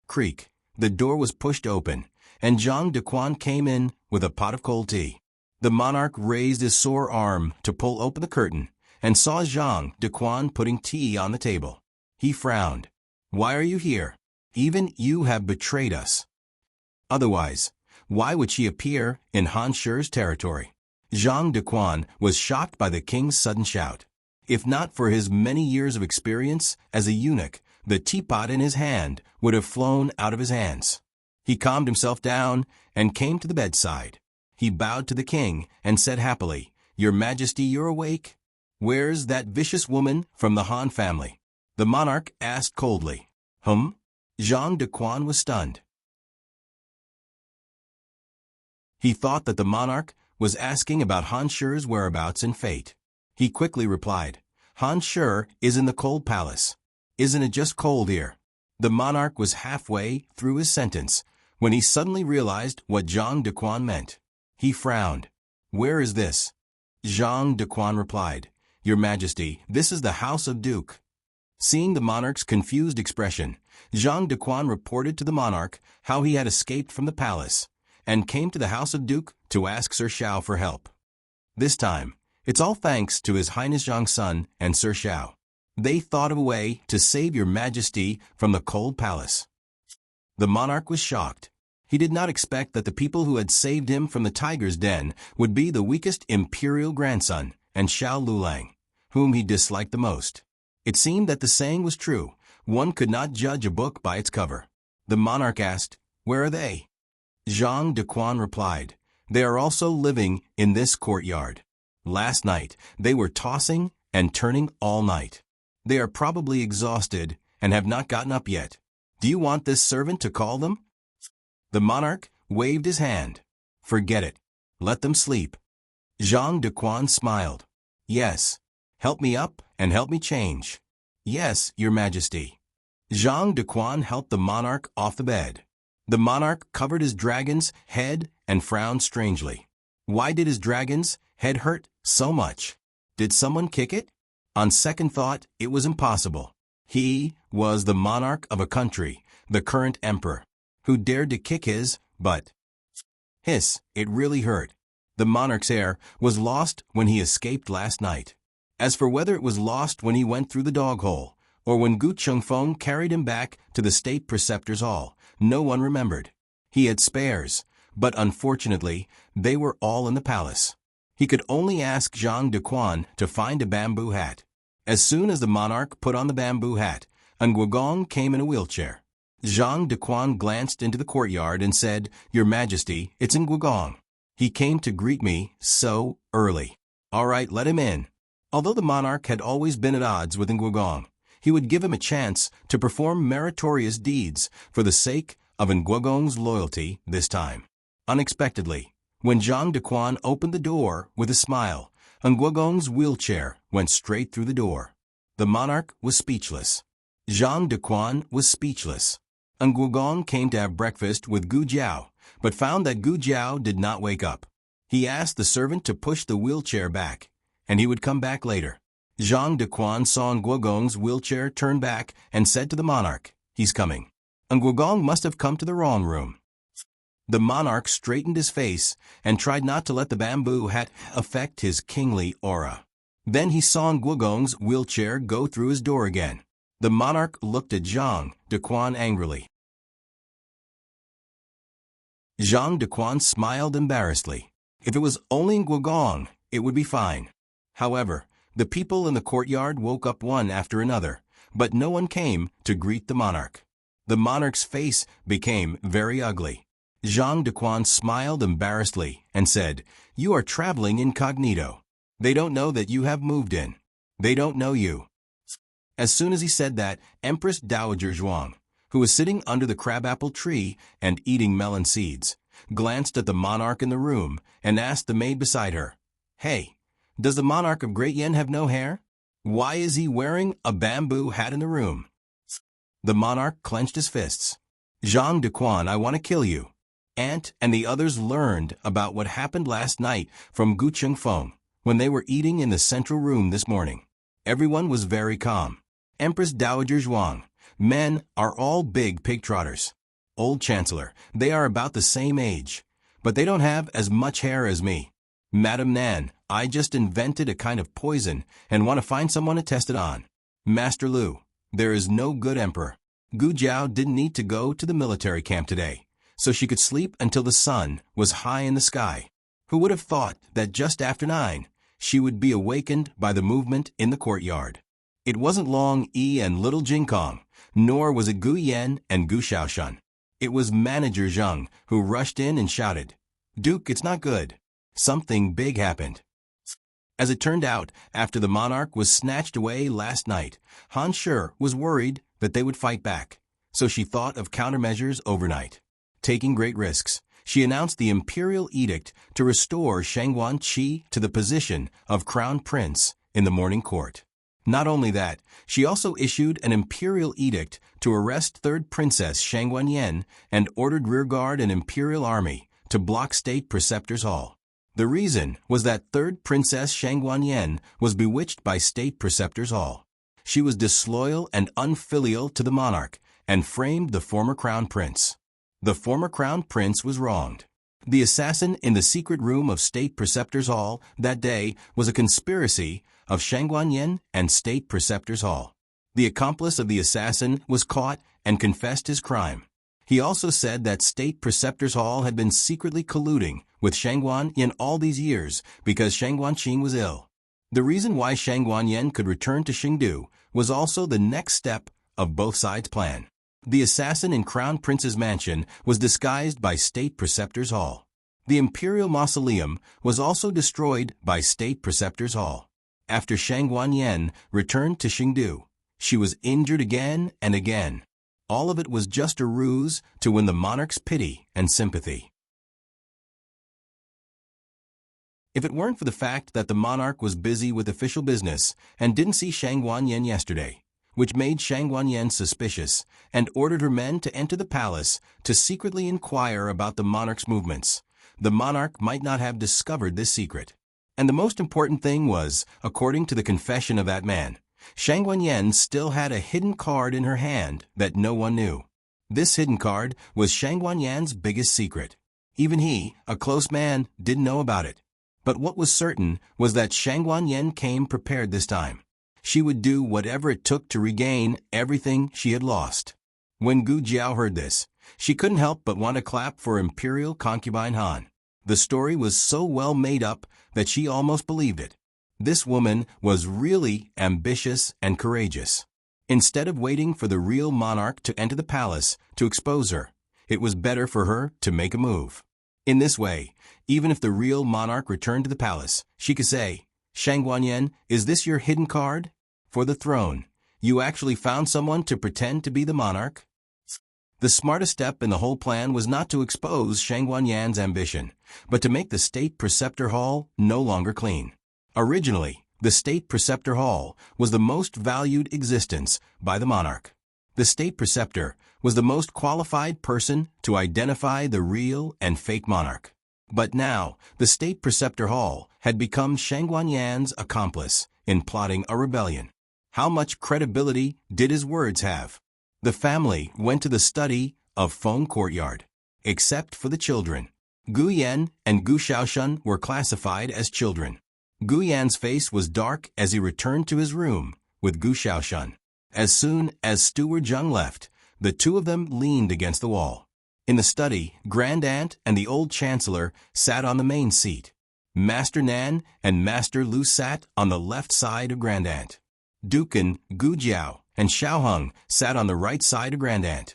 Creak. The door was pushed open, and Zhang Dequan came in with a pot of cold tea. The monarch raised his sore arm to pull open the curtain and saw Zhang Dequan putting tea on the table. He frowned. Why are you here? Even you have betrayed us. Otherwise, why would she appear in Han Shi's territory? Zhang Dequan was shocked by the king's sudden shout. If not for his many years of experience as a eunuch, The teapot in his hand would have flown out of his hands. He calmed himself down and came to the bedside. He bowed to the king and said happily, "Your Majesty, you're awake? Where's that vicious woman from the Han family?" The monarch asked coldly. Jean de Quan was stunned. He thought that the monarch was asking about Han Shu's whereabouts and fate. He quickly replied, "Han Shu is in the cold palace. Isn't it just cold here?" The monarch was halfway through his sentence when he suddenly realized what Jean de Quan meant. He frowned. "Where is this?" Jean de Quan replied, "Your Majesty, this is the House of Duke." Seeing the monarch's confused expression, Jean de Quan reported to the monarch how he had escaped from the palace and came to the House of Duke to ask Sir Shao for help. This time, it's all thanks to His Highness Zhang's son and Sir Shao. They thought of a way to save your Majesty from the cold palace. The monarch was shocked. He did not expect that the people who had saved him from the tiger's den would be the weakest imperial grandson and Xiao Lulang, whom he disliked the most. It seemed that the saying was true. One could not judge a book by its cover. The monarch asked, "Where are they?" Jean de Quan replied, "They are also living in this courtyard. Last night, they were tossing and turning all night. They are probably exhausted and have not gotten up yet. Do you want this servant to call them?" The monarch waved his hand. "Forget it. Let them sleep." Jean de Quan smiled. "Yes. Help me up and help me change." "Yes, Your Majesty." Jean de Quan helped the monarch off the bed. The monarch covered his dragon's head and frowned strangely. Why did his dragon's head hurt so much? Did someone kick it? On second thought, it was impossible. He was the monarch of a country, the current emperor, who dared to kick his butt. Hiss, it really hurt. The monarch's hair was lost when he escaped last night. As for whether it was lost when he went through the dog hole, or when Gu Chengfeng carried him back to the state preceptor's hall, no one remembered. He had spares, but unfortunately, they were all in the palace. He could only ask Jean de Quan to find a bamboo hat. As soon as the monarch put on the bamboo hat, Nguogong came in a wheelchair. Jean de Quan glanced into the courtyard and said, "Your Majesty, it's Nguogong. He came to greet me so early." "All right, let him in." Although the monarch had always been at odds with Nguogong, he would give him a chance to perform meritorious deeds for the sake of Nguogong's loyalty this time. Unexpectedly, when Jean de Quan opened the door with a smile, Nguogong's wheelchair went straight through the door. The monarch was speechless. Jean de Quan was speechless. Nguogong came to have breakfast with Gu Jiao, but found that Gu Jiao did not wake up. He asked the servant to push the wheelchair back, and he would come back later. Jean de Quan saw Nguogong's wheelchair turn back and said to the monarch, "He's coming." Nguogong must have come to the wrong room. The monarch straightened his face and tried not to let the bamboo hat affect his kingly aura. Then he saw Nguogong's wheelchair go through his door again. The monarch looked at Jean de Quan angrily. Jean de Quan smiled embarrassedly. If it was only Nguogong, it would be fine. However, the people in the courtyard woke up one after another, but no one came to greet the monarch. The monarch's face became very ugly. Jean de Quan smiled embarrassedly and said, "You are traveling incognito. They don't know that you have moved in. They don't know you." As soon as he said that, Empress Dowager Zhuang, who was sitting under the crabapple tree and eating melon seeds, glanced at the monarch in the room and asked the maid beside her, "Hey, does the monarch of Great Yen have no hair? Why is he wearing a bamboo hat in the room?" The monarch clenched his fists. "Jean de Quan, I want to kill you." Aunt and the others learned about what happened last night from Gu Chengfeng when they were eating in the central room this morning. Everyone was very calm. Empress Dowager Zhuang, men are all big pig trotters. Old Chancellor, they are about the same age, but they don't have as much hair as me. Madame Nan, I just invented a kind of poison and want to find someone to test it on. Master Lu, there is no good emperor. Gu Jiao didn't need to go to the military camp today, so she could sleep until the sun was high in the sky. Who would have thought that just after 9, she would be awakened by the movement in the courtyard? It wasn't Long Yi and little Jing Kong Nor was it Gu Yan and Gu Xiaoshan. It was Manager Zheng who rushed in and shouted, "Duke, it's not good. Something big happened." As it turned out, after the monarch was snatched away last night, Han Shi was worried that they would fight back, so she thought of countermeasures overnight. Taking great risks, she announced the imperial edict to restore Shangguan Qi to the position of crown prince in the morning court. Not only that, she also issued an imperial edict to arrest third princess Shangguan Yan and ordered rearguard and imperial army to block state preceptor's hall. The reason was that third princess Shangguan Yan was bewitched by state preceptor's hall. She was disloyal and unfilial to the monarch and framed the former crown prince. The former crown prince was wronged. The assassin in the secret room of state preceptor's hall that day was a conspiracy of Shangguan Yan and state preceptor's hall. The accomplice of the assassin was caught and confessed his crime. He also said that state preceptor's hall had been secretly colluding with Shangguan Yan all these years because Shangguan Qing was ill. The reason why Shangguan Yan could return to Qingdu was also the next step of both sides' plan. The assassin in Crown Prince's mansion was disguised by state preceptor's hall. The imperial mausoleum was also destroyed by state preceptor's hall. After Shangguan Yan returned to Qingdu, she was injured again and again. All of it was just a ruse to win the monarch's pity and sympathy. If it weren't for the fact that the monarch was busy with official business and didn't see Shangguan Yan yesterday, which made Shangguan Yan suspicious and ordered her men to enter the palace to secretly inquire about the monarch's movements, the monarch might not have discovered this secret. And the most important thing was, according to the confession of that man, Shangguan Yan still had a hidden card in her hand that no one knew. This hidden card was Shangguan Yan's biggest secret. Even he, a close man, didn't know about it. But what was certain was that Shangguan Yan came prepared this time. She would do whatever it took to regain everything she had lost. When Gu Jiao heard this, she couldn't help but want to clap for imperial concubine Han. The story was so well made up that she almost believed it. This woman was really ambitious and courageous. Instead of waiting for the real monarch to enter the palace to expose her, it was better for her to make a move. In this way, even if the real monarch returned to the palace, she could say, "Shangguan Yan, is this your hidden card? For the throne, you actually found someone to pretend to be the monarch?" The smartest step in the whole plan was not to expose Shangguan Yan's ambition, but to make the state preceptor hall no longer clean. Originally, the state preceptor hall was the most valued existence by the monarch. The state preceptor was the most qualified person to identify the real and fake monarch. But now, the state preceptor hall had become Shangguan Yan's accomplice in plotting a rebellion. How much credibility did his words have? The family went to the study of Feng Courtyard. Except for the children. Gu Yan and Gu Xiaoshan were classified as children. Gu Yan's face was dark as he returned to his room with Gu Xiaoshan. As soon as Steward Zheng left, the two of them leaned against the wall. In the study, Grand Aunt and the old Chancellor sat on the main seat. Master Nan and Master Lu sat on the left side of Grand Aunt. Dukan, Gu Jiao, and Xiao Heng sat on the right side of Grand Aunt.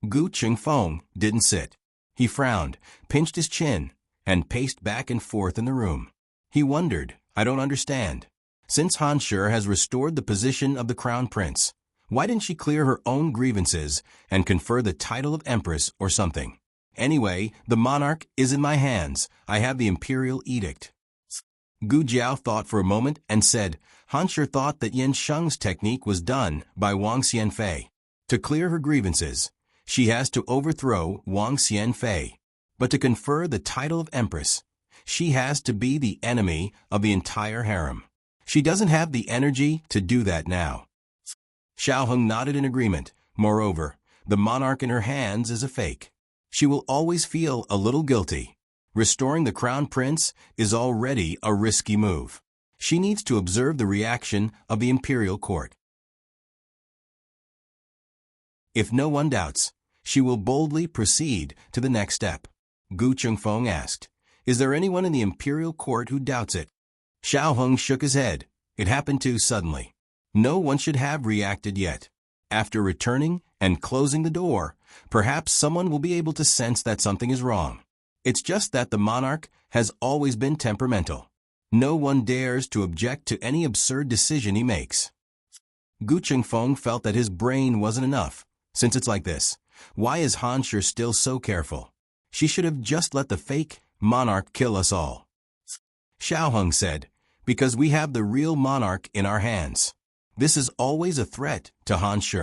Gu Qingfeng didn't sit. He frowned, pinched his chin, and paced back and forth in the room. He wondered, "I don't understand. Since Han Shi has restored the position of the crown prince, why didn't she clear her own grievances and confer the title of empress or something? Anyway, the monarch is in my hands. I have the imperial edict." Gu Jiao thought for a moment and said, Han Shi thought that Yin Sheng's technique was done by Wang Xianfei. To clear her grievances, she has to overthrow Wang Xianfei. But to confer the title of empress, she has to be the enemy of the entire harem. She doesn't have the energy to do that now. Xiao Heng nodded in agreement. Moreover, the monarch in her hands is a fake. She will always feel a little guilty. Restoring the crown prince is already a risky move. She needs to observe the reaction of the imperial court. If no one doubts, she will boldly proceed to the next step. Gu Qingfeng asked, "Is there anyone in the imperial court who doubts it?" Xiao Heng shook his head. It happened too suddenly. No one should have reacted yet. after returning and closing the door, perhaps someone will be able to sense that something is wrong. It's just that the monarch has always been temperamental. No one dares to object to any absurd decision he makes. Gu Chengfeng felt that his brain wasn't enough. Since it's like this, why is Han Shi still so careful? She should have just let the fake monarch kill us all. Xiao Heng said, because we have the real monarch in our hands. This is always a threat to Han Shi.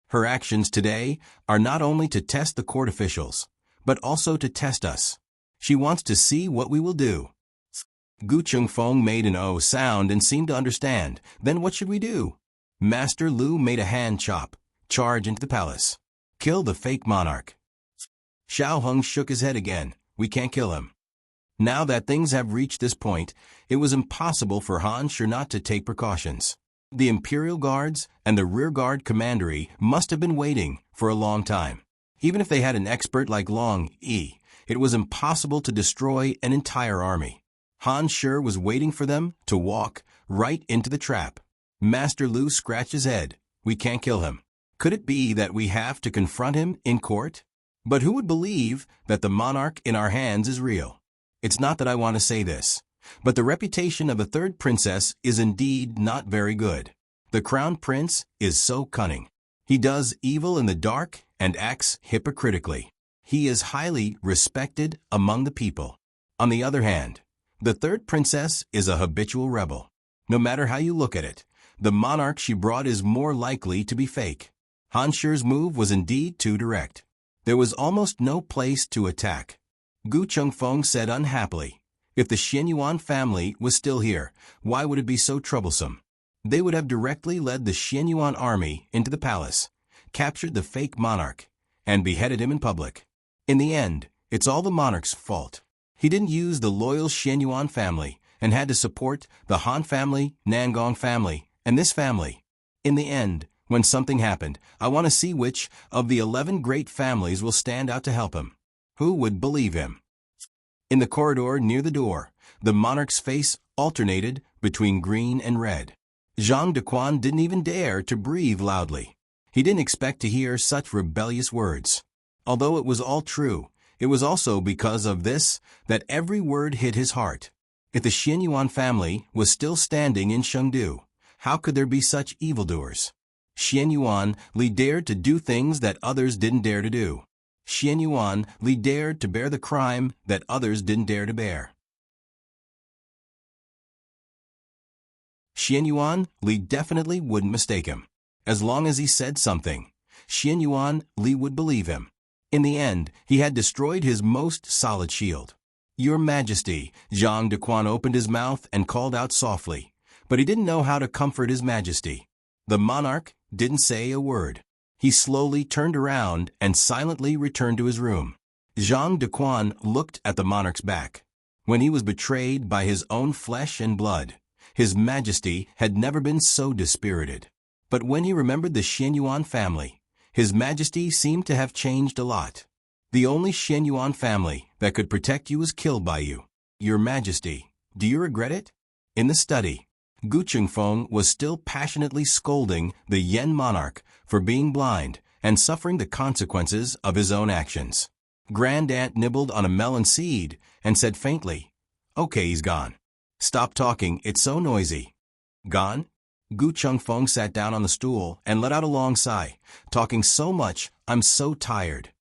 Her actions today are not only to test the court officials, but also to test us. She wants to see what we will do. Gu Chengfeng made an O sound and seemed to understand. Then what should we do? Master Lu made a hand chop. Charge into the palace. Kill the fake monarch. Xiao Heng shook his head again. We can't kill him. Now that things have reached this point, it was impossible for Han Shi not to take precautions. The Imperial Guards and the rearguard commandery must have been waiting for a long time. Even if they had an expert like Long Yi, it was impossible to destroy an entire army. Han Shi was waiting for them to walk right into the trap. Master Lu scratched his head. We can't kill him. Could it be that we have to confront him in court? But who would believe that the monarch in our hands is real? It's not that I want to say this, but the reputation of the third princess is indeed not very good. The crown prince is so cunning. He does evil in the dark and acts hypocritically. He is highly respected among the people. On the other hand, the third princess is a habitual rebel. No matter how you look at it, the monarch she brought is more likely to be fake. Han Shi's move was indeed too direct. There was almost no place to attack. Gu Chengfeng said unhappily, if the Xianyuan family was still here, why would it be so troublesome? They would have directly led the Xianyuan army into the palace, captured the fake monarch, and beheaded him in public. In the end, it's all the monarch's fault. He didn't use the loyal Xianyuan family and had to support the Han family, Nangong family, and this family. In the end, when something happened, I want to see which of the 11 great families will stand out to help him. Who would believe him? In the corridor near the door, the monarch's face alternated between green and red. Zhang Dequan didn't even dare to breathe loudly. He didn't expect to hear such rebellious words. Although it was all true, it was also because of this that every word hit his heart. If the Xianyuan family was still standing in Chengdu, how could there be such evildoers? Xianyuan Li dared to do things that others didn't dare to do. Xianyuan Li dared to bear the crime that others didn't dare to bear. Xianyuan Li definitely wouldn't mistake him. As long as he said something, Xianyuan Li would believe him. In the end, he had destroyed his most solid shield. Your Majesty, Zhang Dequan opened his mouth and called out softly, but he didn't know how to comfort his Majesty. The monarch didn't say a word. He slowly turned around and silently returned to his room. Zhang Dequan looked at the monarch's back. When he was betrayed by his own flesh and blood, His Majesty had never been so dispirited. But when he remembered the Xianyuan family, His Majesty seemed to have changed a lot. The only Xianyuan family that could protect you was killed by you. Your Majesty, do you regret it? In the study, Gu Chengfeng was still passionately scolding the Yan monarch for being blind and suffering the consequences of his own actions. Grand Aunt nibbled on a melon seed and said faintly, "Okay, he's gone. Stop talking, it's so noisy." Gone? Gu Chengfeng sat down on the stool and let out a long sigh, talking so much, I'm so tired.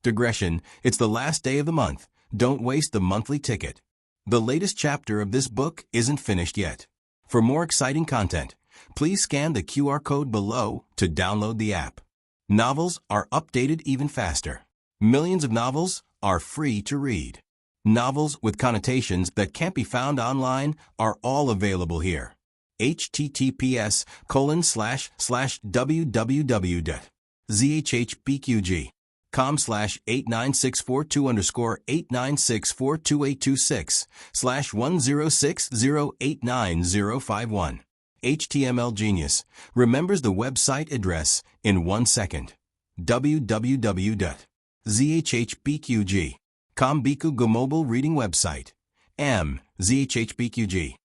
Digression, it's the last day of the month. Don't waste the monthly ticket. The latest chapter of this book isn't finished yet. For more exciting content, please scan the QR code below to download the app. Novels are updated even faster. Millions of novels are free to read. Novels with connotations that can't be found online are all available here. https://www.zhpqg.com/89642_8964226/1060895051. HTML Genius remembers the website address in 1 second. www.zhpqg.com Biku Mobile Reading Website. zhpqg.com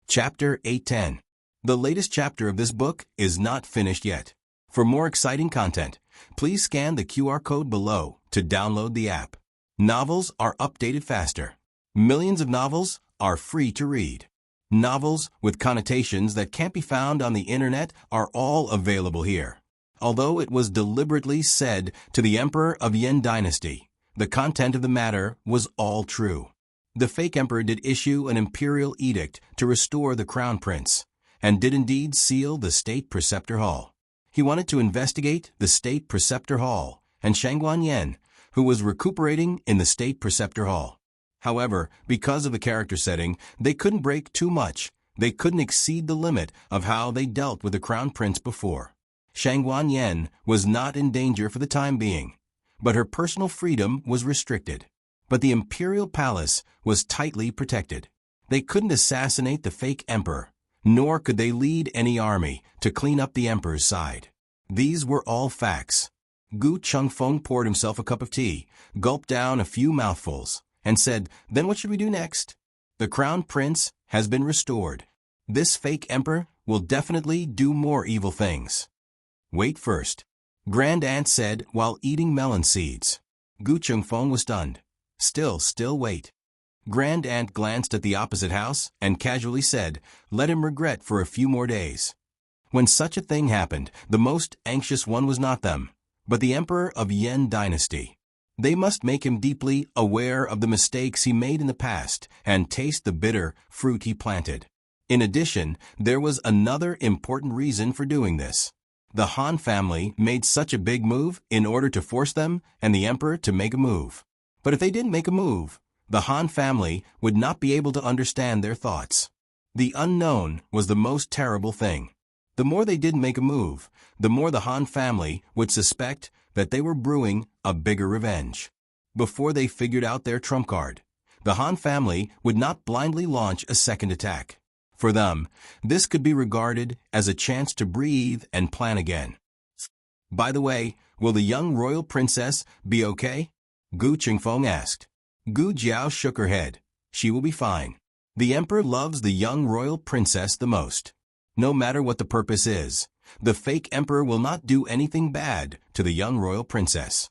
Chapter 810. The latest chapter of this book is not finished yet. For more exciting content, please scan the QR code below to download the app. Novels are updated faster. Millions of novels are free to read. Novels with connotations that can't be found on the internet are all available here. Although it was deliberately said to the Emperor of Yen Dynasty, the content of the matter was all true. The fake emperor did issue an imperial edict to restore the crown prince, and did indeed seal the state preceptor hall. He wanted to investigate the state preceptor hall and Shangguan Yen, who was recuperating in the state preceptor hall. However, because of the character setting, they couldn't break too much. They couldn't exceed the limit of how they dealt with the crown prince before. Shangguan Yen was not in danger for the time being, but her personal freedom was restricted. But the imperial palace was tightly protected. They couldn't assassinate the fake emperor, nor could they lead any army to clean up the emperor's side. These were all facts. Gu Chengfeng poured himself a cup of tea, gulped down a few mouthfuls, and said, "Then what should we do next? The crown prince has been restored. This fake emperor will definitely do more evil things. Wait first," Grand Aunt said while eating melon seeds. Gu Chengfeng was stunned. Still wait. Grand Aunt glanced at the opposite house and casually said, "Let him regret for a few more days." When such a thing happened, the most anxious one was not them, but the Emperor of Yen Dynasty. They must make him deeply aware of the mistakes he made in the past and taste the bitter fruit he planted. In addition, there was another important reason for doing this. The Han family made such a big move in order to force them and the Emperor to make a move. But if they didn't make a move, the Han family would not be able to understand their thoughts. The unknown was the most terrible thing. The more they didn't make a move, the more the Han family would suspect that they were brewing a bigger revenge. Before they figured out their trump card, the Han family would not blindly launch a second attack. For them, this could be regarded as a chance to breathe and plan again. "By the way, will the young royal princess be okay?" Gu Chengfeng asked. Gu Jiao shook her head. "She will be fine. The emperor loves the young royal princess the most. No matter what the purpose is, the fake emperor will not do anything bad to the young royal princess."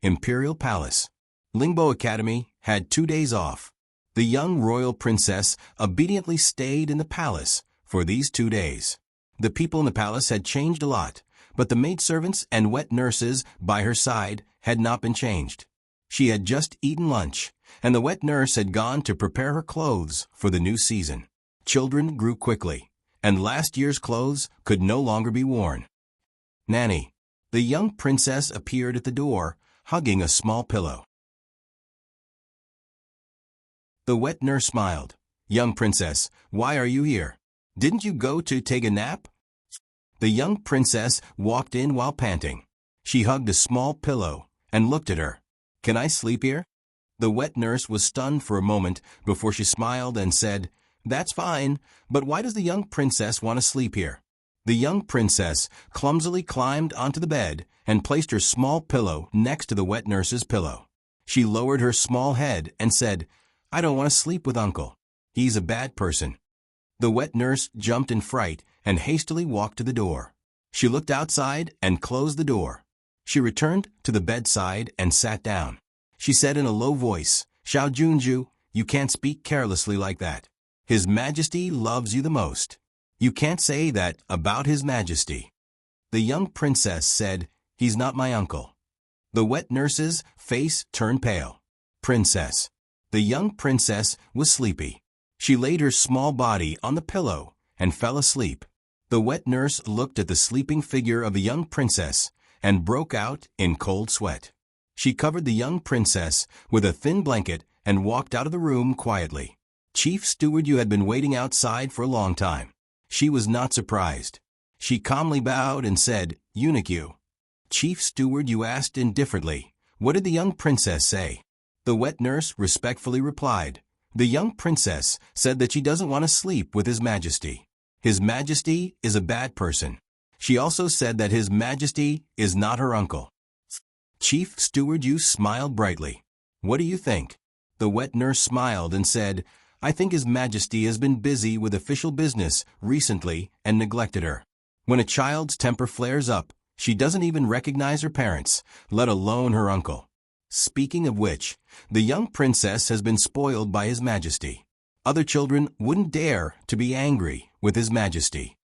Imperial Palace. Lingbo Academy had 2 days off. The young royal princess obediently stayed in the palace for these 2 days. The people in the palace had changed a lot, but the maidservants and wet nurses by her side had not been changed. She had just eaten lunch, and the wet nurse had gone to prepare her clothes for the new season. Children grew quickly, and last year's clothes could no longer be worn. Nanny. The young princess appeared at the door, hugging a small pillow. The wet nurse smiled. "Young princess, why are you here? Didn't you go to take a nap?" The young princess walked in while panting. She hugged a small pillow and looked at her. "Can I sleep here?" The wet nurse was stunned for a moment before she smiled and said, "That's fine, but why does the young princess want to sleep here?" The young princess clumsily climbed onto the bed and placed her small pillow next to the wet nurse's pillow. She lowered her small head and said, "I don't want to sleep with Uncle. He's a bad person." The wet nurse jumped in fright and hastily walked to the door. She looked outside and closed the door. She returned to the bedside and sat down. She said in a low voice, "Xiao Junju, you can't speak carelessly like that. His Majesty loves you the most. You can't say that about His Majesty." The young princess said, "He's not my uncle." The wet nurse's face turned pale. "Princess." The young princess was sleepy. She laid her small body on the pillow and fell asleep. The wet nurse looked at the sleeping figure of the young princess and broke out in cold sweat. She covered the young princess with a thin blanket and walked out of the room quietly. Chief Steward Yu had been waiting outside for a long time. She was not surprised. She calmly bowed and said, "Eunuch Yu." Chief Steward Yu asked indifferently, "What did the young princess say?" The wet nurse respectfully replied, "The young princess said that she doesn't want to sleep with His Majesty. His Majesty is a bad person. She also said that His Majesty is not her uncle." Chief Steward Yu smiled brightly. "What do you think?" The wet nurse smiled and said, I think His Majesty has been busy with official business recently and neglected her. When a child's temper flares up, she doesn't even recognize her parents, let alone her uncle. Speaking of which, the young princess has been spoiled by His Majesty. Other children wouldn't dare to be angry with His Majesty.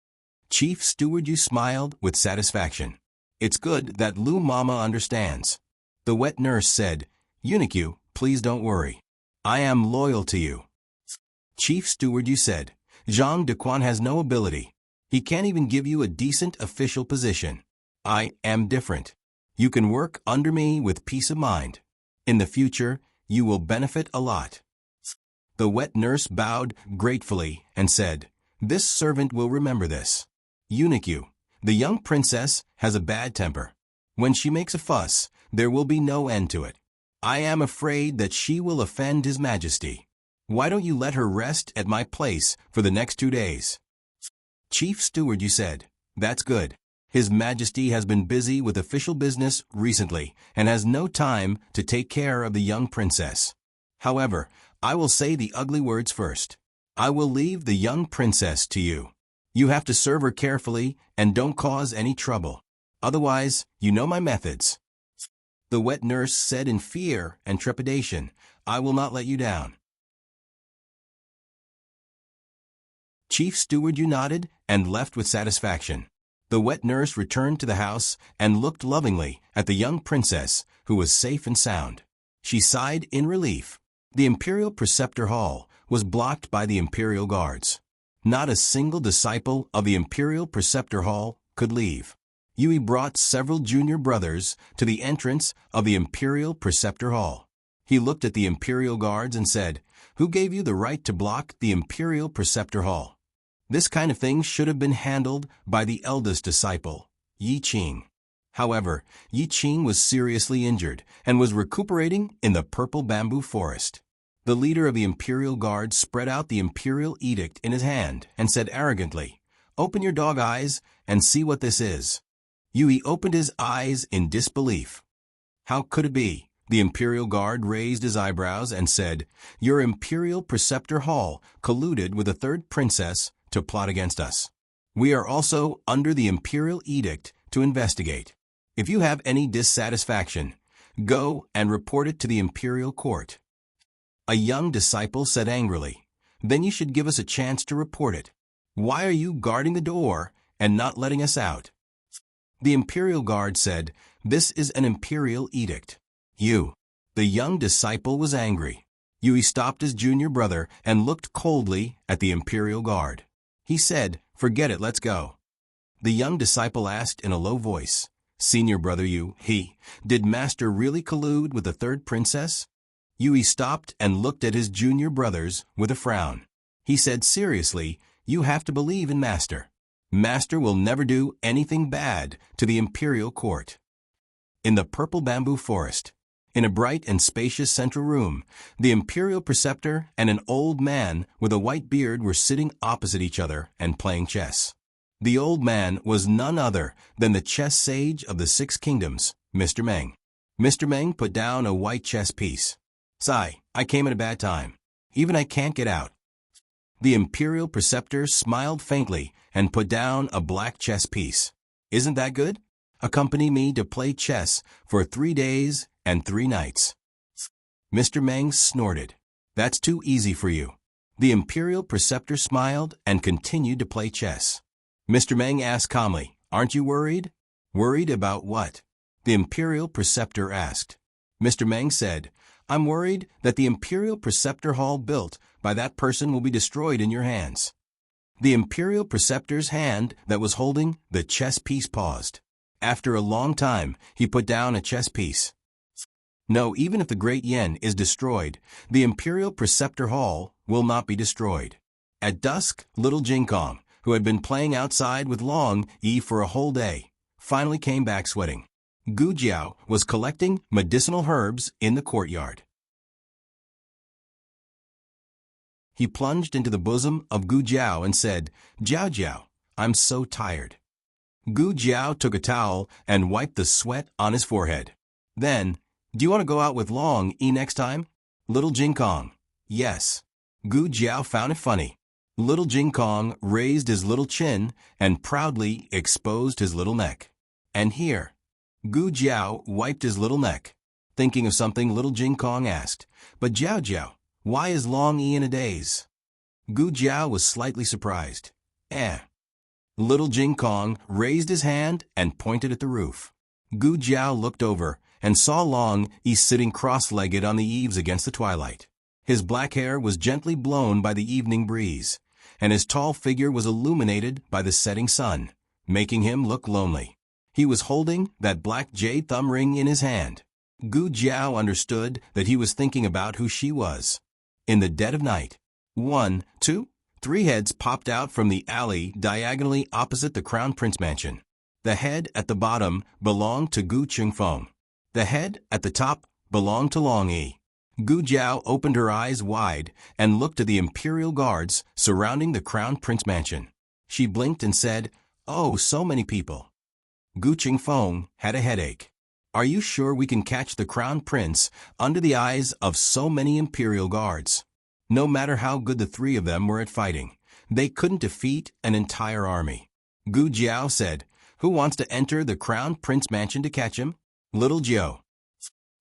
Chief Steward Yu smiled with satisfaction. It's good that Lou Mama understands. The wet nurse said, Eunuch, please don't worry. I am loyal to you. Chief Steward Yu said, Zhang Dequan has no ability. He can't even give you a decent official position. I am different. You can work under me with peace of mind. In the future, you will benefit a lot. The wet nurse bowed gratefully and said, This servant will remember this. Eunuch, the young princess has a bad temper. When she makes a fuss, there will be no end to it. I am afraid that she will offend His Majesty. Why don't you let her rest at my place for the next 2 days? Chief Steward Yu said, That's good. His Majesty has been busy with official business recently and has no time to take care of the young princess. However, I will say the ugly words first. I will leave the young princess to you. You have to serve her carefully and don't cause any trouble. Otherwise, you know my methods. The wet nurse said in fear and trepidation, I will not let you down. Chief Steward Yu nodded and left with satisfaction. The wet nurse returned to the house and looked lovingly at the young princess, who was safe and sound. She sighed in relief. The Imperial Preceptor Hall was blocked by the Imperial Guards. Not a single disciple of the Imperial Preceptor Hall could leave. Yui brought several junior brothers to the entrance of the Imperial Preceptor Hall. He looked at the Imperial Guards and said, Who gave you the right to block the Imperial Preceptor Hall? This kind of thing should have been handled by the eldest disciple, Yi Qing. However, Yi Qing was seriously injured and was recuperating in the purple bamboo forest. The leader of the Imperial Guard spread out the Imperial Edict in his hand and said arrogantly, Open your dog eyes and see what this is. Yui opened his eyes in disbelief. How could it be? The Imperial Guard raised his eyebrows and said, Your Imperial Preceptor Hall colluded with a third princess to plot against us. We are also under the Imperial Edict to investigate. If you have any dissatisfaction, go and report it to the Imperial Court. A young disciple said angrily, Then you should give us a chance to report it. Why are you guarding the door and not letting us out? The Imperial Guard said, This is an Imperial Edict. You. The young disciple was angry. Yui stopped his junior brother and looked coldly at the Imperial Guard. He said, Forget it, let's go. The young disciple asked in a low voice, Senior brother did Master really collude with the third princess? Yui stopped and looked at his junior brothers with a frown. He said seriously, You have to believe in Master. Master will never do anything bad to the Imperial Court. In the purple bamboo forest, in a bright and spacious central room, the Imperial Preceptor and an old man with a white beard were sitting opposite each other and playing chess. The old man was none other than the chess sage of the 6 kingdoms, Mr. Meng. Mr. Meng put down a white chess piece. Sigh, I came at a bad time. Even I can't get out. The Imperial Preceptor smiled faintly and put down a black chess piece. Isn't that good? Accompany me to play chess for 3 days and 3 nights. Mr. Meng snorted. That's too easy for you. The Imperial Preceptor smiled and continued to play chess. Mr. Meng asked calmly, Aren't you worried? Worried about what? The Imperial Preceptor asked. Mr. Meng said, I'm worried that the Imperial Preceptor Hall built by that person will be destroyed in your hands. The Imperial Preceptor's hand that was holding the chess piece paused. After a long time, he put down a chess piece. No, even if the Great Yen is destroyed, the Imperial Preceptor Hall will not be destroyed. At dusk, little Jinkong, who had been playing outside with Long Yi for a whole day, finally came back sweating. Gu Jiao was collecting medicinal herbs in the courtyard. He plunged into the bosom of Gu Jiao and said, Jiao Jiao, I'm so tired. Gu Jiao took a towel and wiped the sweat on his forehead. Then, do you want to go out with Long Yi next time? Little Jinkong. Yes. Gu Jiao found it funny. Little Jing Kong raised his little chin and proudly exposed his little neck. And here, Gu Jiao wiped his little neck. Thinking of something, little Jing Kong asked, "But Jiao Jiao, why is Long E in a daze?" Gu Jiao was slightly surprised. Little Jing Kong raised his hand and pointed at the roof. Gu Jiao looked over and saw Long E sitting cross-legged on the eaves against the twilight. His black hair was gently blown by the evening breeze, and his tall figure was illuminated by the setting sun, making him look lonely. He was holding that black jade thumb ring in his hand. Gu Jiao understood that he was thinking about who she was. In the dead of night, 1, 2, 3 heads popped out from the alley diagonally opposite the Crown Prince Mansion. The head at the bottom belonged to Gu Chingfeng. The head at the top belonged to Long E. Gu Jiao opened her eyes wide and looked at the imperial guards surrounding the Crown Prince Mansion. She blinked and said, "Oh, so many people." Gu Chingfeng had a headache. "Are you sure we can catch the Crown Prince under the eyes of so many imperial guards?" No matter how good the 3 of them were at fighting, they couldn't defeat an entire army. Gu Jiao said, "Who wants to enter the Crown Prince Mansion to catch him?" Little Jiao.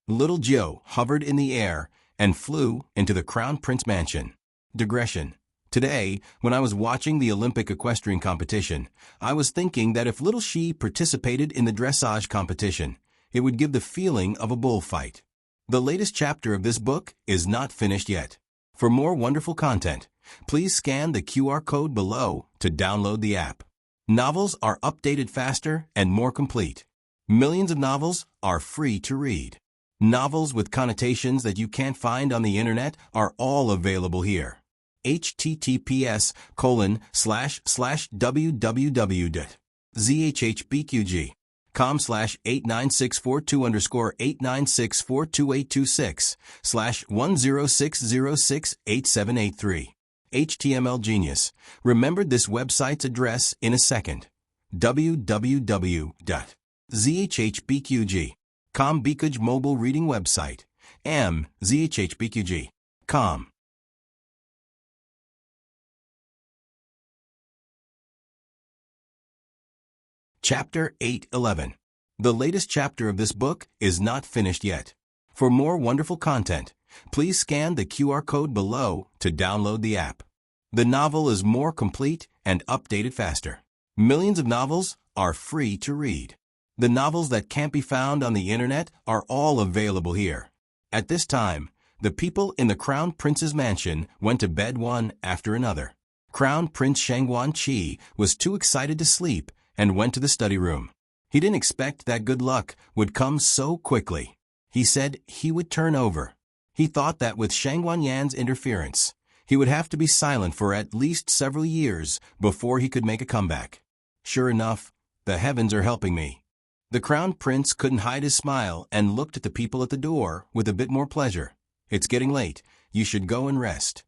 Little Jiao hovered in the air and flew into the Crown Prince Mansion. Digression. Today, when I was watching the Olympic equestrian competition, I was thinking that if little Shi participated in the dressage competition, it would give the feeling of a bullfight. The latest chapter of this book is not finished yet. For more wonderful content, please scan the QR code below to download the app. Novels are updated faster and more complete. Millions of novels are free to read. Novels with connotations that you can't find on the internet are all available here. https://www.zhbqg.com/89642_8964286/106068783. HTML Genius remembered this website's address in a second. www.zhbqg.com Bikaj mobile reading website. zhbqg.com. Chapter 811. The latest chapter of this book is not finished yet. For more wonderful content, please scan the QR code below to download the app. The novel is more complete and updated faster. Millions of novels are free to read. The novels that can't be found on the internet are all available here. At this time, the people in the Crown Prince's mansion went to bed one after another. Crown Prince Shangguan Qi was too excited to sleep and went to the study room. He didn't expect that good luck would come so quickly. He said he would turn over. He thought that with Shangguan Yan's interference, he would have to be silent for at least several years before he could make a comeback. Sure enough, the heavens are helping me. The Crown Prince couldn't hide his smile and looked at the people at the door with a bit more pleasure. "It's getting late. You should go and rest."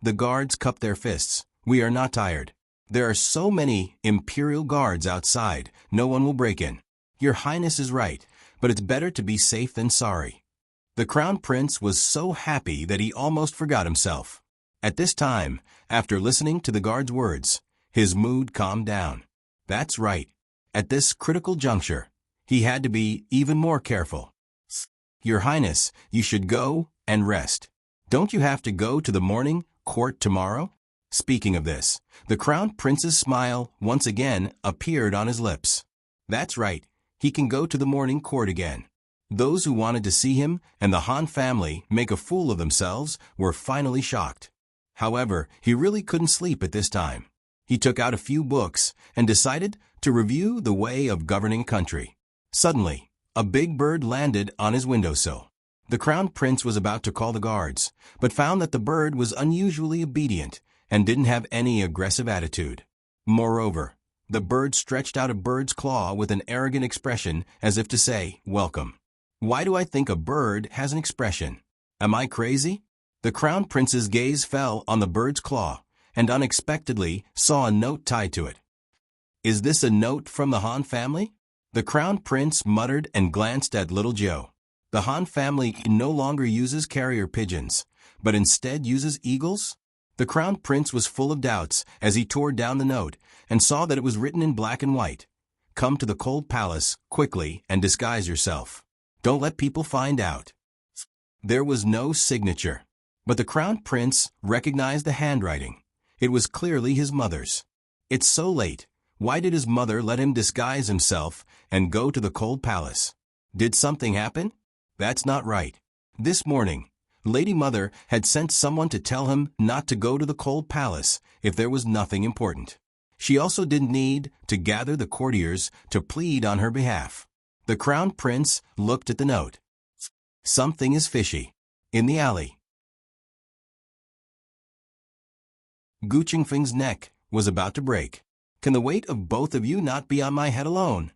The guards cupped their fists. "We are not tired. There are so many imperial guards outside, no one will break in. Your Highness is right, but it's better to be safe than sorry." The Crown Prince was so happy that he almost forgot himself. At this time, after listening to the guard's words, his mood calmed down. That's right. At this critical juncture, he had to be even more careful. "Your Highness, you should go and rest. Don't you have to go to the morning court tomorrow?" Speaking of this, the Crown Prince's smile once again appeared on his lips. That's right, he can go to the morning court again. Those who wanted to see him and the Han family make a fool of themselves were finally shocked. However, he really couldn't sleep at this time. He took out a few books and decided to review the way of governing a country. Suddenly, a big bird landed on his windowsill. The Crown Prince was about to call the guards, but found that the bird was unusually obedient and didn't have any aggressive attitude. Moreover, the bird stretched out a bird's claw with an arrogant expression as if to say, "Welcome." Why do I think a bird has an expression? Am I crazy? The Crown Prince's gaze fell on the bird's claw and unexpectedly saw a note tied to it. "Is this a note from the Han family?" The Crown Prince muttered and glanced at little Joe. The Han family no longer uses carrier pigeons, but instead uses eagles? The Crown Prince was full of doubts as he tore down the note and saw that it was written in black and white. Come to the cold palace quickly and disguise yourself. Don't let people find out. There was no signature, but the Crown Prince recognized the handwriting. It was clearly his mother's. It's so late. Why did his mother let him disguise himself and go to the cold palace? Did something happen? That's not right. This morning, Lady Mother had sent someone to tell him not to go to the cold palace if there was nothing important. She also didn't need to gather the courtiers to plead on her behalf. The Crown Prince looked at the note. Something is fishy. In the alley. Gu Qingfeng's neck was about to break. Can the weight of both of you not be on my head alone?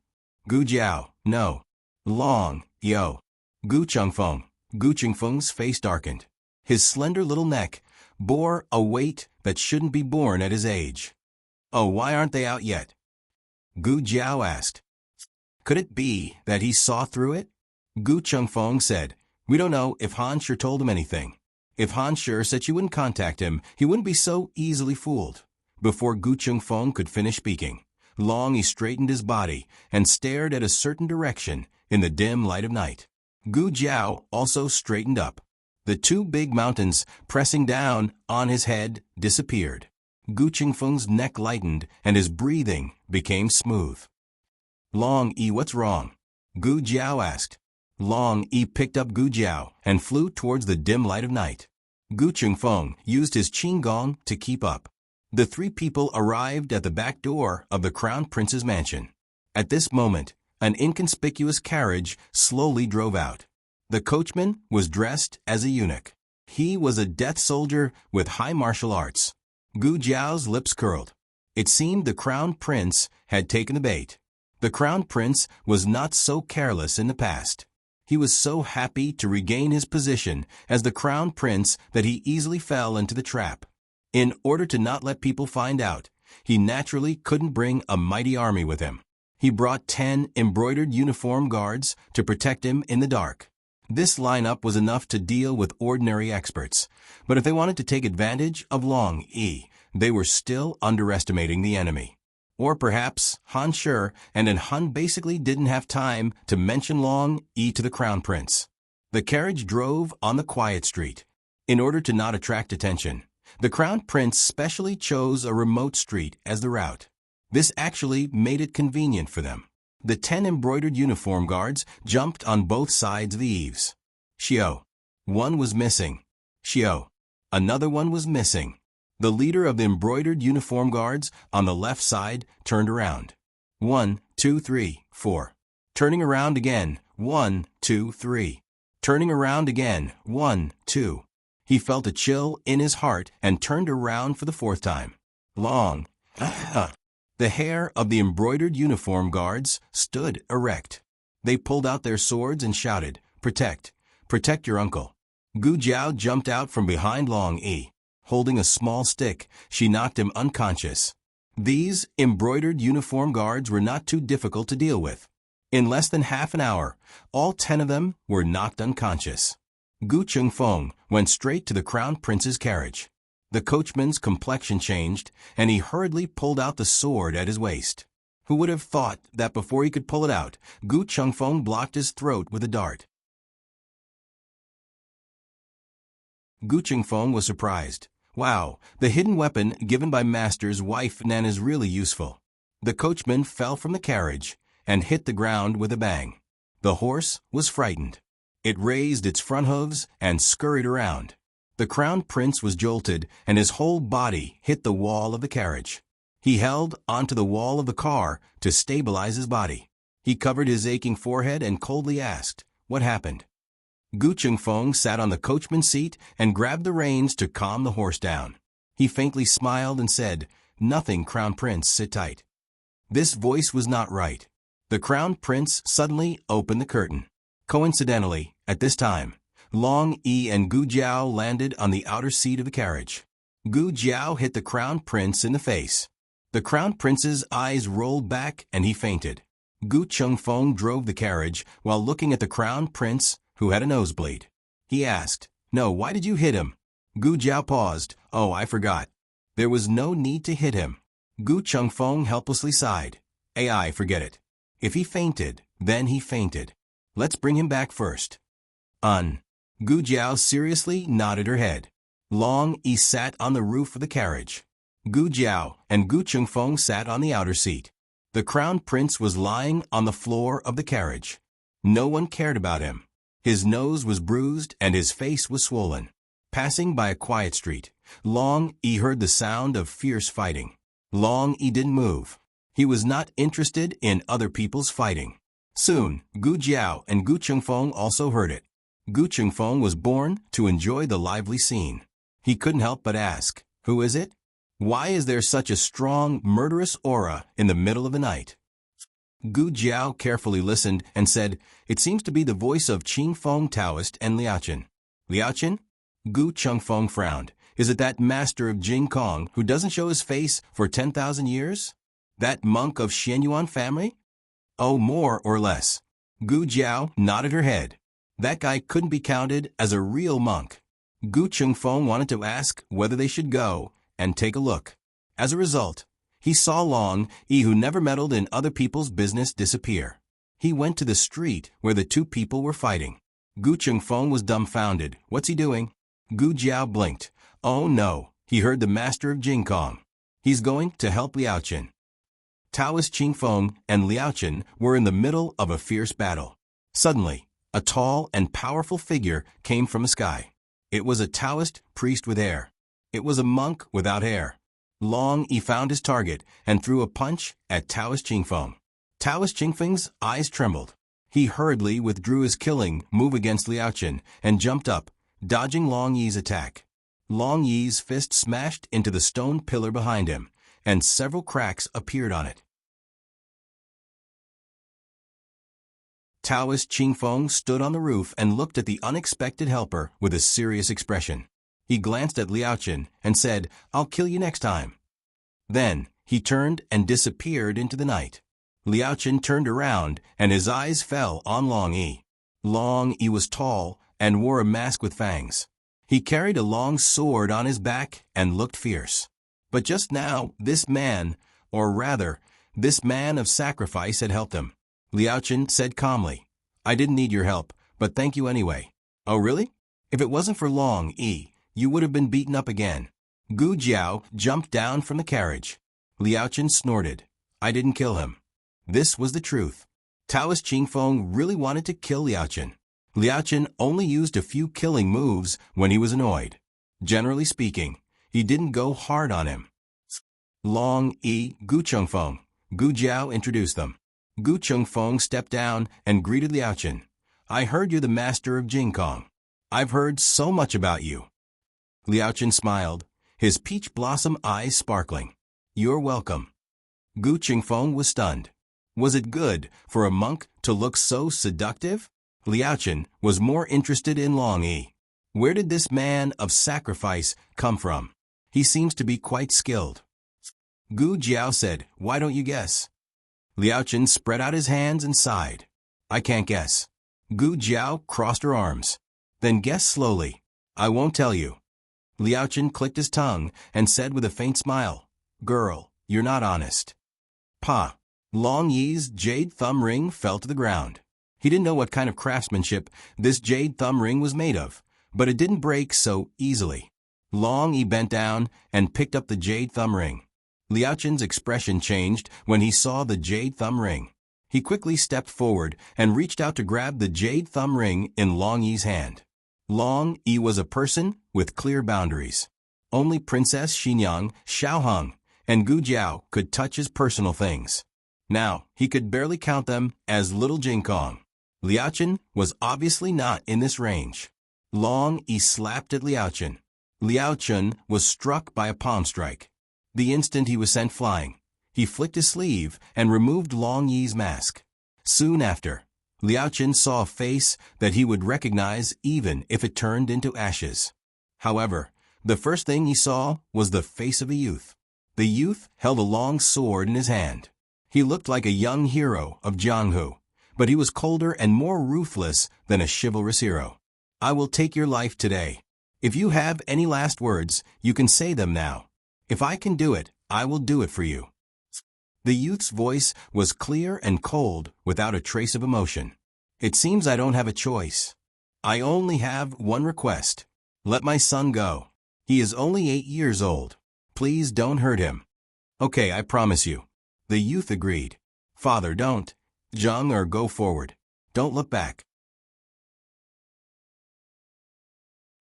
Gu Jiao, no. Long, yo. Gu Qingfeng's face darkened. His slender little neck bore a weight that shouldn't be borne at his age. Oh, why aren't they out yet? Gu Jiao asked. Could it be that he saw through it? Gu Qingfeng said, we don't know if Han Shi told him anything. If Han Shi said she wouldn't contact him, he wouldn't be so easily fooled. Before Gu Qingfeng could finish speaking, Long Yi straightened his body and stared at a certain direction in the dim light of night. Gu Jiao also straightened up. The two big mountains pressing down on his head disappeared. Gu Qingfeng's neck lightened and his breathing became smooth. Long Yi, what's wrong? Gu Jiao asked. Long Yi picked up Gu Jiao and flew towards the dim light of night. Gu Qingfeng used his qinggong to keep up. The three people arrived at the back door of the Crown Prince's mansion. At this moment, an inconspicuous carriage slowly drove out. The coachman was dressed as a eunuch. He was a death soldier with high martial arts. Gu Jiao's lips curled. It seemed the Crown Prince had taken the bait. The Crown Prince was not so careless in the past. He was so happy to regain his position as the Crown Prince that he easily fell into the trap. In order to not let people find out, he naturally couldn't bring a mighty army with him. He brought 10 embroidered uniform guards to protect him in the dark. This lineup was enough to deal with ordinary experts, but if they wanted to take advantage of Long Yi, they were still underestimating the enemy. Or perhaps Han Shi and Han basically didn't have time to mention Long Yi to the Crown Prince. The carriage drove on the quiet street. In order to not attract attention, the Crown Prince specially chose a remote street as the route. This actually made it convenient for them. The 10 embroidered uniform guards jumped on both sides of the eaves. Xiao. One was missing. Xiao. Another one was missing. The leader of the embroidered uniform guards on the left side turned around. 1, 2, 3, 4. Turning around again. 1, 2, 3. Turning around again. 1, 2. He felt a chill in his heart and turned around for the fourth time. Long. The hair of the embroidered uniform guards stood erect. They pulled out their swords and shouted, Protect! Protect your uncle! Gu Jiao jumped out from behind Long Yi. Holding a small stick, she knocked him unconscious. These embroidered uniform guards were not too difficult to deal with. In less than half an hour, all 10 of them were knocked unconscious. Gu Qingfeng went straight to the Crown Prince's carriage. The coachman's complexion changed, and he hurriedly pulled out the sword at his waist. Who would have thought that before he could pull it out, Gu Qingfeng blocked his throat with a dart? Gu Qingfeng was surprised. Wow, the hidden weapon given by Master's wife Nan is really useful. The coachman fell from the carriage and hit the ground with a bang. The horse was frightened. It raised its front hooves and scurried around. The Crown Prince was jolted, and his whole body hit the wall of the carriage. He held onto the wall of the car to stabilize his body. He covered his aching forehead and coldly asked, What happened? Gu Qingfeng sat on the coachman's seat and grabbed the reins to calm the horse down. He faintly smiled and said, Nothing, Crown Prince, sit tight. This voice was not right. The Crown Prince suddenly opened the curtain. Coincidentally, at this time, Long Yi and Gu Jiao landed on the outer seat of the carriage. Gu Jiao hit the Crown Prince in the face. The Crown Prince's eyes rolled back and he fainted. Gu Qingfeng drove the carriage while looking at the Crown Prince, who had a nosebleed. He asked, No, why did you hit him? Gu Jiao paused. Oh, I forgot. There was no need to hit him. Gu Chengfeng helplessly sighed. AI, forget it. If he fainted, then he fainted. Let's bring him back first. Gu Jiao seriously nodded her head. Long Yi sat on the roof of the carriage. Gu Jiao and Gu Chengfeng sat on the outer seat. The crown prince was lying on the floor of the carriage. No one cared about him. His nose was bruised and his face was swollen. Passing by a quiet street, Long Yi heard the sound of fierce fighting. Long Yi didn't move. He was not interested in other people's fighting. Soon, Gu Jiao and Gu Chengfeng also heard it. Gu Chengfeng was born to enjoy the lively scene. He couldn't help but ask, "Who is it? Why is there such a strong, murderous aura in the middle of the night?" Gu Jiao carefully listened and said, "It seems to be the voice of Qingfeng Taoist and Liaochen." Liaochen? Gu Chengfeng frowned. Is it that master of Jing Kong who doesn't show his face for 10,000 years? That monk of Xianyuan family? Oh, more or less. Gu Jiao nodded her head. That guy couldn't be counted as a real monk. Gu Chengfeng wanted to ask whether they should go and take a look. As a result, he saw Long Yi, who never meddled in other people's business, disappear. He went to the street where the two people were fighting. Gu Chengfeng was dumbfounded. What's he doing? Gu Jiao blinked. Oh no, he heard the master of Jingkong. He's going to help Liaochen. Taoist Qingfeng and Liaochen were in the middle of a fierce battle. Suddenly, a tall and powerful figure came from the sky. It was a Taoist priest with hair. It was a monk without hair. Long Yi found his target and threw a punch at Taoist Qingfeng. Taoist Qingfeng's eyes trembled. He hurriedly withdrew his killing move against Liaochen and jumped up, dodging Long Yi's attack. Long Yi's fist smashed into the stone pillar behind him, and several cracks appeared on it. Taoist Qingfeng stood on the roof and looked at the unexpected helper with a serious expression. He glanced at Liaochen and said, "I'll kill you next time." Then, he turned and disappeared into the night. Liaochen turned around and his eyes fell on Long Yi. Long Yi was tall and wore a mask with fangs. He carried a long sword on his back and looked fierce. But just now, this man of sacrifice had helped him. Liaochen said calmly, "I didn't need your help, but thank you anyway." "Oh really? If it wasn't for Long Yi, you would have been beaten up again." Gu Jiao jumped down from the carriage. Liaochen snorted. "I didn't kill him." This was the truth. Taoist Qingfeng really wanted to kill Liaochen. Liaochen only used a few killing moves when he was annoyed. Generally speaking, he didn't go hard on him. Long Yi, Gu Chengfeng. Gu Jiao introduced them. Gu Chengfeng stepped down and greeted Liaochen. "I heard you're the master of Jingkong. I've heard so much about you." Liaochen smiled, his peach blossom eyes sparkling. "You're welcome." Gu Chengfeng was stunned. Was it good for a monk to look so seductive? Liaochen was more interested in Long Yi. Where did this man of sacrifice come from? He seems to be quite skilled. Gu Jiao said, "Why don't you guess?" Liaochen spread out his hands and sighed. "I can't guess." Gu Jiao crossed her arms. "Then guess slowly. I won't tell you." Liaochen clicked his tongue and said with a faint smile, "Girl, you're not honest." Pa. Long Yi's jade thumb ring fell to the ground. He didn't know what kind of craftsmanship this jade thumb ring was made of, but it didn't break so easily. Long Yi bent down and picked up the jade thumb ring. Liaochen's expression changed when he saw the jade thumb ring. He quickly stepped forward and reached out to grab the jade thumb ring in Long Yi's hand. Long Yi was a person with clear boundaries. Only Princess Xinyang, Xiaoheng, and Gu Jiao could touch his personal things. Now, he could barely count them as little Jingkong. Liaochen was obviously not in this range. Long Yi slapped at Liaochen. Liaochen was struck by a palm strike. The instant he was sent flying, he flicked his sleeve and removed Long Yi's mask. Soon after, Liaochen saw a face that he would recognize even if it turned into ashes. However, the first thing he saw was the face of a youth. The youth held a long sword in his hand. He looked like a young hero of Jianghu, but he was colder and more ruthless than a chivalrous hero. "I will take your life today." If you have any last words, you can say them now. If I can do it, I will do it for you. The youth's voice was clear and cold, without a trace of emotion. It seems I don't have a choice. I only have one request. Let my son go. He is only 8 years old. Please don't hurt him. Okay, I promise you. The youth agreed. Father, don't. Jung or go forward. Don't look back.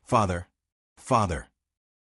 Father. Father.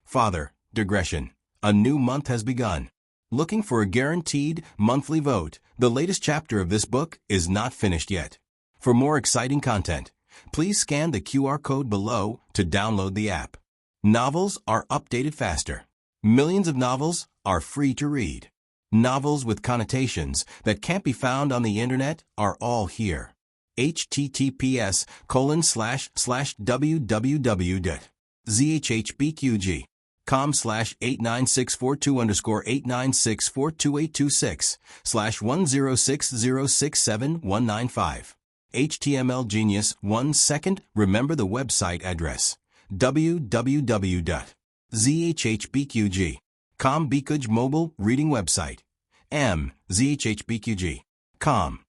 Father, digression. A new month has begun. Looking for a guaranteed monthly vote, the latest chapter of this book is not finished yet. For more exciting content, please scan the QR code below to download the app. Novels are updated faster. Millions of novels are free to read. Novels with connotations that can't be found on the internet are all here. https://www.zhbqg.com/89642_8964286/106067195. HTML Genius 1 second. Remember the website address. www.zhbqg.com Bikuj mobile reading website. zhbqg.com.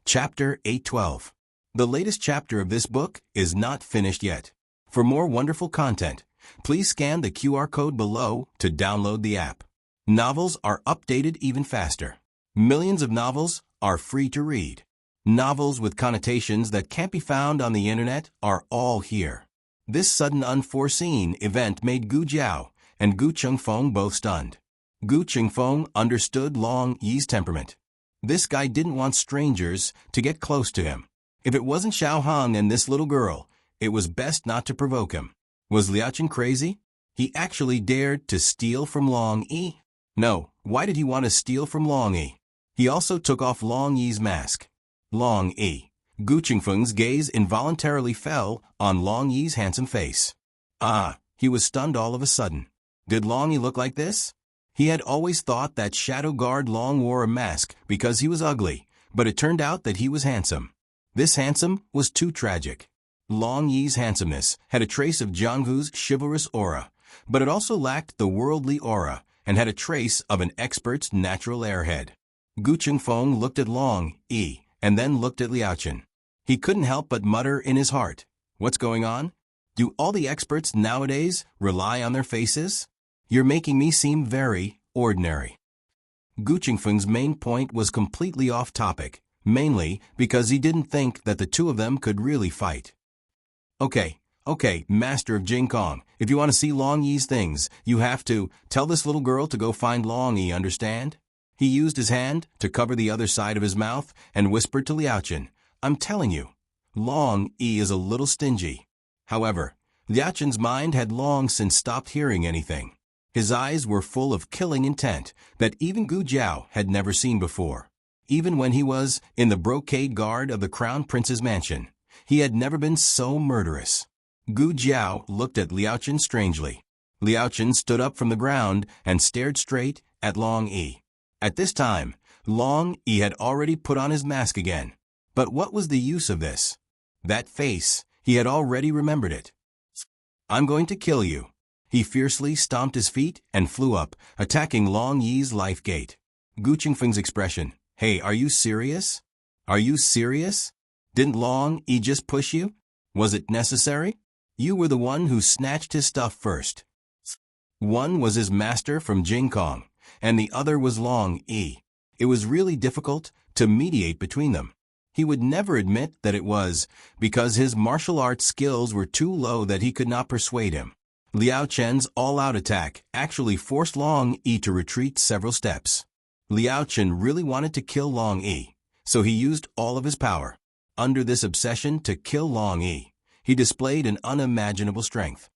Chapter 812. The latest chapter of this book is not finished yet. For more wonderful content, please scan the QR code below to download the app. Novels are updated even faster. Millions of novels are free to read. Novels with connotations that can't be found on the internet are all here. This sudden unforeseen event made Gu Jiao and Gu Chengfeng both stunned. Gu Chengfeng understood Long Yi's temperament. This guy didn't want strangers to get close to him. If it wasn't Xiao Hong and this little girl, it was best not to provoke him. Was Liaochen crazy? He actually dared to steal from Long Yi? No, why did he want to steal from Long Yi? He also took off Long Yi's mask. Long Yi. Gu Chengfeng's gaze involuntarily fell on Long Yi's handsome face. He was stunned all of a sudden. Did Long Yi look like this? He had always thought that Shadow Guard Long wore a mask because he was ugly, but it turned out that he was handsome. This handsome was too tragic. Long Yi's handsomeness had a trace of Jianghu's chivalrous aura, but it also lacked the worldly aura and had a trace of an expert's natural airhead. Gu Chengfeng looked at Long Yi and then looked at Liaochen. He couldn't help but mutter in his heart, "What's going on? Do all the experts nowadays rely on their faces? You're making me seem very ordinary." Gu Chengfeng's main point was completely off topic, mainly because he didn't think that the two of them could really fight. Okay, Master of Jing Kong, if you want to see Long Yi's things, you have to tell this little girl to go find Long Yi, understand? He used his hand to cover the other side of his mouth and whispered to Liaochen, "I'm telling you, Long Yi is a little stingy." However, Liaochen's mind had long since stopped hearing anything. His eyes were full of killing intent that even Gu Jiao had never seen before. Even when he was in the brocade guard of the Crown Prince's mansion, he had never been so murderous. Gu Jiao looked at Liaochen strangely. Liaochen stood up from the ground and stared straight at Long Yi. At this time, Long Yi had already put on his mask again. But what was the use of this? That face, he had already remembered it. "I'm going to kill you." He fiercely stomped his feet and flew up, attacking Long Yi's life gate. Gu Chengfeng's expression, "Hey, are you serious? Are you serious? Didn't Long Yi just push you? Was it necessary? You were the one who snatched his stuff first." One was his master from Jing Kong, and the other was Long Yi. It was really difficult to mediate between them. He would never admit that it was because his martial arts skills were too low that he could not persuade him. Liaochen's all-out attack actually forced Long Yi to retreat several steps. Liaochen really wanted to kill Long Yi, so he used all of his power. Under this obsession to kill Long Yi, he displayed an unimaginable strength.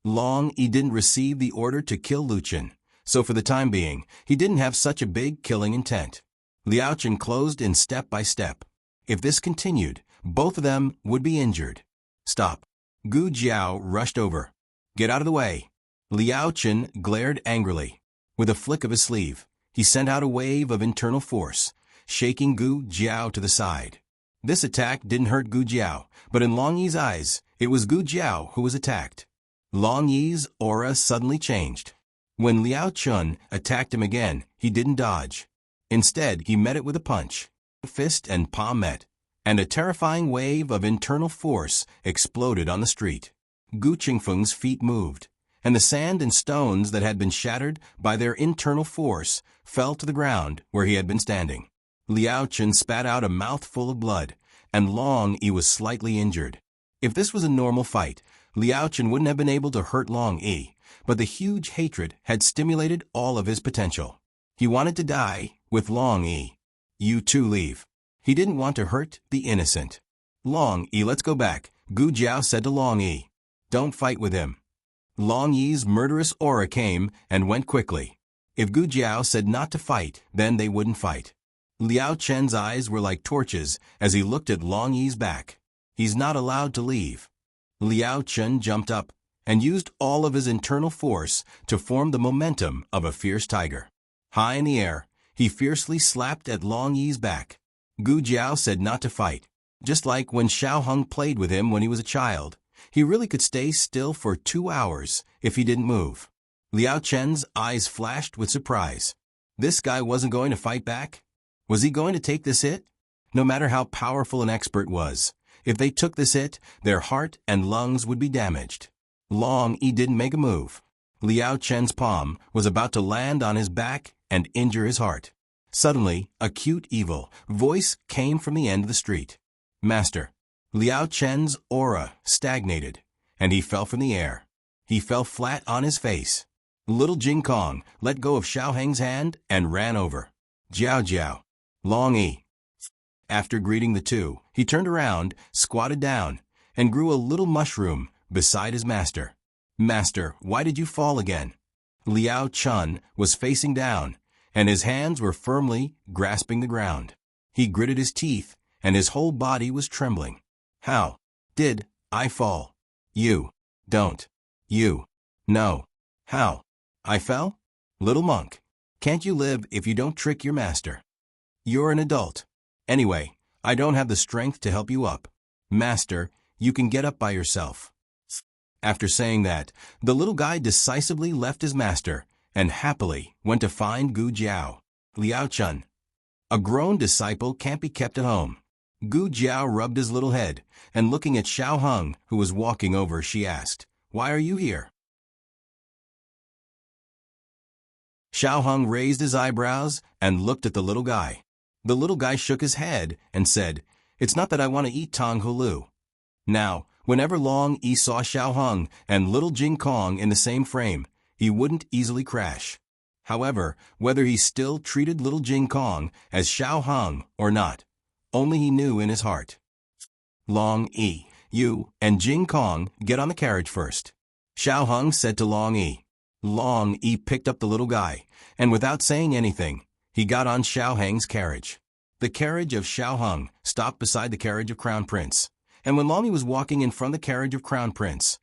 Long Yi didn't receive the order to kill Liaochen, so for the time being, he didn't have such a big killing intent. Liaochen closed in step by step. If this continued, both of them would be injured. "Stop." Gu Jiao rushed over. "Get out of the way." Liaochen glared angrily. With a flick of his sleeve, He sent out a wave of internal force, shaking Gu Jiao to the side. This attack didn't hurt Gu Jiao, but in Long Yi's eyes, it was Gu Jiao who was attacked. Long Yi's aura suddenly changed. When Liao Chun attacked him again, he didn't dodge. Instead, he met it with a punch. Fist and palm met, and a terrifying wave of internal force exploded on the street. Gu Qingfeng's feet moved, and the sand and stones that had been shattered by their internal force fell to the ground where he had been standing. Liao Chun spat out a mouthful of blood, and Long Yi was slightly injured. If this was a normal fight, Liao Chun wouldn't have been able to hurt Long Yi, but the huge hatred had stimulated all of his potential. He wanted to die with Long Yi. You two leave. He didn't want to hurt the innocent. Long Yi, let's go back, Gu Jiao said to Long Yi. Don't fight with him. Long Yi's murderous aura came and went quickly. If Gu Jiao said not to fight, then they wouldn't fight. Liao Chen's eyes were like torches as he looked at Long Yi's back. He's not allowed to leave. Liao Chen jumped up and used all of his internal force to form the momentum of a fierce tiger. High in the air, he fiercely slapped at Long Yi's back. Gu Jiao said not to fight. Just like when Xiao Hung played with him when he was a child, he really could stay still for 2 hours if he didn't move. Liao Chen's eyes flashed with surprise. This guy wasn't going to fight back? Was he going to take this hit? No matter how powerful an expert was, if they took this hit, their heart and lungs would be damaged. Long Yi didn't make a move. Liao Chen's palm was about to land on his back and injure his heart. Suddenly, a cute evil voice came from the end of the street. Master. Liao Chen's aura stagnated, and he fell from the air. He fell flat on his face. Little Jing Kong let go of Xiao Heng's hand and ran over. Jiao Jiao. Long Yi. After greeting the two, he turned around, squatted down, and grew a little mushroom beside his master. Master, why did you fall again? Liao Chun was facing down, and his hands were firmly grasping the ground. He gritted his teeth, and his whole body was trembling. How did I fall? You don't. You know. How I fell? Little monk, can't you live if you don't trick your master? You're an adult. Anyway, I don't have the strength to help you up. Master, you can get up by yourself. After saying that, the little guy decisively left his master and happily went to find Gu Jiao. Liao Chun. A grown disciple can't be kept at home. Gu Jiao rubbed his little head, and looking at Xiao Hung, who was walking over, she asked, Why are you here? Xiao Hung raised his eyebrows and looked at the little guy. The little guy shook his head and said, It's not that I want to eat Tong Hulu. Now, whenever Long Yi saw Xiao Hung and little Jing Kong in the same frame, he wouldn't easily crash. However, whether he still treated little Jing Kong as Xiao Hung or not, only he knew in his heart. Long Yi, you and Jing Kong get on the carriage first. Xiao Hung said to Long Yi. Long Yi picked up the little guy, and without saying anything, he got on Xiao Heng's carriage. The carriage of Xiao Hung stopped beside the carriage of Crown Prince, and when Long Yi was walking in front of the carriage of Crown Prince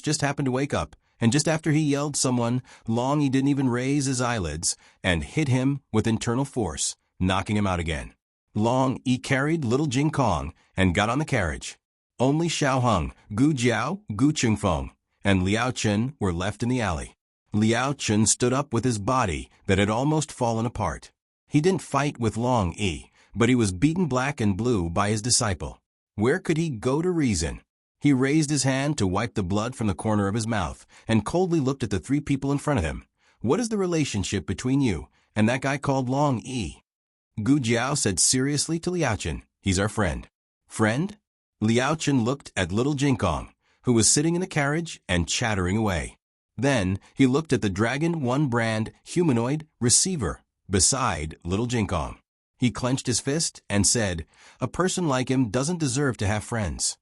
just happened to wake up, and just after he yelled someone, Long Yi didn't even raise his eyelids and hit him with internal force, knocking him out again. Long Yi carried little Jing Kong and got on the carriage. Only Xiao Hung, Gu Jiao, Gu Qingfeng, and Liao Chen were left in the alley. Liao Chen stood up with his body that had almost fallen apart. He didn't fight with Long Yi, but he was beaten black and blue by his disciple. Where could he go to reason? He raised his hand to wipe the blood from the corner of his mouth and coldly looked at the 3 people in front of him. What is the relationship between you and that guy called Long Yi? Gu Jiao said seriously to Liao Chen, He's our friend. Friend? Liao Chen looked at little Jing Kong, who was sitting in the carriage and chattering away. Then he looked at the Dragon 1 brand humanoid receiver beside little Jing Kong. He clenched his fist and said, A person like him doesn't deserve to have friends.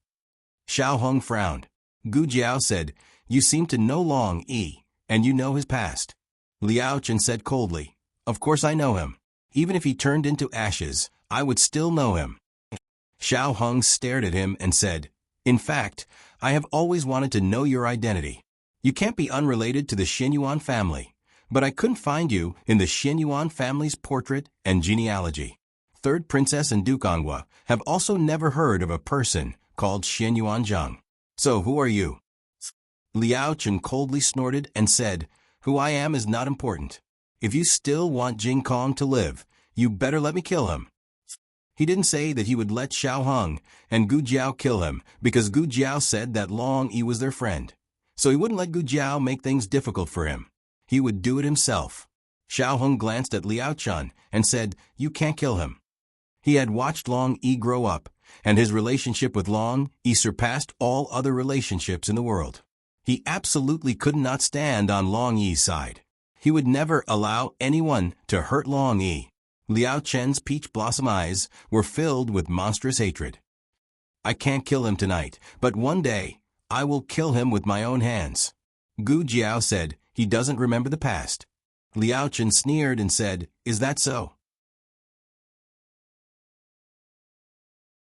Xiao Hung frowned. Gu Jiao said, You seem to know Long Yi, and you know his past. Liao Chen said coldly, Of course I know him. Even if he turned into ashes, I would still know him. Xiao Hung stared at him and said, In fact, I have always wanted to know your identity. You can't be unrelated to the Xinyuan family. but I couldn't find you in the Xianyuan family's portrait and genealogy. Third Princess and Duke Angwa have also never heard of a person called Xianyuan Zheng. So who are you? Liao Chen coldly snorted and said, "Who I am is not important. If you still want Jing Kong to live, you better let me kill him." He didn't say that he would let Xiao Heng and Gu Jiao kill him because Gu Jiao said that Long Yi was their friend. So he wouldn't let Gu Jiao make things difficult for him. He would do it himself. Xiao Heng glanced at Liao Chen and said, "You can't kill him." He had watched Long Yi grow up, and his relationship with Long Yi surpassed all other relationships in the world. He absolutely could not stand on Long Yi's side. He would never allow anyone to hurt Long Yi. Liao Chen's peach blossom eyes were filled with monstrous hatred. "I can't kill him tonight, but one day, I will kill him with my own hands." Gu Jiao said, "He doesn't remember the past." Liao Chen sneered and said, "Is that so?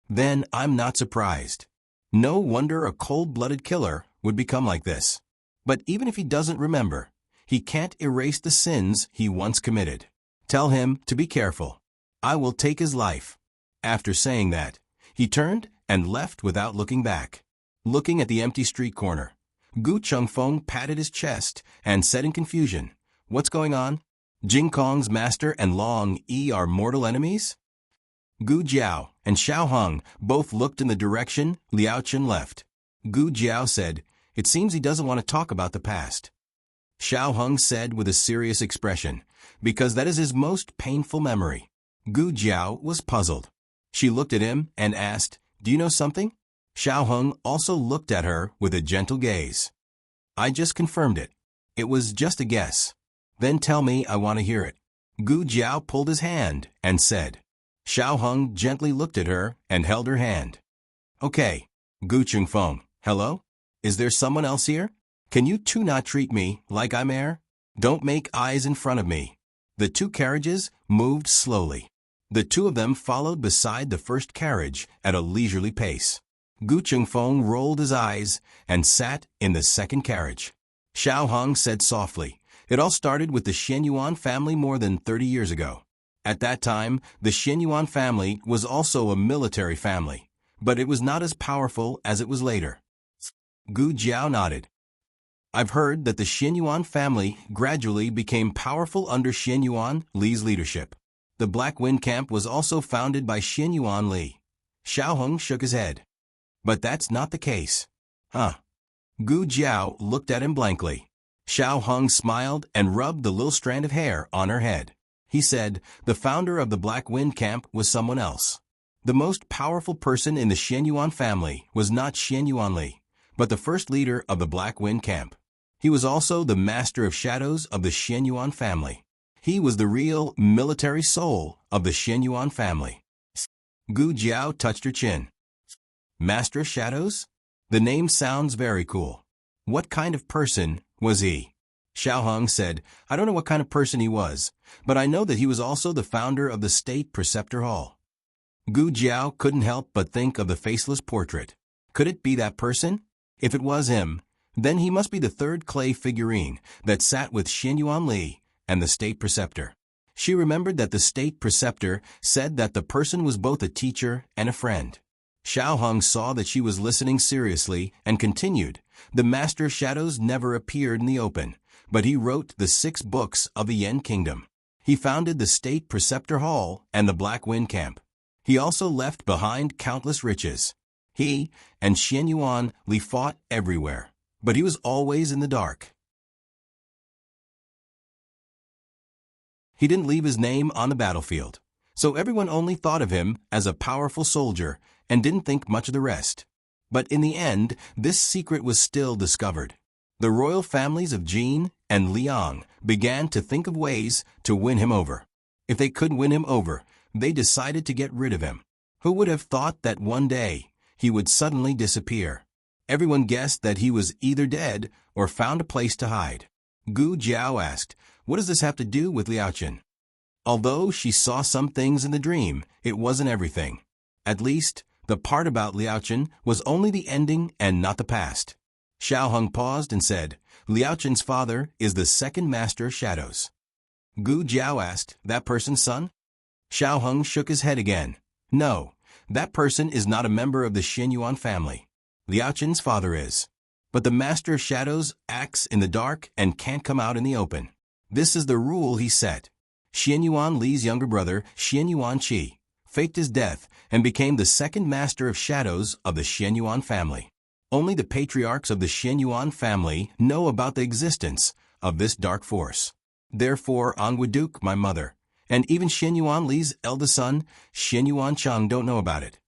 Then I'm not surprised. No wonder a cold-blooded killer would become like this. But even if he doesn't remember, he can't erase the sins he once committed. Tell him to be careful. I will take his life." After saying that, he turned and left without looking back. Looking at the empty street corner, Gu Chengfeng patted his chest and said in confusion, "What's going on? Jing Kong's master and Long Yi are mortal enemies?" Gu Jiao and Xiao Heng both looked in the direction Liao Chen left. Gu Jiao said, "It seems he doesn't want to talk about the past." Xiao Heng said with a serious expression, "Because that is his most painful memory." Gu Jiao was puzzled. She looked at him and asked, "Do you know something?" Xiao Heng also looked at her with a gentle gaze. "I just confirmed it. It was just a guess." "Then tell me, I want to hear it." Gu Jiao pulled his hand and said. Xiao Heng gently looked at her and held her hand. "Okay, Gu Chengfeng, hello? Is there someone else here? Can you two not treat me like I'm air? Don't make eyes in front of me." The two carriages moved slowly. The two of them followed beside the first carriage at a leisurely pace. Gu Chengfeng rolled his eyes and sat in the second carriage. Xiao Heng said softly, "It all started with the Xianyuan family more than 30 years ago. At that time, the Xianyuan family was also a military family, but it was not as powerful as it was later." Gu Jiao nodded. "I've heard that the Xianyuan family gradually became powerful under Xianyuan Li's leadership. The Black Wind Camp was also founded by Xianyuan Li." Xiao Heng shook his head. "But that's not the case." "Huh?" Gu Jiao looked at him blankly. Xiao Heng smiled and rubbed the little strand of hair on her head. He said, "The founder of the Black Wind Camp was someone else. The most powerful person in the Xianyuan family was not Xianyuan Li, but the first leader of the Black Wind Camp. He was also the master of shadows of the Xianyuan family. He was the real military soul of the Xianyuan family." Gu Jiao touched her chin. "Master of Shadows? The name sounds very cool. What kind of person was he?" Xiao Heng said, "I don't know what kind of person he was, but I know that he was also the founder of the State Preceptor Hall." Gu Jiao couldn't help but think of the faceless portrait. Could it be that person? If it was him, then he must be the third clay figurine that sat with Xianyuan Li and the State Preceptor. She remembered that the State Preceptor said that the person was both a teacher and a friend. Xiao Heng saw that she was listening seriously and continued, "The Master of Shadows never appeared in the open, but he wrote the 6 books of the Yen Kingdom. He founded the State Preceptor Hall and the Black Wind Camp. He also left behind countless riches. He and Xianyuan Li fought everywhere, but he was always in the dark. He didn't leave his name on the battlefield, so everyone only thought of him as a powerful soldier and didn't think much of the rest. But in the end, this secret was still discovered. The royal families of Jin and Liang began to think of ways to win him over. If they couldn't win him over, they decided to get rid of him. Who would have thought that one day he would suddenly disappear? Everyone guessed that he was either dead or found a place to hide. Gu Jiao asked, "What does this have to do with Liao Chen?" Although she saw some things in the dream, it wasn't everything. At least, the part about Liao Chen was only the ending and not the past. Xiao Hung paused and said, Liao Chen's father is the second master of shadows. Gu Jiao asked, that person's son? Xiao Hung shook his head again. No, that person is not a member of the Xianyuan family. Liao Chen's father is. But the master of shadows acts in the dark and can't come out in the open. This is the rule he set. Xianyuan Li's younger brother, Xianyuan Qi, faked his death and became the second master of shadows of the Xianyuan family. Only the patriarchs of the Xianyuan family know about the existence of this dark force. Therefore, Audiobook, my mother, and even Xianyuan Li's eldest son, Xianyuan Cheng, don't know about it.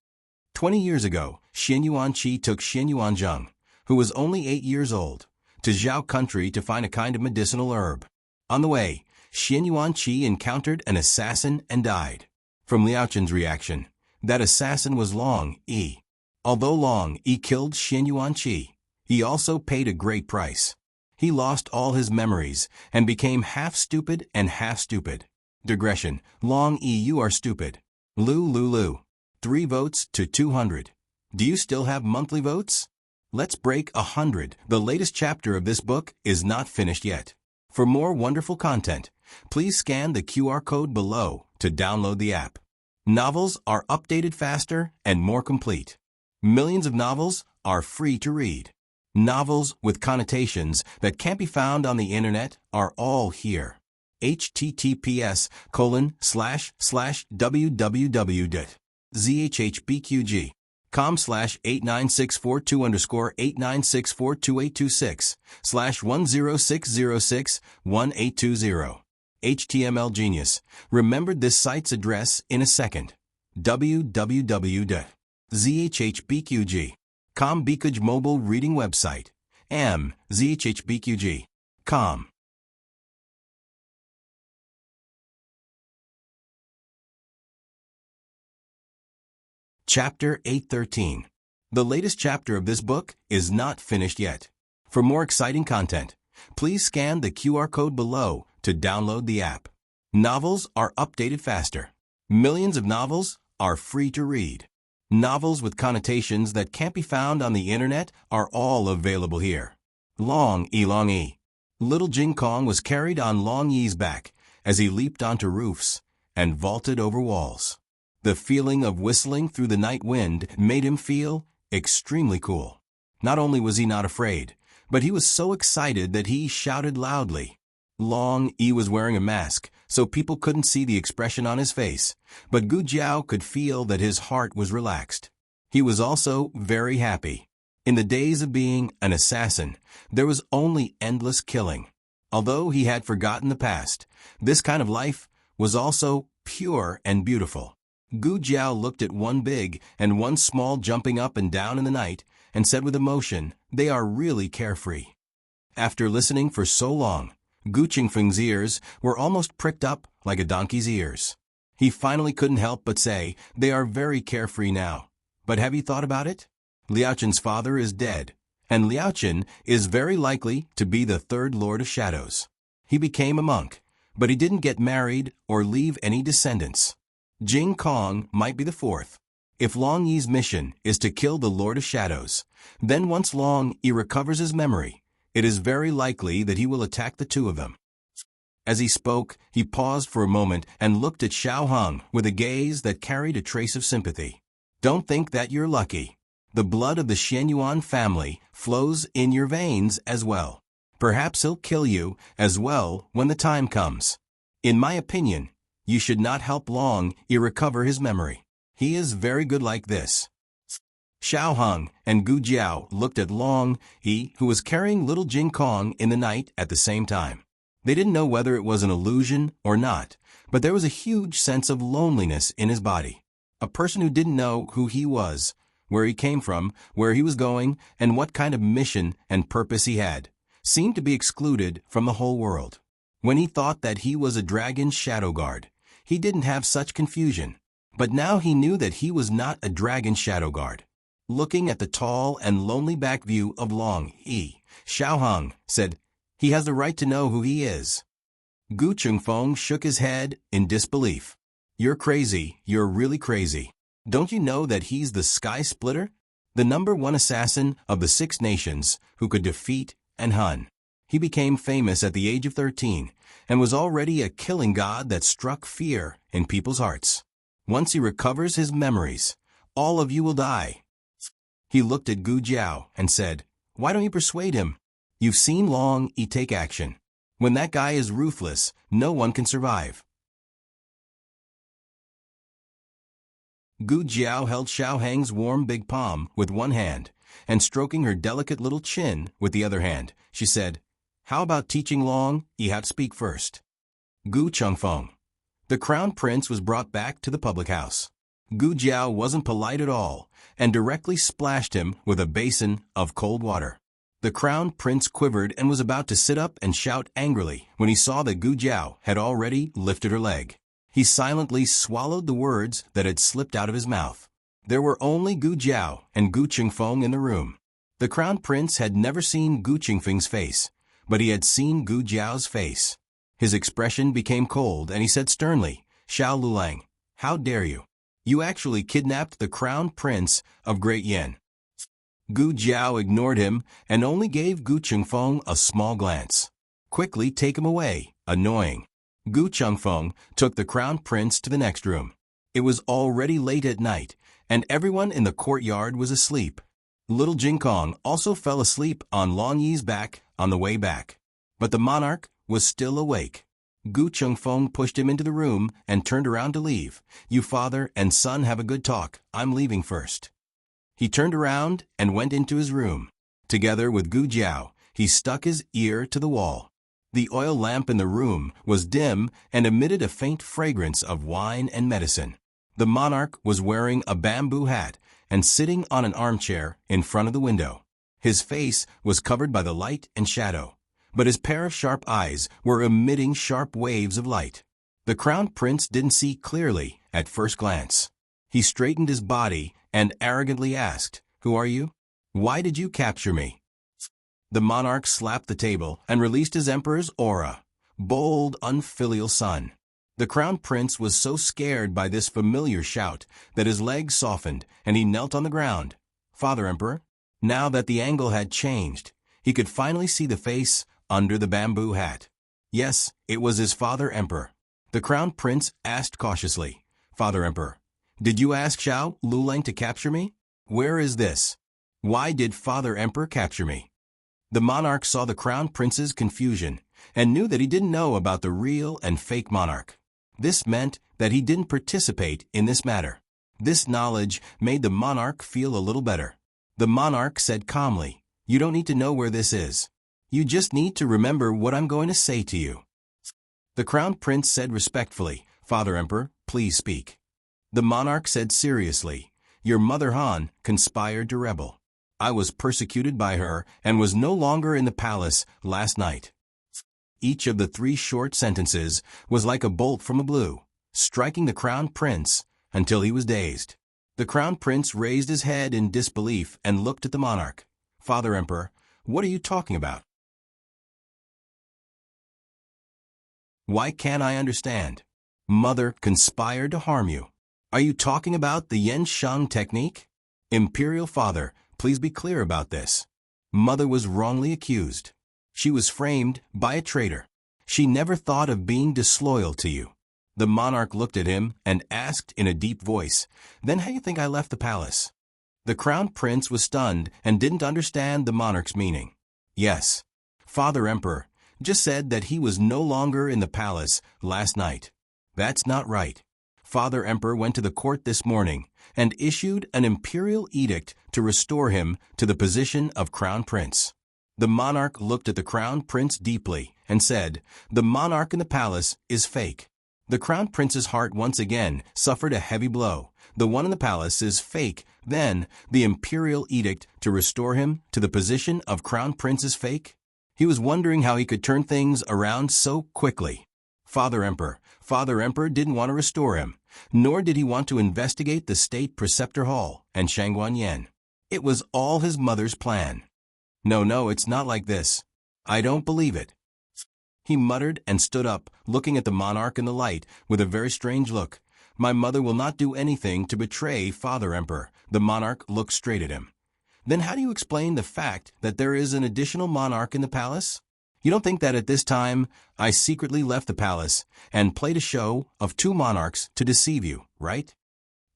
20 years ago, Xianyuan Qi took Xianyuan Zheng, who was only 8 years old, to Zhao country to find a kind of medicinal herb. On the way, Xianyuan Qi encountered an assassin and died. From Liao Chen's reaction, that assassin was Long Yi. Although Long Yi killed Xianyuan Qi, he also paid a great price. He lost all his memories and became half stupid and half stupid. Digression, Long Yi, you are stupid. Lu. 3 votes to 200. Do you still have monthly votes? Let's break 100. The latest chapter of this book is not finished yet. For more wonderful content, please scan the QR code below to download the app. Novels are updated faster and more complete. Millions of novels are free to read. Novels with connotations that can't be found on the internet are all here. https://www.zhbqg.com/896429score89642826/106061820. HTML Genius remembered this site's address in a second. www.zhbqg.com Bikuj mobile reading website. zhbqg.com. Chapter 813. The latest chapter of this book is not finished yet. For more exciting content, please scan the QR code below to download the app. Novels are updated faster. Millions of novels are free to read. Novels with connotations that can't be found on the internet are all available here. Long Yi. Little Jing Kong was carried on Long Yi's back as he leaped onto roofs and vaulted over walls. The feeling of whistling through the night wind made him feel extremely cool. Not only was he not afraid, but he was so excited that he shouted loudly. Long Yi was wearing a mask, so people couldn't see the expression on his face, but Gu Jiao could feel that his heart was relaxed. He was also very happy. In the days of being an assassin, there was only endless killing. Although he had forgotten the past, this kind of life was also pure and beautiful. Gu Jiao looked at one big and one small jumping up and down in the night and said with emotion, they are really carefree. After listening for so long, Gu Qingfeng's ears were almost pricked up like a donkey's ears. He finally couldn't help but say, they are very carefree now. But have you thought about it? Liao Chen's father is dead, and Liao Chen is very likely to be the third Lord of Shadows. He became a monk, but he didn't get married or leave any descendants. Jing Kong might be the fourth. If Long Yi's mission is to kill the Lord of Shadows, then once Long Yi recovers his memory, it is very likely that he will attack the two of them. As he spoke, he paused for a moment and looked at Xiao Hung with a gaze that carried a trace of sympathy. Don't think that you're lucky. The blood of the Xianyuan family flows in your veins as well. Perhaps he'll kill you as well when the time comes. In my opinion, you should not help Long Yi recover his memory. He is very good like this. Xiao Hung and Gu Jiao looked at Long Yi, who was carrying little Jing Kong in the night at the same time. They didn't know whether it was an illusion or not, but there was a huge sense of loneliness in his body. A person who didn't know who he was, where he came from, where he was going, and what kind of mission and purpose he had, seemed to be excluded from the whole world. When he thought that he was a dragon's shadow guard, he didn't have such confusion. But now he knew that he was not a dragon shadow guard. Looking at the tall and lonely back view of Long Yi, Xiao Hung said, he has the right to know who he is. Gu Qingfeng shook his head in disbelief. You're crazy, you're really crazy. Don't you know that he's the sky splitter? the #1 assassin of the 6 nations who could defeat and Hun. He became famous at the age of 13 and was already a killing god that struck fear in people's hearts. Once he recovers his memories, all of you will die. He looked at Gu Jiao and said, "Why don't you persuade him? You've seen Long Yi take action. When that guy is ruthless, no one can survive." Gu Jiao held Xiao Hang's warm big palm with one hand, and stroking her delicate little chin with the other hand, she said, "How about teaching Long Yi how to speak first?" Gu Chengfeng. The crown prince was brought back to the public house. Gu Jiao wasn't polite at all, and directly splashed him with a basin of cold water. The crown prince quivered and was about to sit up and shout angrily when he saw that Gu Jiao had already lifted her leg. He silently swallowed the words that had slipped out of his mouth. There were only Gu Jiao and Gu Chengfeng in the room. The crown prince had never seen Gu Chengfeng's face, but he had seen Gu Jiao's face. His expression became cold and he said sternly, "Xiao Lulang, how dare you? You actually kidnapped the crown prince of Great Yin." Gu Jiao ignored him and only gave Gu Chengfeng a small glance. "Quickly take him away, annoying." Gu Chengfeng took the crown prince to the next room. It was already late at night, and everyone in the courtyard was asleep. Little Jingkong also fell asleep on Long Yi's back on the way back. But the monarch was still awake. Gu Chengfeng pushed him into the room and turned around to leave. "You father and son have a good talk. I'm leaving first." He turned around and went into his room. Together with Gu Jiao, he stuck his ear to the wall. The oil lamp in the room was dim and emitted a faint fragrance of wine and medicine. The monarch was wearing a bamboo hat and sitting on an armchair in front of the window. His face was covered by the light and shadow, but his pair of sharp eyes were emitting sharp waves of light. The crown prince didn't see clearly at first glance. He straightened his body and arrogantly asked, "Who are you? Why did you capture me?" The monarch slapped the table and released his emperor's aura. Bold, unfilial son. The crown prince was so scared by this familiar shout that his legs softened and he knelt on the ground. "Father Emperor." Now that the angle had changed, he could finally see the face under the bamboo hat. Yes, it was his father Emperor. The crown prince asked cautiously, "Father Emperor, did you ask Xiao Lulang to capture me? Where is this? Why did Father Emperor capture me?" The monarch saw the crown prince's confusion and knew that he didn't know about the real and fake monarch. This meant that he didn't participate in this matter. This knowledge made the monarch feel a little better. The monarch said calmly, "You don't need to know where this is. You just need to remember what I'm going to say to you." The crown prince said respectfully, "Father Emperor, please speak." The monarch said seriously, "Your mother Han conspired to rebel. I was persecuted by her and was no longer in the palace last night." Each of the 3 short sentences was like a bolt from the blue, striking the crown prince until he was dazed. The crown prince raised his head in disbelief and looked at the monarch. "Father Emperor, what are you talking about? Why can't I understand? Mother conspired to harm you. Are you talking about the Yen Shang technique? Imperial father, please be clear about this. Mother was wrongly accused. She was framed by a traitor. She never thought of being disloyal to you." The monarch looked at him and asked in a deep voice, "Then how do you think I left the palace?" The crown prince was stunned and didn't understand the monarch's meaning. "Yes, Father Emperor just said that he was no longer in the palace last night." "That's not right. Father Emperor went to the court this morning and issued an imperial edict to restore him to the position of crown prince." The monarch looked at the crown prince deeply and said, "The monarch in the palace is fake." The crown prince's heart once again suffered a heavy blow. The one in the palace is fake. Then, the imperial edict to restore him to the position of crown prince is fake? He was wondering how he could turn things around so quickly. Father Emperor didn't want to restore him, nor did he want to investigate the state preceptor hall and Shangguan Yen. It was all his mother's plan. No, it's not like this. I don't believe it." He muttered and stood up, looking at the monarch in the light with a very strange look. "My mother will not do anything to betray Father Emperor." The monarch looked straight at him. Then how do you explain the fact that there is an additional monarch in the palace? You don't think that at this time I secretly left the palace and played a show of two monarchs to deceive you, right?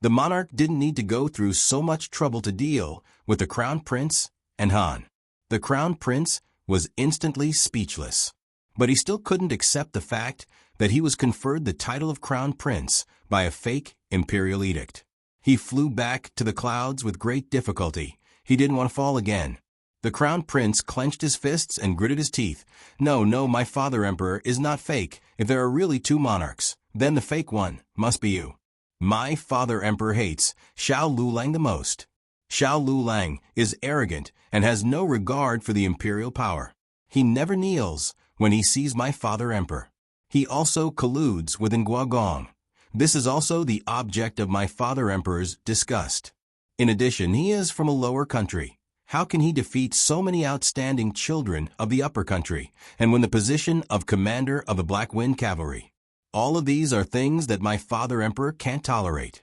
The monarch didn't need to go through so much trouble to deal with the crown prince and Han. The crown prince was instantly speechless, but he still couldn't accept the fact that he was conferred the title of crown prince by a fake imperial edict. He flew back to the clouds with great difficulty. He didn't want to fall again. The crown prince clenched his fists and gritted his teeth. No, my father emperor is not fake. If there are really two monarchs, then the fake one must be you. My father emperor hates Xiao Lulang the most. Xiao Lulang is arrogant and has no regard for the imperial power. He never kneels when he sees my father emperor. He also colludes with Nguagong. This is also the object of my father emperor's disgust. In addition, he is from a lower country. How can he defeat so many outstanding children of the upper country and win the position of commander of the Black Wind Cavalry? All of these are things that my father emperor can't tolerate.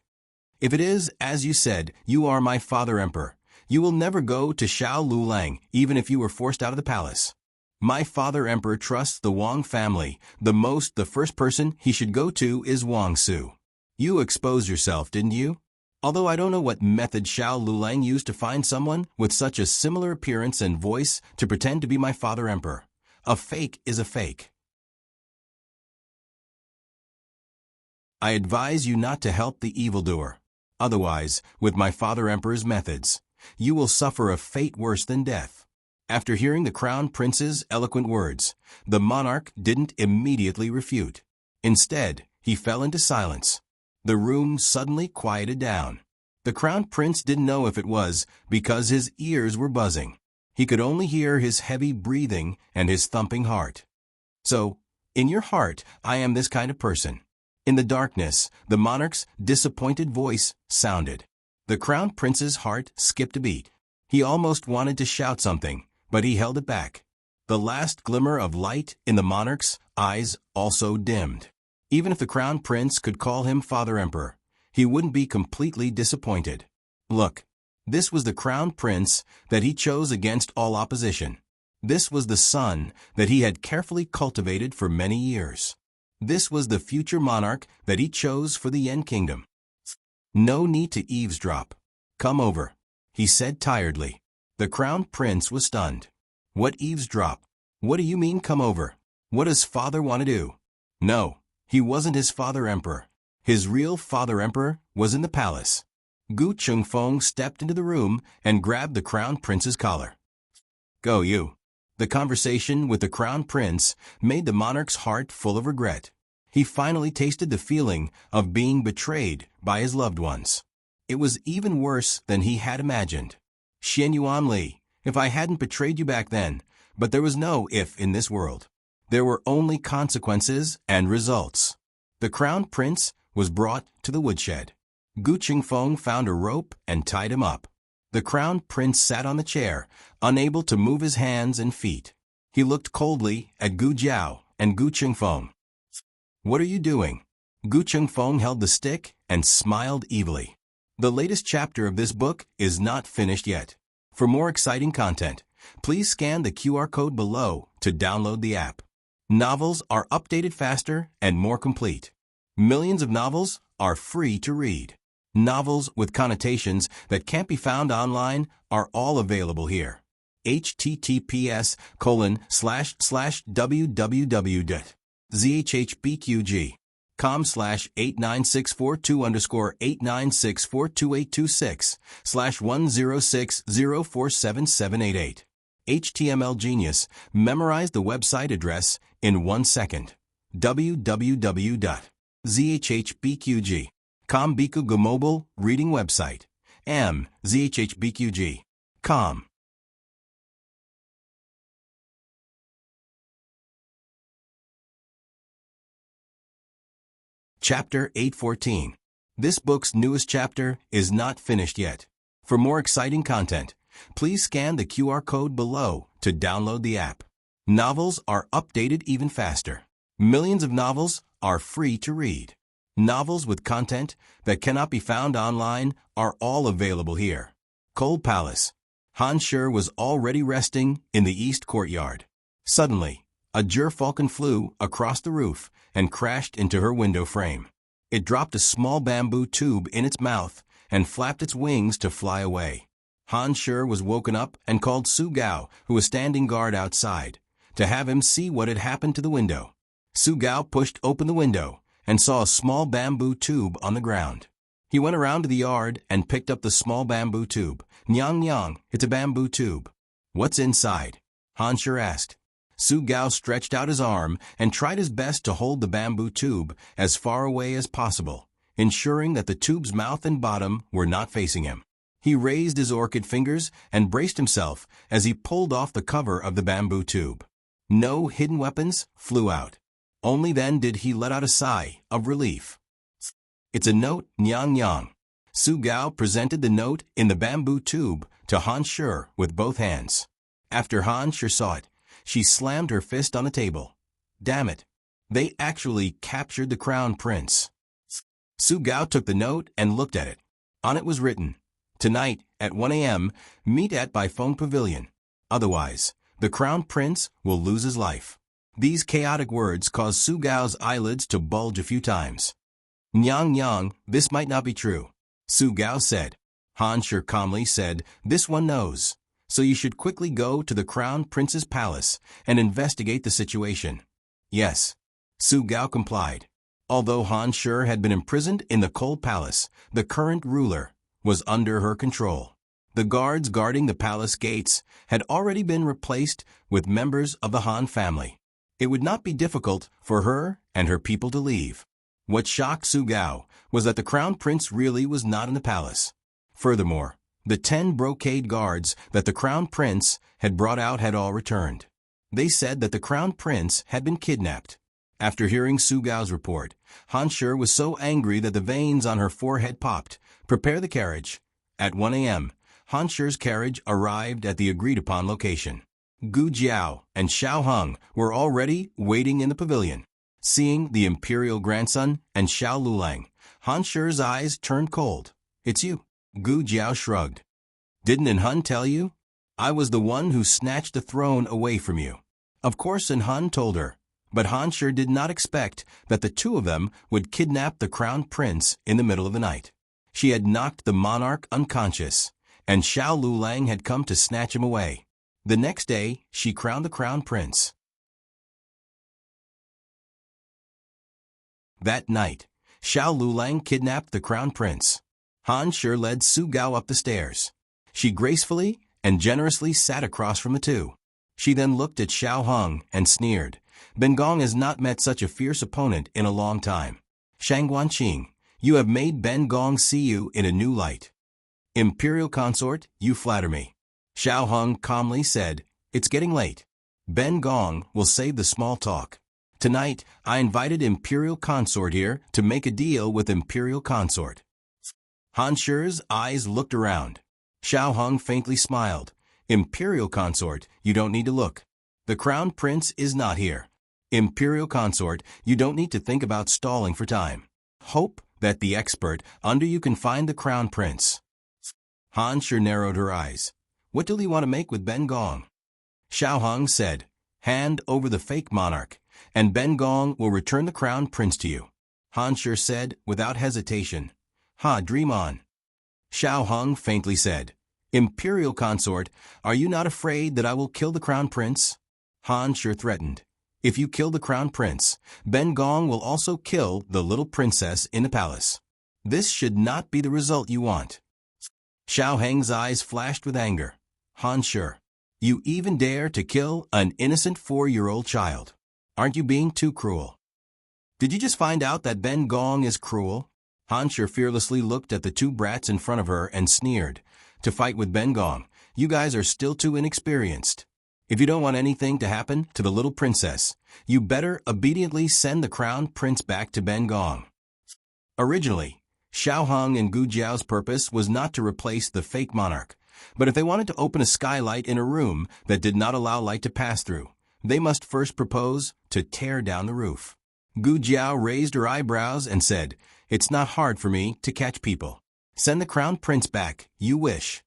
If it is, as you said, you are my father emperor, you will never go to Xiao Lulang, even if you were forced out of the palace. My father emperor trusts the Wang family the most. The first person he should go to is Wang Su. You exposed yourself, didn't you? Although I don't know what method Xiao Lulang used to find someone with such a similar appearance and voice to pretend to be my father emperor. A fake is a fake. I advise you not to help the evildoer. Otherwise, with my father emperor's methods, you will suffer a fate worse than death. After hearing the crown prince's eloquent words, the monarch didn't immediately refute. Instead, he fell into silence. The room suddenly quieted down. The crown prince didn't know if it was because his ears were buzzing. He could only hear his heavy breathing and his thumping heart. So, in your heart, I am this kind of person. In the darkness, the monarch's disappointed voice sounded. The crown prince's heart skipped a beat. He almost wanted to shout something, but he held it back. The last glimmer of light in the monarch's eyes also dimmed. Even if the crown prince could call him father emperor, he wouldn't be completely disappointed. Look, this was the crown prince that he chose against all opposition. This was the son that he had carefully cultivated for many years. This was the future monarch that he chose for the Yen kingdom. No need to eavesdrop. Come over, he said tiredly. The crown prince was stunned. What eavesdrop? What do you mean come over? What does father want to do? No, he wasn't his father emperor. His real father emperor was in the palace. Gu Chengfeng stepped into the room and grabbed the crown prince's collar. Go you. The conversation with the crown prince made the monarch's heart full of regret. He finally tasted the feeling of being betrayed by his loved ones. It was even worse than he had imagined. Xian Yuan Li, if I hadn't betrayed you back then, but there was no if in this world. There were only consequences and results. The crown prince was brought to the woodshed. Gu Qingfeng found a rope and tied him up. The crown prince sat on the chair, unable to move his hands and feet. He looked coldly at Gu Jiao and Gu Qingfeng. What are you doing? Gu Qingfeng held the stick and smiled evilly. The latest chapter of this book is not finished yet. For more exciting content, please scan the QR code below to download the app. Novels are updated faster and more complete. Millions of novels are free to read. Novels with connotations that can't be found online are all available here. https://www.zhbqg.com/8964-2_89642826/1060477788. HTML Genius memorized the website address in 1 second. www.zhbqg.com Bikuga mobile reading website. zhbqg.com. Chapter 814. This book's newest chapter is not finished yet. For more exciting content, please scan the QR code below to download the app. Novels are updated even faster. Millions of novels are free to read. Novels with content that cannot be found online are all available here. Cold Palace. Han Shi was already resting in the east courtyard. Suddenly, a gerfalcon flew across the roof and crashed into her window frame. It dropped a small bamboo tube in its mouth and flapped its wings to fly away. Han Shi was woken up and called Su Gao, who was standing guard outside, to have him see what had happened to the window. Su Gao pushed open the window and saw a small bamboo tube on the ground. He went around to the yard and picked up the small bamboo tube. "Nyang nyang, it's a bamboo tube." "What's inside?" Han Shi asked. Su Gao stretched out his arm and tried his best to hold the bamboo tube as far away as possible, ensuring that the tube's mouth and bottom were not facing him. He raised his orchid fingers and braced himself as he pulled off the cover of the bamboo tube. No hidden weapons flew out. Only then did he let out a sigh of relief. "It's a note, Nyang Nyang." Su Gao presented the note in the bamboo tube to Han Shi with both hands. After Han Shi saw it, she slammed her fist on the table. "Damn it! They actually captured the crown prince." Su Gao took the note and looked at it. On it was written, "Tonight, at 1 a.m., meet at by phone pavilion. Otherwise, the crown prince will lose his life." These chaotic words caused Su Gao's eyelids to bulge a few times. "Nyang Nyang, this might not be true," Su Gao said. Han Shi calmly said, "This one knows. So you should quickly go to the crown prince's palace and investigate the situation." "Yes." Su Gao complied. Although Han Shi had been imprisoned in the cold palace, the current ruler was under her control. The guards guarding the palace gates had already been replaced with members of the Han family. It would not be difficult for her and her people to leave. What shocked Su Gao was that the crown prince really was not in the palace. Furthermore, the 10 brocade guards that the crown prince had brought out had all returned. They said that the crown prince had been kidnapped. After hearing Su Gao's report, Han Shi was so angry that the veins on her forehead popped. "Prepare the carriage." At 1 a.m., Han Shi's carriage arrived at the agreed-upon location. Gu Jiao and Xiao Heng were already waiting in the pavilion. Seeing the imperial grandson and Xiao Lulang, Han Shi's eyes turned cold. "It's you." Gu Jiao shrugged. "Didn't In Hun tell you? I was the one who snatched the throne away from you." Of course In Hun told her, but Han Shi did not expect that the two of them would kidnap the crown prince in the middle of the night. She had knocked the monarch unconscious, and Xiao Lulang had come to snatch him away. The next day, she crowned the crown prince. That night, Xiao Lulang kidnapped the crown prince. Han Shi led Su Gao up the stairs. She gracefully and generously sat across from the two. She then looked at Xiao Heng and sneered. "Ben Gong has not met such a fierce opponent in a long time. Shang Guanqing, you have made Ben Gong see you in a new light." "Imperial consort, you flatter me." Xiao Heng calmly said, "It's getting late. Ben Gong will save the small talk. Tonight, I invited Imperial Consort here to make a deal with Imperial Consort." Han Shi's eyes looked around. Xiao Heng faintly smiled. "Imperial Consort, you don't need to look. The crown prince is not here. Imperial Consort, you don't need to think about stalling for time. Hope that the expert under you can find the crown prince." Han Shi narrowed her eyes. "What deal do you want to make with Ben Gong?" Xiao Heng said, "Hand over the fake monarch, and Ben Gong will return the crown prince to you." Han Shi said without hesitation, "Ha, dream on." Xiao Heng faintly said, "Imperial consort, are you not afraid that I will kill the crown prince?" Han Shi threatened, "If you kill the crown prince, Ben Gong will also kill the little princess in the palace. This should not be the result you want." Xiao Heng's eyes flashed with anger. "Han Shi, you even dare to kill an innocent 4-year-old child. Aren't you being too cruel?" "Did you just find out that Ben Gong is cruel?" Han Shi fearlessly looked at the two brats in front of her and sneered. "To fight with Ben Gong, you guys are still too inexperienced. If you don't want anything to happen to the little princess, you better obediently send the crown prince back to Ben Gong." Originally, Xiao Heng and Gu Jiao's purpose was not to replace the fake monarch, but if they wanted to open a skylight in a room that did not allow light to pass through, they must first propose to tear down the roof. Gu Jiao raised her eyebrows and said, "It's not hard for me to catch people. Send the crown prince back, you wish."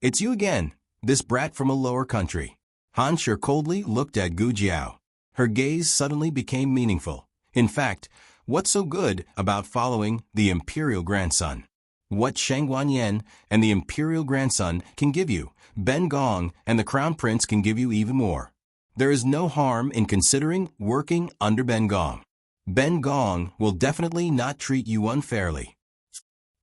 "It's you again," This brat from a lower country. Han Shi coldly looked at Gu Jiao. Her gaze suddenly became meaningful. In fact, what's so good about following the imperial grandson? What Shang Wanyan and the imperial grandson can give you, Ben Gong and the crown prince can give you even more. There is no harm in considering working under Ben Gong. Ben Gong will definitely not treat you unfairly.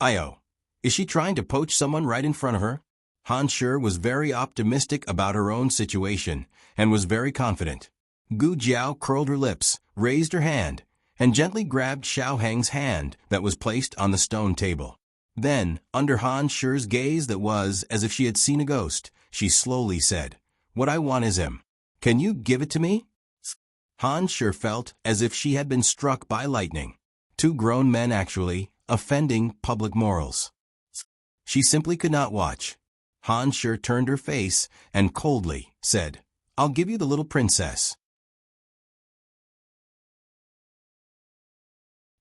Io. Is she trying to poach someone right in front of her? Han Shi was very optimistic about her own situation and was very confident. Gu Jiao curled her lips, raised her hand, and gently grabbed Xiao Heng's hand that was placed on the stone table. Then, under Han Shi's gaze that was as if she had seen a ghost, she slowly said, "What I want is him. Can you give it to me?" Han Shi felt as if she had been struck by lightning. Two grown men actually, offending public morals. She simply could not watch. Han Shi turned her face and coldly said, "I'll give you the little princess."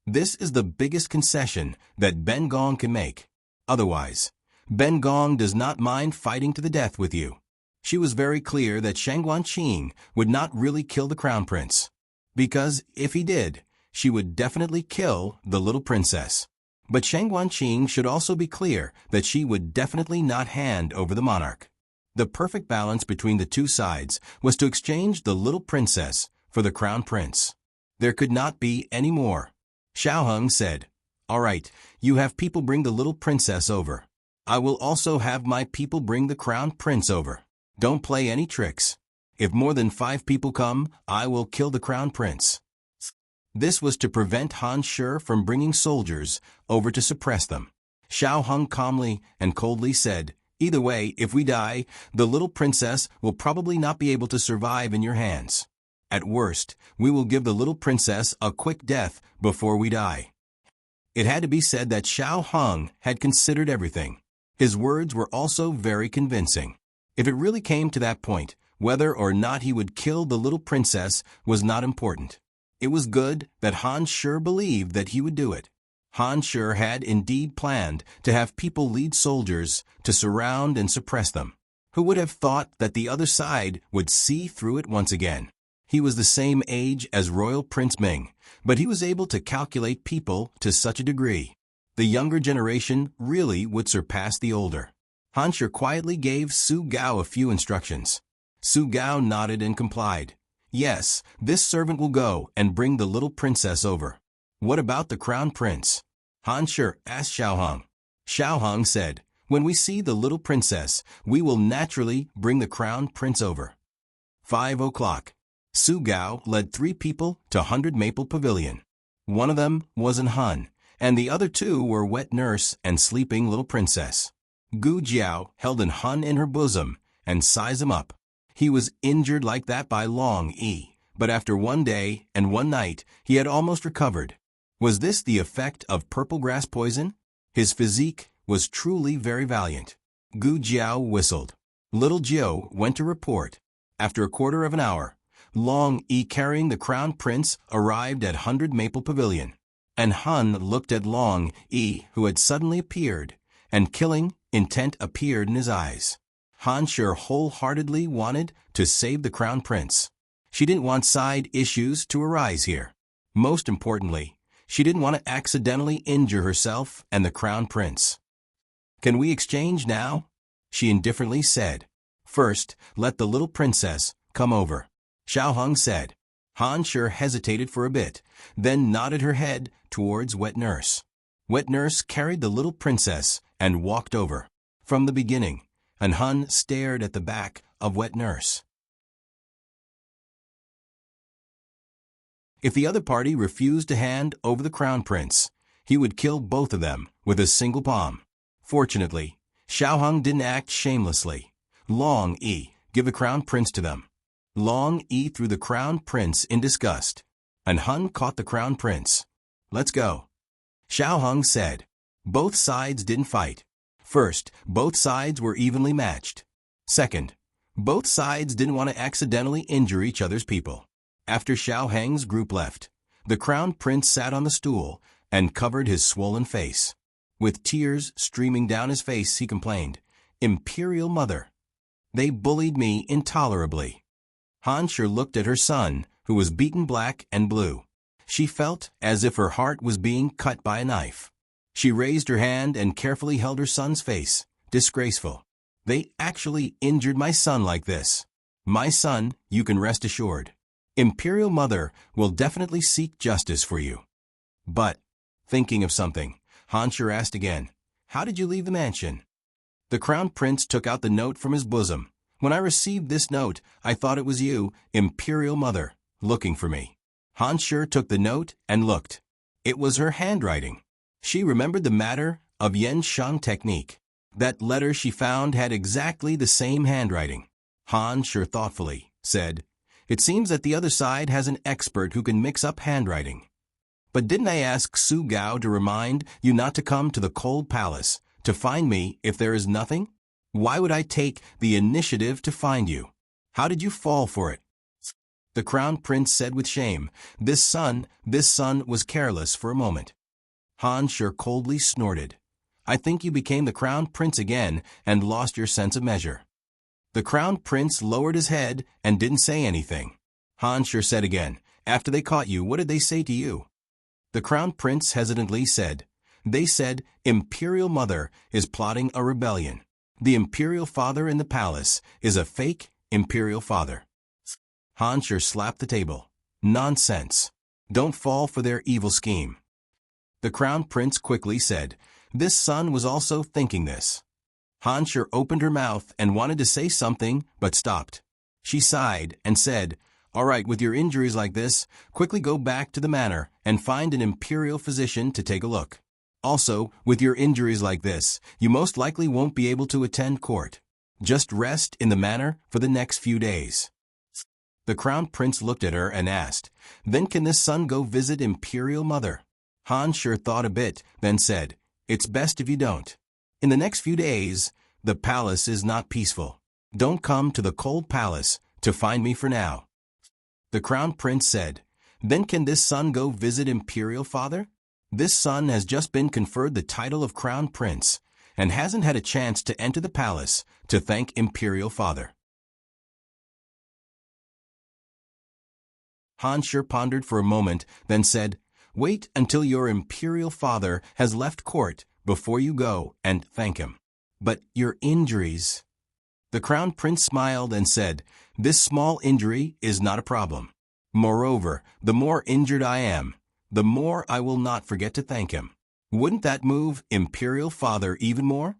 This is the biggest concession that Ben Gong can make. Otherwise, Ben Gong does not mind fighting to the death with you. She was very clear that Shang Guanqing would not really kill the crown prince. Because if he did, she would definitely kill the little princess. But Shang Guanqing should also be clear that she would definitely not hand over the monarch. The perfect balance between the two sides was to exchange the little princess for the crown prince. There could not be any more. Xiao Heng said, "All right, you have people bring the little princess over. I will also have my people bring the crown prince over. Don't play any tricks. If more than 5 people come, I will kill the crown prince." This was to prevent Han Shi from bringing soldiers over to suppress them. Xiao Heng calmly and coldly said, "Either way, if we die, the little princess will probably not be able to survive in your hands. At worst, we will give the little princess a quick death before we die." It had to be said that Xiao Heng had considered everything. His words were also very convincing. If it really came to that point, whether or not he would kill the little princess was not important. It was good that Han Shi believed that he would do it. Han Shi had indeed planned to have people lead soldiers to surround and suppress them. Who would have thought that the other side would see through it once again? He was the same age as Royal Prince Ming, but he was able to calculate people to such a degree. The younger generation really would surpass the older. Han Shi quietly gave Su Gao a few instructions. Su Gao nodded and complied. "Yes, this servant will go and bring the little princess over." "What about the crown prince?" Han Shi asked Xiao Heng. Xiao Heng said, "When we see the little princess, we will naturally bring the crown prince over." 5 o'clock. Su Gao led 3 people to 100 Maple Pavilion. One of them was an Han, and the other 2 were wet nurse and sleeping little princess. Gu Jiao held an Han in her bosom and sized him up. He was injured like that by Long Yi, but after 1 day and 1 night, he had almost recovered. Was this the effect of purple grass poison? His physique was truly very valiant. Gu Jiao whistled. Little Jiao went to report. After a quarter of an hour, Long Yi carrying the crown prince arrived at 100 Maple Pavilion. And Han looked at Long Yi, who had suddenly appeared, and killing intent appeared in his eyes. Han Shi wholeheartedly wanted to save the crown prince. She didn't want side issues to arise here. Most importantly, she didn't want to accidentally injure herself and the crown prince. "Can we exchange now?" she indifferently said. "First, let the little princess come over." Xiao Heng said. Han Shi hesitated for a bit, then nodded her head towards Wet Nurse. Wet Nurse carried the little princess and walked over. From the beginning, and Han stared at the back of Wet Nurse. If the other party refused to hand over the crown prince, he would kill both of them with a single palm. Fortunately, Xiao Heng didn't act shamelessly. Long Yi, give the crown prince to them. Long Yi threw the crown prince in disgust, and Han caught the crown prince. "Let's go." Xiao Heng said. Both sides didn't fight. First, both sides were evenly matched. Second, both sides didn't want to accidentally injure each other's people. After Xiao Heng's group left, the crown prince sat on the stool and covered his swollen face. With tears streaming down his face, he complained, "Imperial Mother, They bullied me intolerably. Hansher looked at her son, who was beaten black and blue. She felt as if her heart was being cut by a knife. She raised her hand and carefully held her son's face. Disgraceful. They actually injured my son like this. My son, you can rest assured. Imperial Mother will definitely seek justice for you. But, thinking of something, Hansher asked again, how did you leave the mansion? The Crown Prince took out the note from his bosom. When I received this note, I thought it was you, Imperial Mother, looking for me. Hansher took the note and looked. It was her handwriting. She remembered the matter of Yen Shang technique. That letter she found had exactly the same handwriting. Hansher thoughtfully said, it seems that the other side has an expert who can mix up handwriting. But didn't I ask Su Gao to remind you not to come to the Cold Palace to find me if there is nothing? Why would I take the initiative to find you? How did you fall for it? The Crown Prince said with shame, this son was careless for a moment. Hansher coldly snorted. I think you became the Crown Prince again and lost your sense of measure. The Crown Prince lowered his head and didn't say anything. Hansher said again, after they caught you, what did they say to you? The Crown Prince hesitantly said, they said Imperial Mother is plotting a rebellion. The Imperial Father in the palace is a fake Imperial Father. Hansher slapped the table. Nonsense. Don't fall for their evil scheme. The Crown Prince quickly said, this son was also thinking this. Hansher opened her mouth and wanted to say something, but stopped. She sighed and said, all right, with your injuries like this, quickly go back to the manor and find an imperial physician to take a look. Also, with your injuries like this, you most likely won't be able to attend court. Just rest in the manor for the next few days. The Crown Prince looked at her and asked, then can this son go visit Imperial Mother? Hansher thought a bit, then said, it's best if you don't. In the next few days, the palace is not peaceful. Don't come to the Cold Palace to find me for now. The Crown Prince said, then can this son go visit Imperial Father? This son has just been conferred the title of Crown Prince and hasn't had a chance to enter the palace to thank Imperial Father. Hansher pondered for a moment, then said, wait until your Imperial Father has left court before you go and thank him. But your injuries... The Crown Prince smiled and said, this small injury is not a problem. Moreover, the more injured I am, the more I will not forget to thank him. Wouldn't that move Imperial Father even more?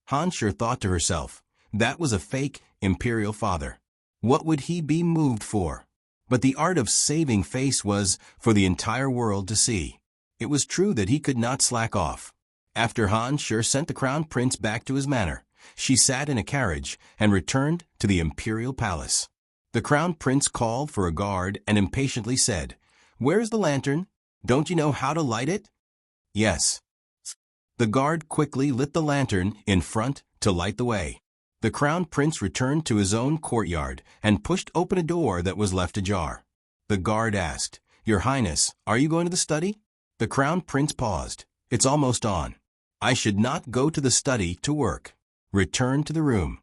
Hansher thought to herself, that was a fake Imperial Father. What would he be moved for? But the art of saving face was for the entire world to see. It was true that he could not slack off. After Hansher sent the Crown Prince back to his manor, she sat in a carriage and returned to the Imperial Palace. The Crown Prince called for a guard and impatiently said, where's the lantern? Don't you know how to light it? Yes. The guard quickly lit the lantern in front to light the way. The Crown Prince returned to his own courtyard and pushed open a door that was left ajar. The guard asked, Your Highness, are you going to the study? The Crown Prince paused. It's almost on. I should not go to the study to work. Return to the room.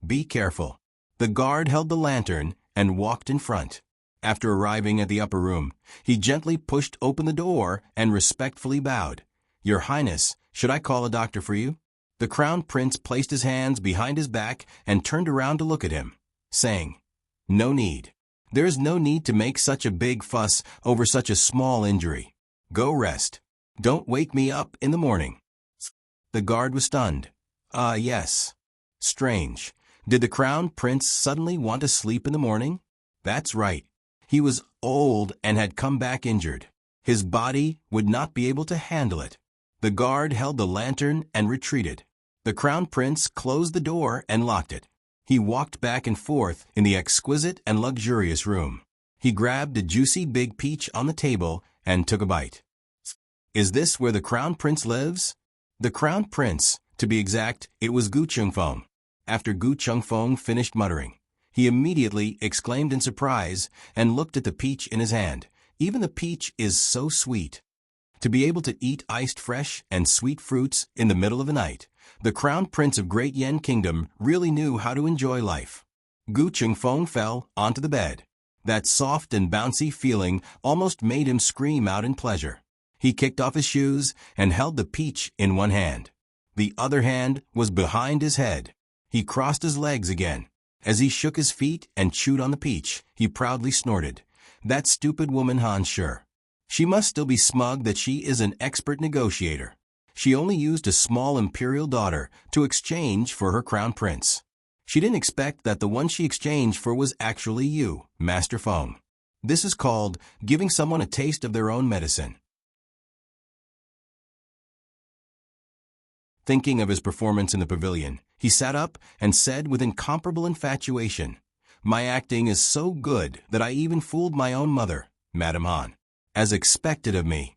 Be careful. The guard held the lantern and walked in front. After arriving at the upper room, he gently pushed open the door and respectfully bowed. Your Highness, should I call a doctor for you? The Crown Prince placed his hands behind his back and turned around to look at him, saying, No need. There is no need to make such a big fuss over such a small injury. Go rest. Don't wake me up in the morning. The guard was stunned. Yes. Strange. Did the Crown Prince suddenly want to sleep in the morning? That's right. He was old and had come back injured. His body would not be able to handle it. The guard held the lantern and retreated. The Crown Prince closed the door and locked it. He walked back and forth in the exquisite and luxurious room. He grabbed a juicy big peach on the table and took a bite. Is this where the Crown Prince lives? The Crown Prince, to be exact, it was Gu Chungfeng. After Gu Chungfeng finished muttering, he immediately exclaimed in surprise and looked at the peach in his hand. Even the peach is so sweet. To be able to eat iced fresh and sweet fruits in the middle of the night The Crown Prince of Great Yen Kingdom really knew how to enjoy life. Gu Chengfeng fell onto the bed. That soft and bouncy feeling almost made him scream out in pleasure. He kicked off his shoes and held the peach in one hand. The other hand was behind his head. He crossed his legs again. As he shook his feet and chewed on the peach, he proudly snorted. That stupid woman Han sure. She must still be smug that she is an expert negotiator. She only used a small imperial daughter to exchange for her crown prince. She didn't expect that the one she exchanged for was actually you, Master Feng. This is called giving someone a taste of their own medicine. Thinking of his performance in the pavilion, he sat up and said with incomparable infatuation, "My acting is so good that I even fooled my own mother, Madame Han. As expected of me."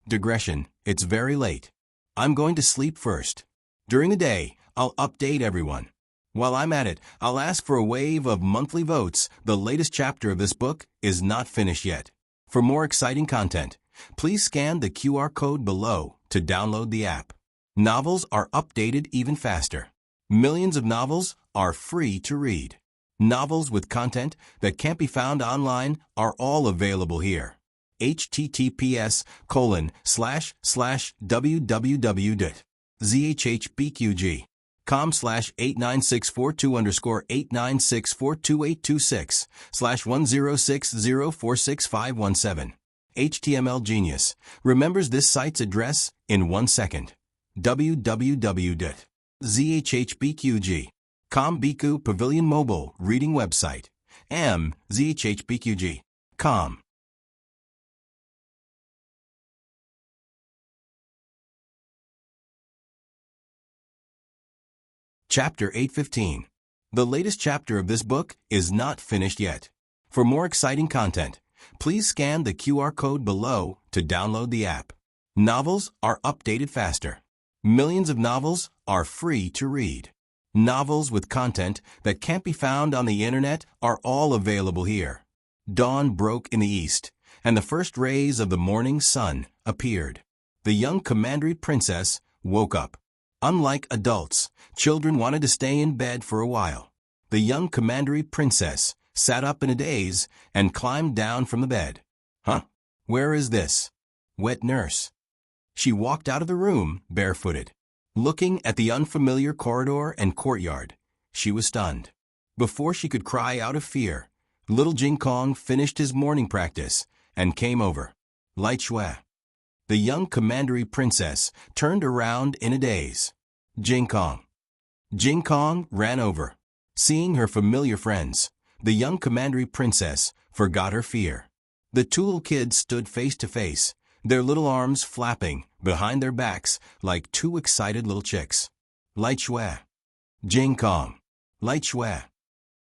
Digression, it's very late. I'm going to sleep first. During the day, I'll update everyone. While I'm at it, I'll ask for a wave of monthly votes. The latest chapter of this book is not finished yet. For more exciting content, please scan the QR code below to download the app. Novels are updated even faster. Millions of novels are free to read. Novels with content that can't be found online are all available here. https://www.zhbqg.com/89642_8964286/1060465117. HTML Genius remembers this site's address in 1 second. www.zhbqg.com Biku Pavilion Mobile Reading Website. zhbqg.com. Chapter 815. The latest chapter of this book is not finished yet. For more exciting content, please scan the QR code below to download the app. Novels are updated faster. Millions of novels are free to read. Novels with content that can't be found on the internet are all available here. Dawn broke in the east, and the first rays of the morning sun appeared. The young commandery princess woke up. Unlike adults, children wanted to stay in bed for a while. The young commandery princess sat up in a daze and climbed down from the bed. Huh? Where is this? Wet nurse. She walked out of the room barefooted. Looking at the unfamiliar corridor and courtyard, she was stunned. Before she could cry out of fear, little Jing Kong finished his morning practice and came over. Light Shui. The young commandery princess turned around in a daze. Jing Kong. Jing Kong ran over. Seeing her familiar friends, the young commandery princess forgot her fear. The two little kids stood face to face, their little arms flapping behind their backs like two excited little chicks. Light Shui. Jing Kong. Light Shui.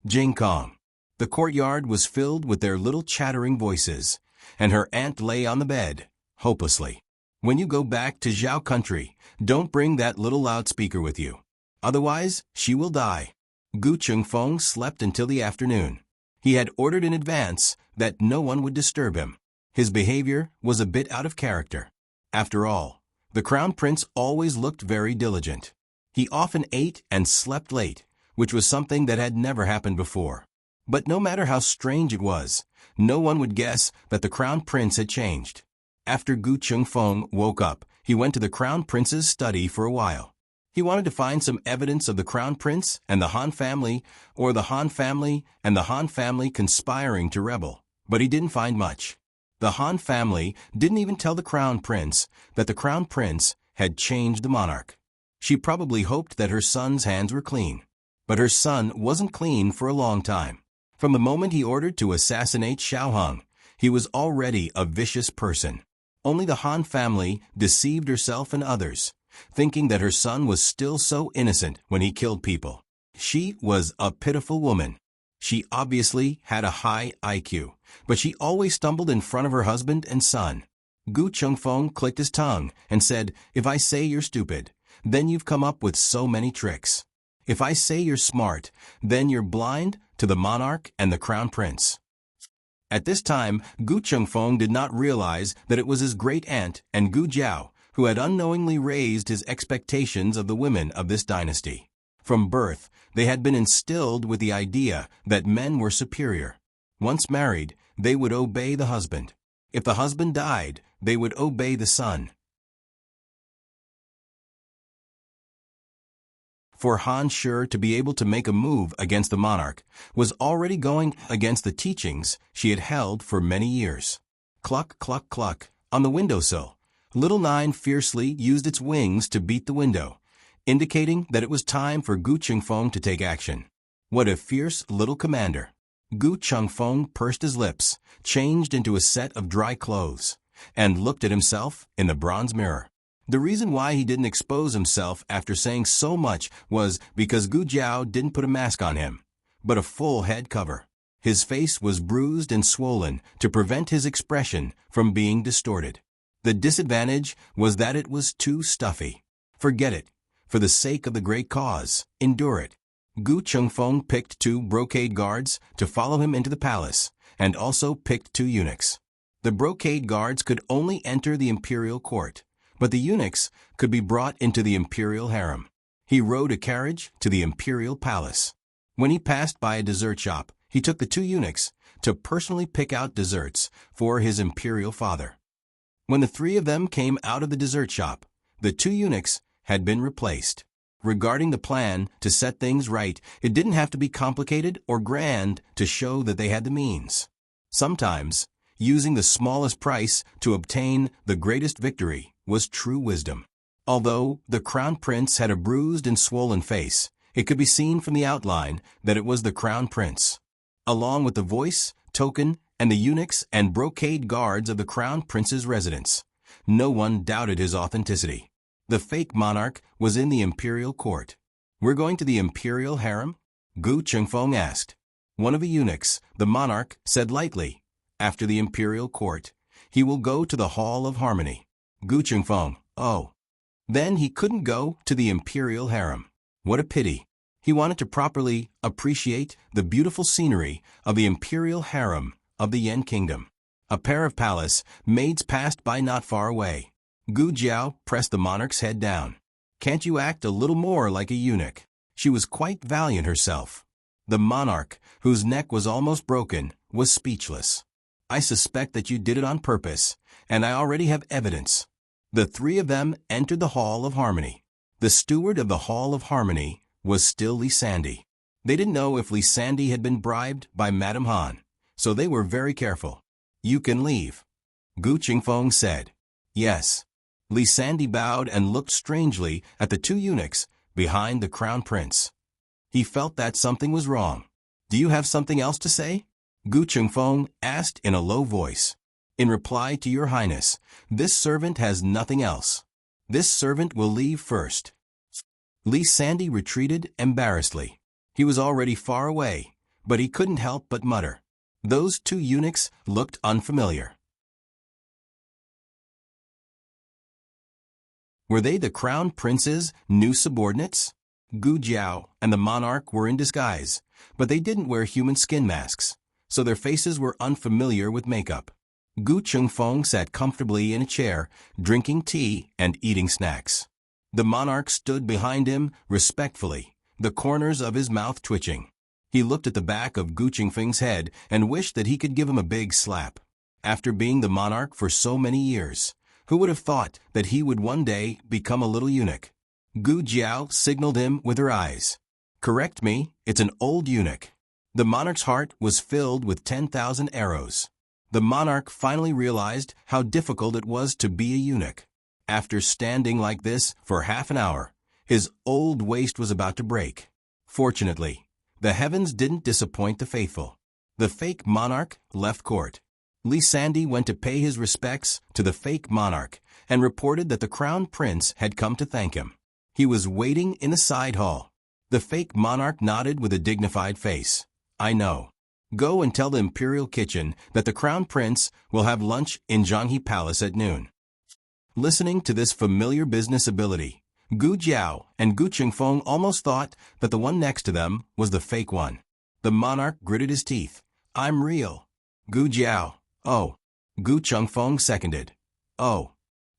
Jing Kong. The courtyard was filled with their little chattering voices, and her aunt lay on the bed, hopelessly. When you go back to Zhao country, don't bring that little loudspeaker with you. Otherwise, she will die. Gu Chengfeng slept until the afternoon. He had ordered in advance that no one would disturb him. His behavior was a bit out of character. After all, the crown prince always looked very diligent. He often ate and slept late, which was something that had never happened before. But no matter how strange it was, no one would guess that the crown prince had changed. After Gu Chengfeng woke up, he went to the crown prince's study for a while. He wanted to find some evidence of the crown prince and the Han family, or the Han family and the Han family conspiring to rebel, but he didn't find much. The Han family didn't even tell the crown prince that the crown prince had changed the monarch. She probably hoped that her son's hands were clean. But her son wasn't clean for a long time. From the moment he ordered to assassinate Xiao Hong, he was already a vicious person. Only the Han family deceived herself and others, thinking that her son was still so innocent when he killed people. She was a pitiful woman. She obviously had a high IQ, but she always stumbled in front of her husband and son. Gu Chengfeng clicked his tongue and said, "If I say you're stupid, then you've come up with so many tricks. If I say you're smart, then you're blind to the monarch and the crown prince." At this time, Gu Chengfeng did not realize that it was his great aunt and Gu Jiao who had unknowingly raised his expectations of the women of this dynasty. From birth, they had been instilled with the idea that men were superior. Once married, they would obey the husband. If the husband died, they would obey the son. For Han Sure to be able to make a move against the monarch was already going against the teachings she had held for many years. Cluck, cluck, cluck, on the windowsill. Little Nine fiercely used its wings to beat the window, indicating that it was time for Gu Chengfeng to take action. What a fierce little commander! Gu Chengfeng pursed his lips, changed into a set of dry clothes, and looked at himself in the bronze mirror. The reason why he didn't expose himself after saying so much was because Gu Jiao didn't put a mask on him, but a full head cover. His face was bruised and swollen to prevent his expression from being distorted. The disadvantage was that it was too stuffy. Forget it. For the sake of the great cause, endure it. Gu Chengfeng picked 2 brocade guards to follow him into the palace, and also picked 2 eunuchs. The brocade guards could only enter the imperial court, but the eunuchs could be brought into the imperial harem. He rode a carriage to the imperial palace. When he passed by a dessert shop, he took the 2 eunuchs to personally pick out desserts for his imperial father. When the 3 of them came out of the dessert shop, the 2 eunuchs had been replaced. Regarding the plan to set things right, it didn't have to be complicated or grand to show that they had the means. Sometimes, using the smallest price to obtain the greatest victory was true wisdom. Although the crown prince had a bruised and swollen face, it could be seen from the outline that it was the crown prince. Along with the voice, token, and the eunuchs and brocade guards of the crown prince's residence, no one doubted his authenticity. The fake monarch was in the imperial court. "We're going to the imperial harem?" Gu Chengfeng asked. One of the eunuchs, the monarch, said lightly, "After the imperial court, he will go to the Hall of Harmony." Gu Chengfeng, oh. Then he couldn't go to the imperial harem. What a pity. He wanted to properly appreciate the beautiful scenery of the imperial harem of the Yan kingdom. A pair of palace maids passed by not far away. Gu Jiao pressed the monarch's head down. "Can't you act a little more like a eunuch?" She was quite valiant herself. The monarch, whose neck was almost broken, was speechless. "I suspect that you did it on purpose, and I already have evidence." The 3 of them entered the Hall of Harmony. The steward of the Hall of Harmony was still Li Sandy. They didn't know if Li Sandy had been bribed by Madame Han, so they were very careful. "You can leave," Gu Chengfeng said. "Yes." Li Sandy bowed and looked strangely at the 2 eunuchs behind the crown prince. He felt that something was wrong. "Do you have something else to say?" Gu Chengfeng asked in a low voice. "In reply to your highness, this servant has nothing else. This servant will leave first." Li Sandy retreated embarrassedly. He was already far away, but he couldn't help but mutter. Those 2 eunuchs looked unfamiliar. Were they the crown prince's new subordinates? Gu Jiao and the monarch were in disguise, but they didn't wear human skin masks, so their faces were unfamiliar with makeup. Gu Chengfeng sat comfortably in a chair, drinking tea and eating snacks. The monarch stood behind him respectfully, the corners of his mouth twitching. He looked at the back of Gu Chengfeng's head and wished that he could give him a big slap. After being the monarch for so many years, who would have thought that he would one day become a little eunuch? Gu Jiao signaled him with her eyes. "Correct me, it's an old eunuch." The monarch's heart was filled with 10,000 arrows. The monarch finally realized how difficult it was to be a eunuch. After standing like this for half an hour, his old waist was about to break. Fortunately, the heavens didn't disappoint the faithful. The fake monarch left court. Li Sandy went to pay his respects to the fake monarch and reported that the crown prince had come to thank him. He was waiting in the side hall. The fake monarch nodded with a dignified face. "I know. Go and tell the imperial kitchen that the crown prince will have lunch in Zhanghe Palace at noon." Listening to this familiar business ability, Gu Jiao and Gu Chengfeng almost thought that the one next to them was the fake one. The monarch gritted his teeth. "I'm real." Gu Jiao, "Oh." Gu Chengfeng seconded. "Oh."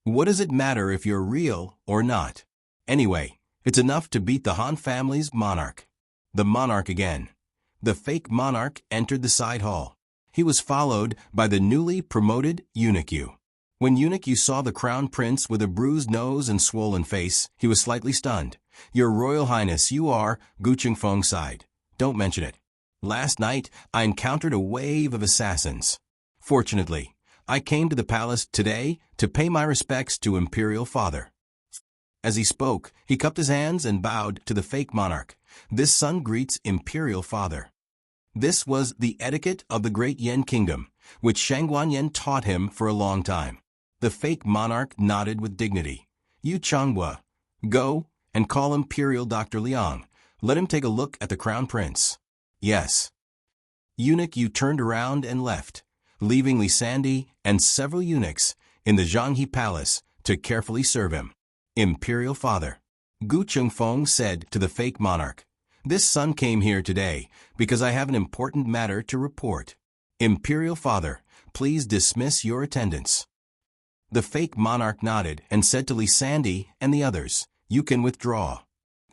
What does it matter if you're real or not? Anyway, it's enough to beat the Han family's monarch. The monarch again. The fake monarch entered the side hall. He was followed by the newly promoted eunuch. When eunuch saw the crown prince with a bruised nose and swollen face, he was slightly stunned. Your Royal Highness, you are, Gu Chengfeng sighed. Don't mention it. Last night, I encountered a wave of assassins. Fortunately, I came to the palace today to pay my respects to Imperial Father. As he spoke, he cupped his hands and bowed to the fake monarch. This son greets Imperial Father. This was the etiquette of the great Yan kingdom, which Shangguan taught him for a long time. The fake monarch nodded with dignity. Yu Changhua, go and call Imperial Dr. Liang. Let him take a look at the crown prince. Yes. Eunuch Yu turned around and left, leaving Li Sandy and several eunuchs in the Zhanghe palace to carefully serve him. Imperial Father. Gu Chengfeng said to the fake monarch, this son came here today because I have an important matter to report. Imperial Father, please dismiss your attendants. The fake monarch nodded and said to Li Sandy and the others, you can withdraw.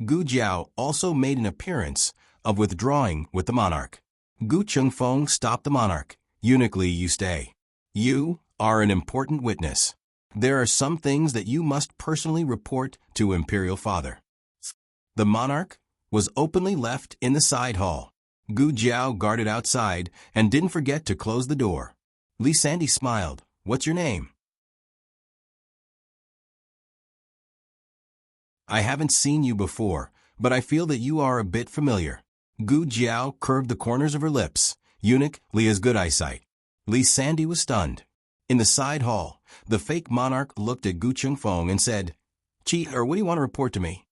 Gu Jiao also made an appearance of withdrawing with the monarch. Gu Chengfeng stopped the monarch. Eunuch Li, you stay. You are an important witness. There are some things that you must personally report to Imperial Father. The monarch was openly left in the side hall. Gu Jiao guarded outside and didn't forget to close the door. Li Sandy smiled. What's your name? I haven't seen you before, but I feel that you are a bit familiar. Gu Jiao curved the corners of her lips. Eunuch Li has good eyesight. Li Sandy was stunned. In the side hall, the fake monarch looked at Gu Chengfeng and said, what do you want to report to me?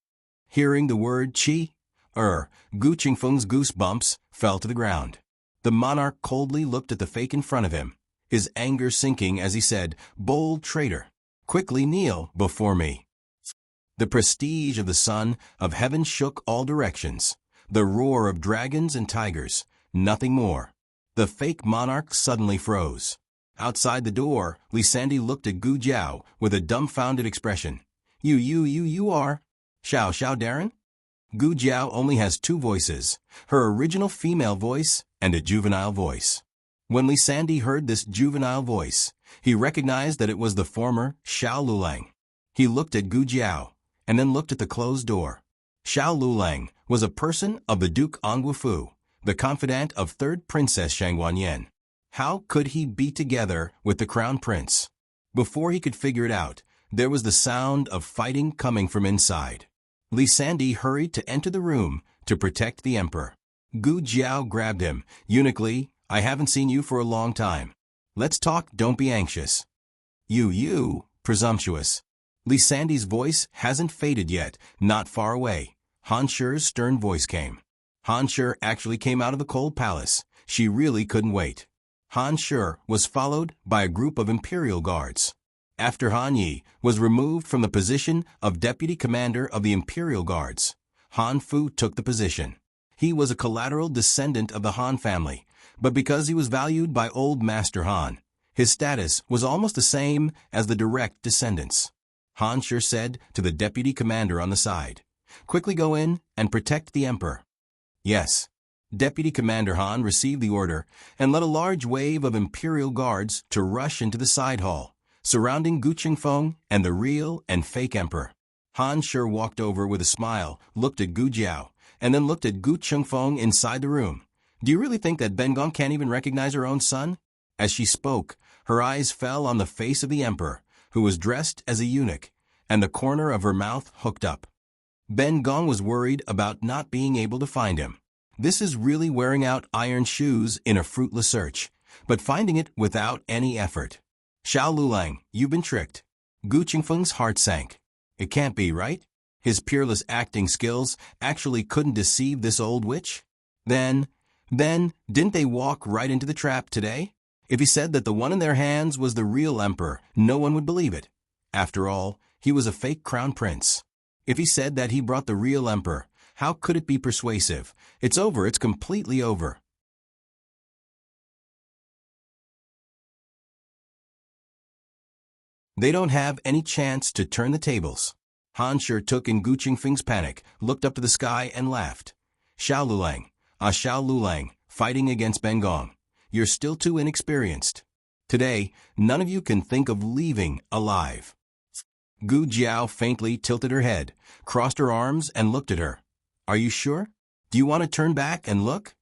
Hearing the word Gu Chengfeng's goosebumps fell to the ground. The monarch coldly looked at the fake in front of him, his anger sinking as he said, bold traitor, quickly kneel before me. The prestige of the Son of Heaven shook all directions. The roar of dragons and tigers, nothing more. The fake monarch suddenly froze. Outside the door, Li Sandy looked at Gu Jiao with a dumbfounded expression. You are? Xiao Darren? Gu Jiao only has two voices, her original female voice and a juvenile voice. When Li Sandy heard this juvenile voice, he recognized that it was the former Xiao Lulang. He looked at Gu Jiao and then looked at the closed door. Xiao Lulang was a person of the Duke Angwufu, the confidant of third Princess Shangguan. How could he be together with the crown prince? Before he could figure it out, there was the sound of fighting coming from inside. Li Sandy hurried to enter the room to protect the emperor. Gu Jiao grabbed him. Eunuch Li, I haven't seen you for a long time. Let's talk, don't be anxious. You, presumptuous. Li Sandy's voice hasn't faded yet, not far away. Han Shi's stern voice came. Han Shi actually came out of the cold palace. She really couldn't wait. Han Shi was followed by a group of imperial guards. After Han Yi was removed from the position of deputy commander of the imperial guards, Han Fu took the position. He was a collateral descendant of the Han family, but because he was valued by old Master Han, his status was almost the same as the direct descendants. Han Shi said to the deputy commander on the side, quickly go in and protect the emperor. Yes. Deputy Commander Han received the order and led a large wave of imperial guards to rush into the side hall, surrounding Gu Chengfeng and the real and fake emperor. Han Shi walked over with a smile, looked at Gu Jiao, and then looked at Gu Chengfeng inside the room. Do you really think that Ben Gong can't even recognize her own son? As she spoke, her eyes fell on the face of the emperor, who was dressed as a eunuch, and the corner of her mouth hooked up. Ben Gong was worried about not being able to find him. This is really wearing out iron shoes in a fruitless search, but finding it without any effort. Xiao Lulang, you've been tricked. Gu Chengfeng's heart sank. It can't be, right? His peerless acting skills actually couldn't deceive this old witch? Then, didn't they walk right into the trap today? If he said that the one in their hands was the real emperor, no one would believe it. After all, he was a fake crown prince. If he said that he brought the real emperor, how could it be persuasive? It's over, it's completely over. They don't have any chance to turn the tables. Han sure took in Gu Qingfeng's panic, looked up to the sky and laughed. Xiao Lulang, Xiao Lulang, fighting against Bengong. You're still too inexperienced. Today, none of you can think of leaving alive. Gu Jiao faintly tilted her head, crossed her arms and looked at her. Are you sure? Do you want to turn back and look?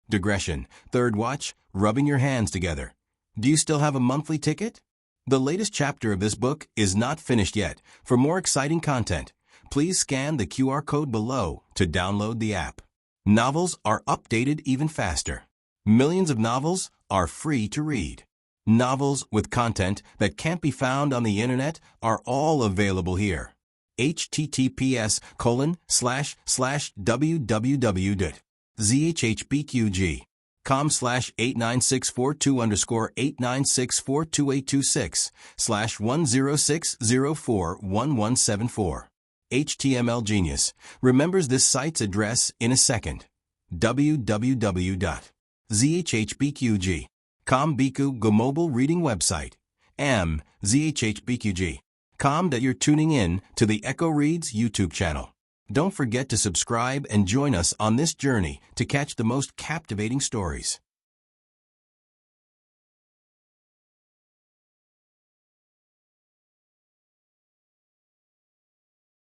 Digression, third watch, rubbing your hands together. Do you still have a monthly ticket? The latest chapter of this book is not finished yet. For more exciting content, please scan the QR code below to download the app. Novels are updated even faster. Millions of novels are free to read. Novels with content that can't be found on the internet are all available here. https://www.zhbqg.com/89642_89642826/106041174. HTML Genius remembers this site's address in a second. www.zhbqg.com Biku Go mobile reading website. zhbqg.com that you're tuning in to the Echo Reads YouTube channel. Don't forget to subscribe and join us on this journey to catch the most captivating stories.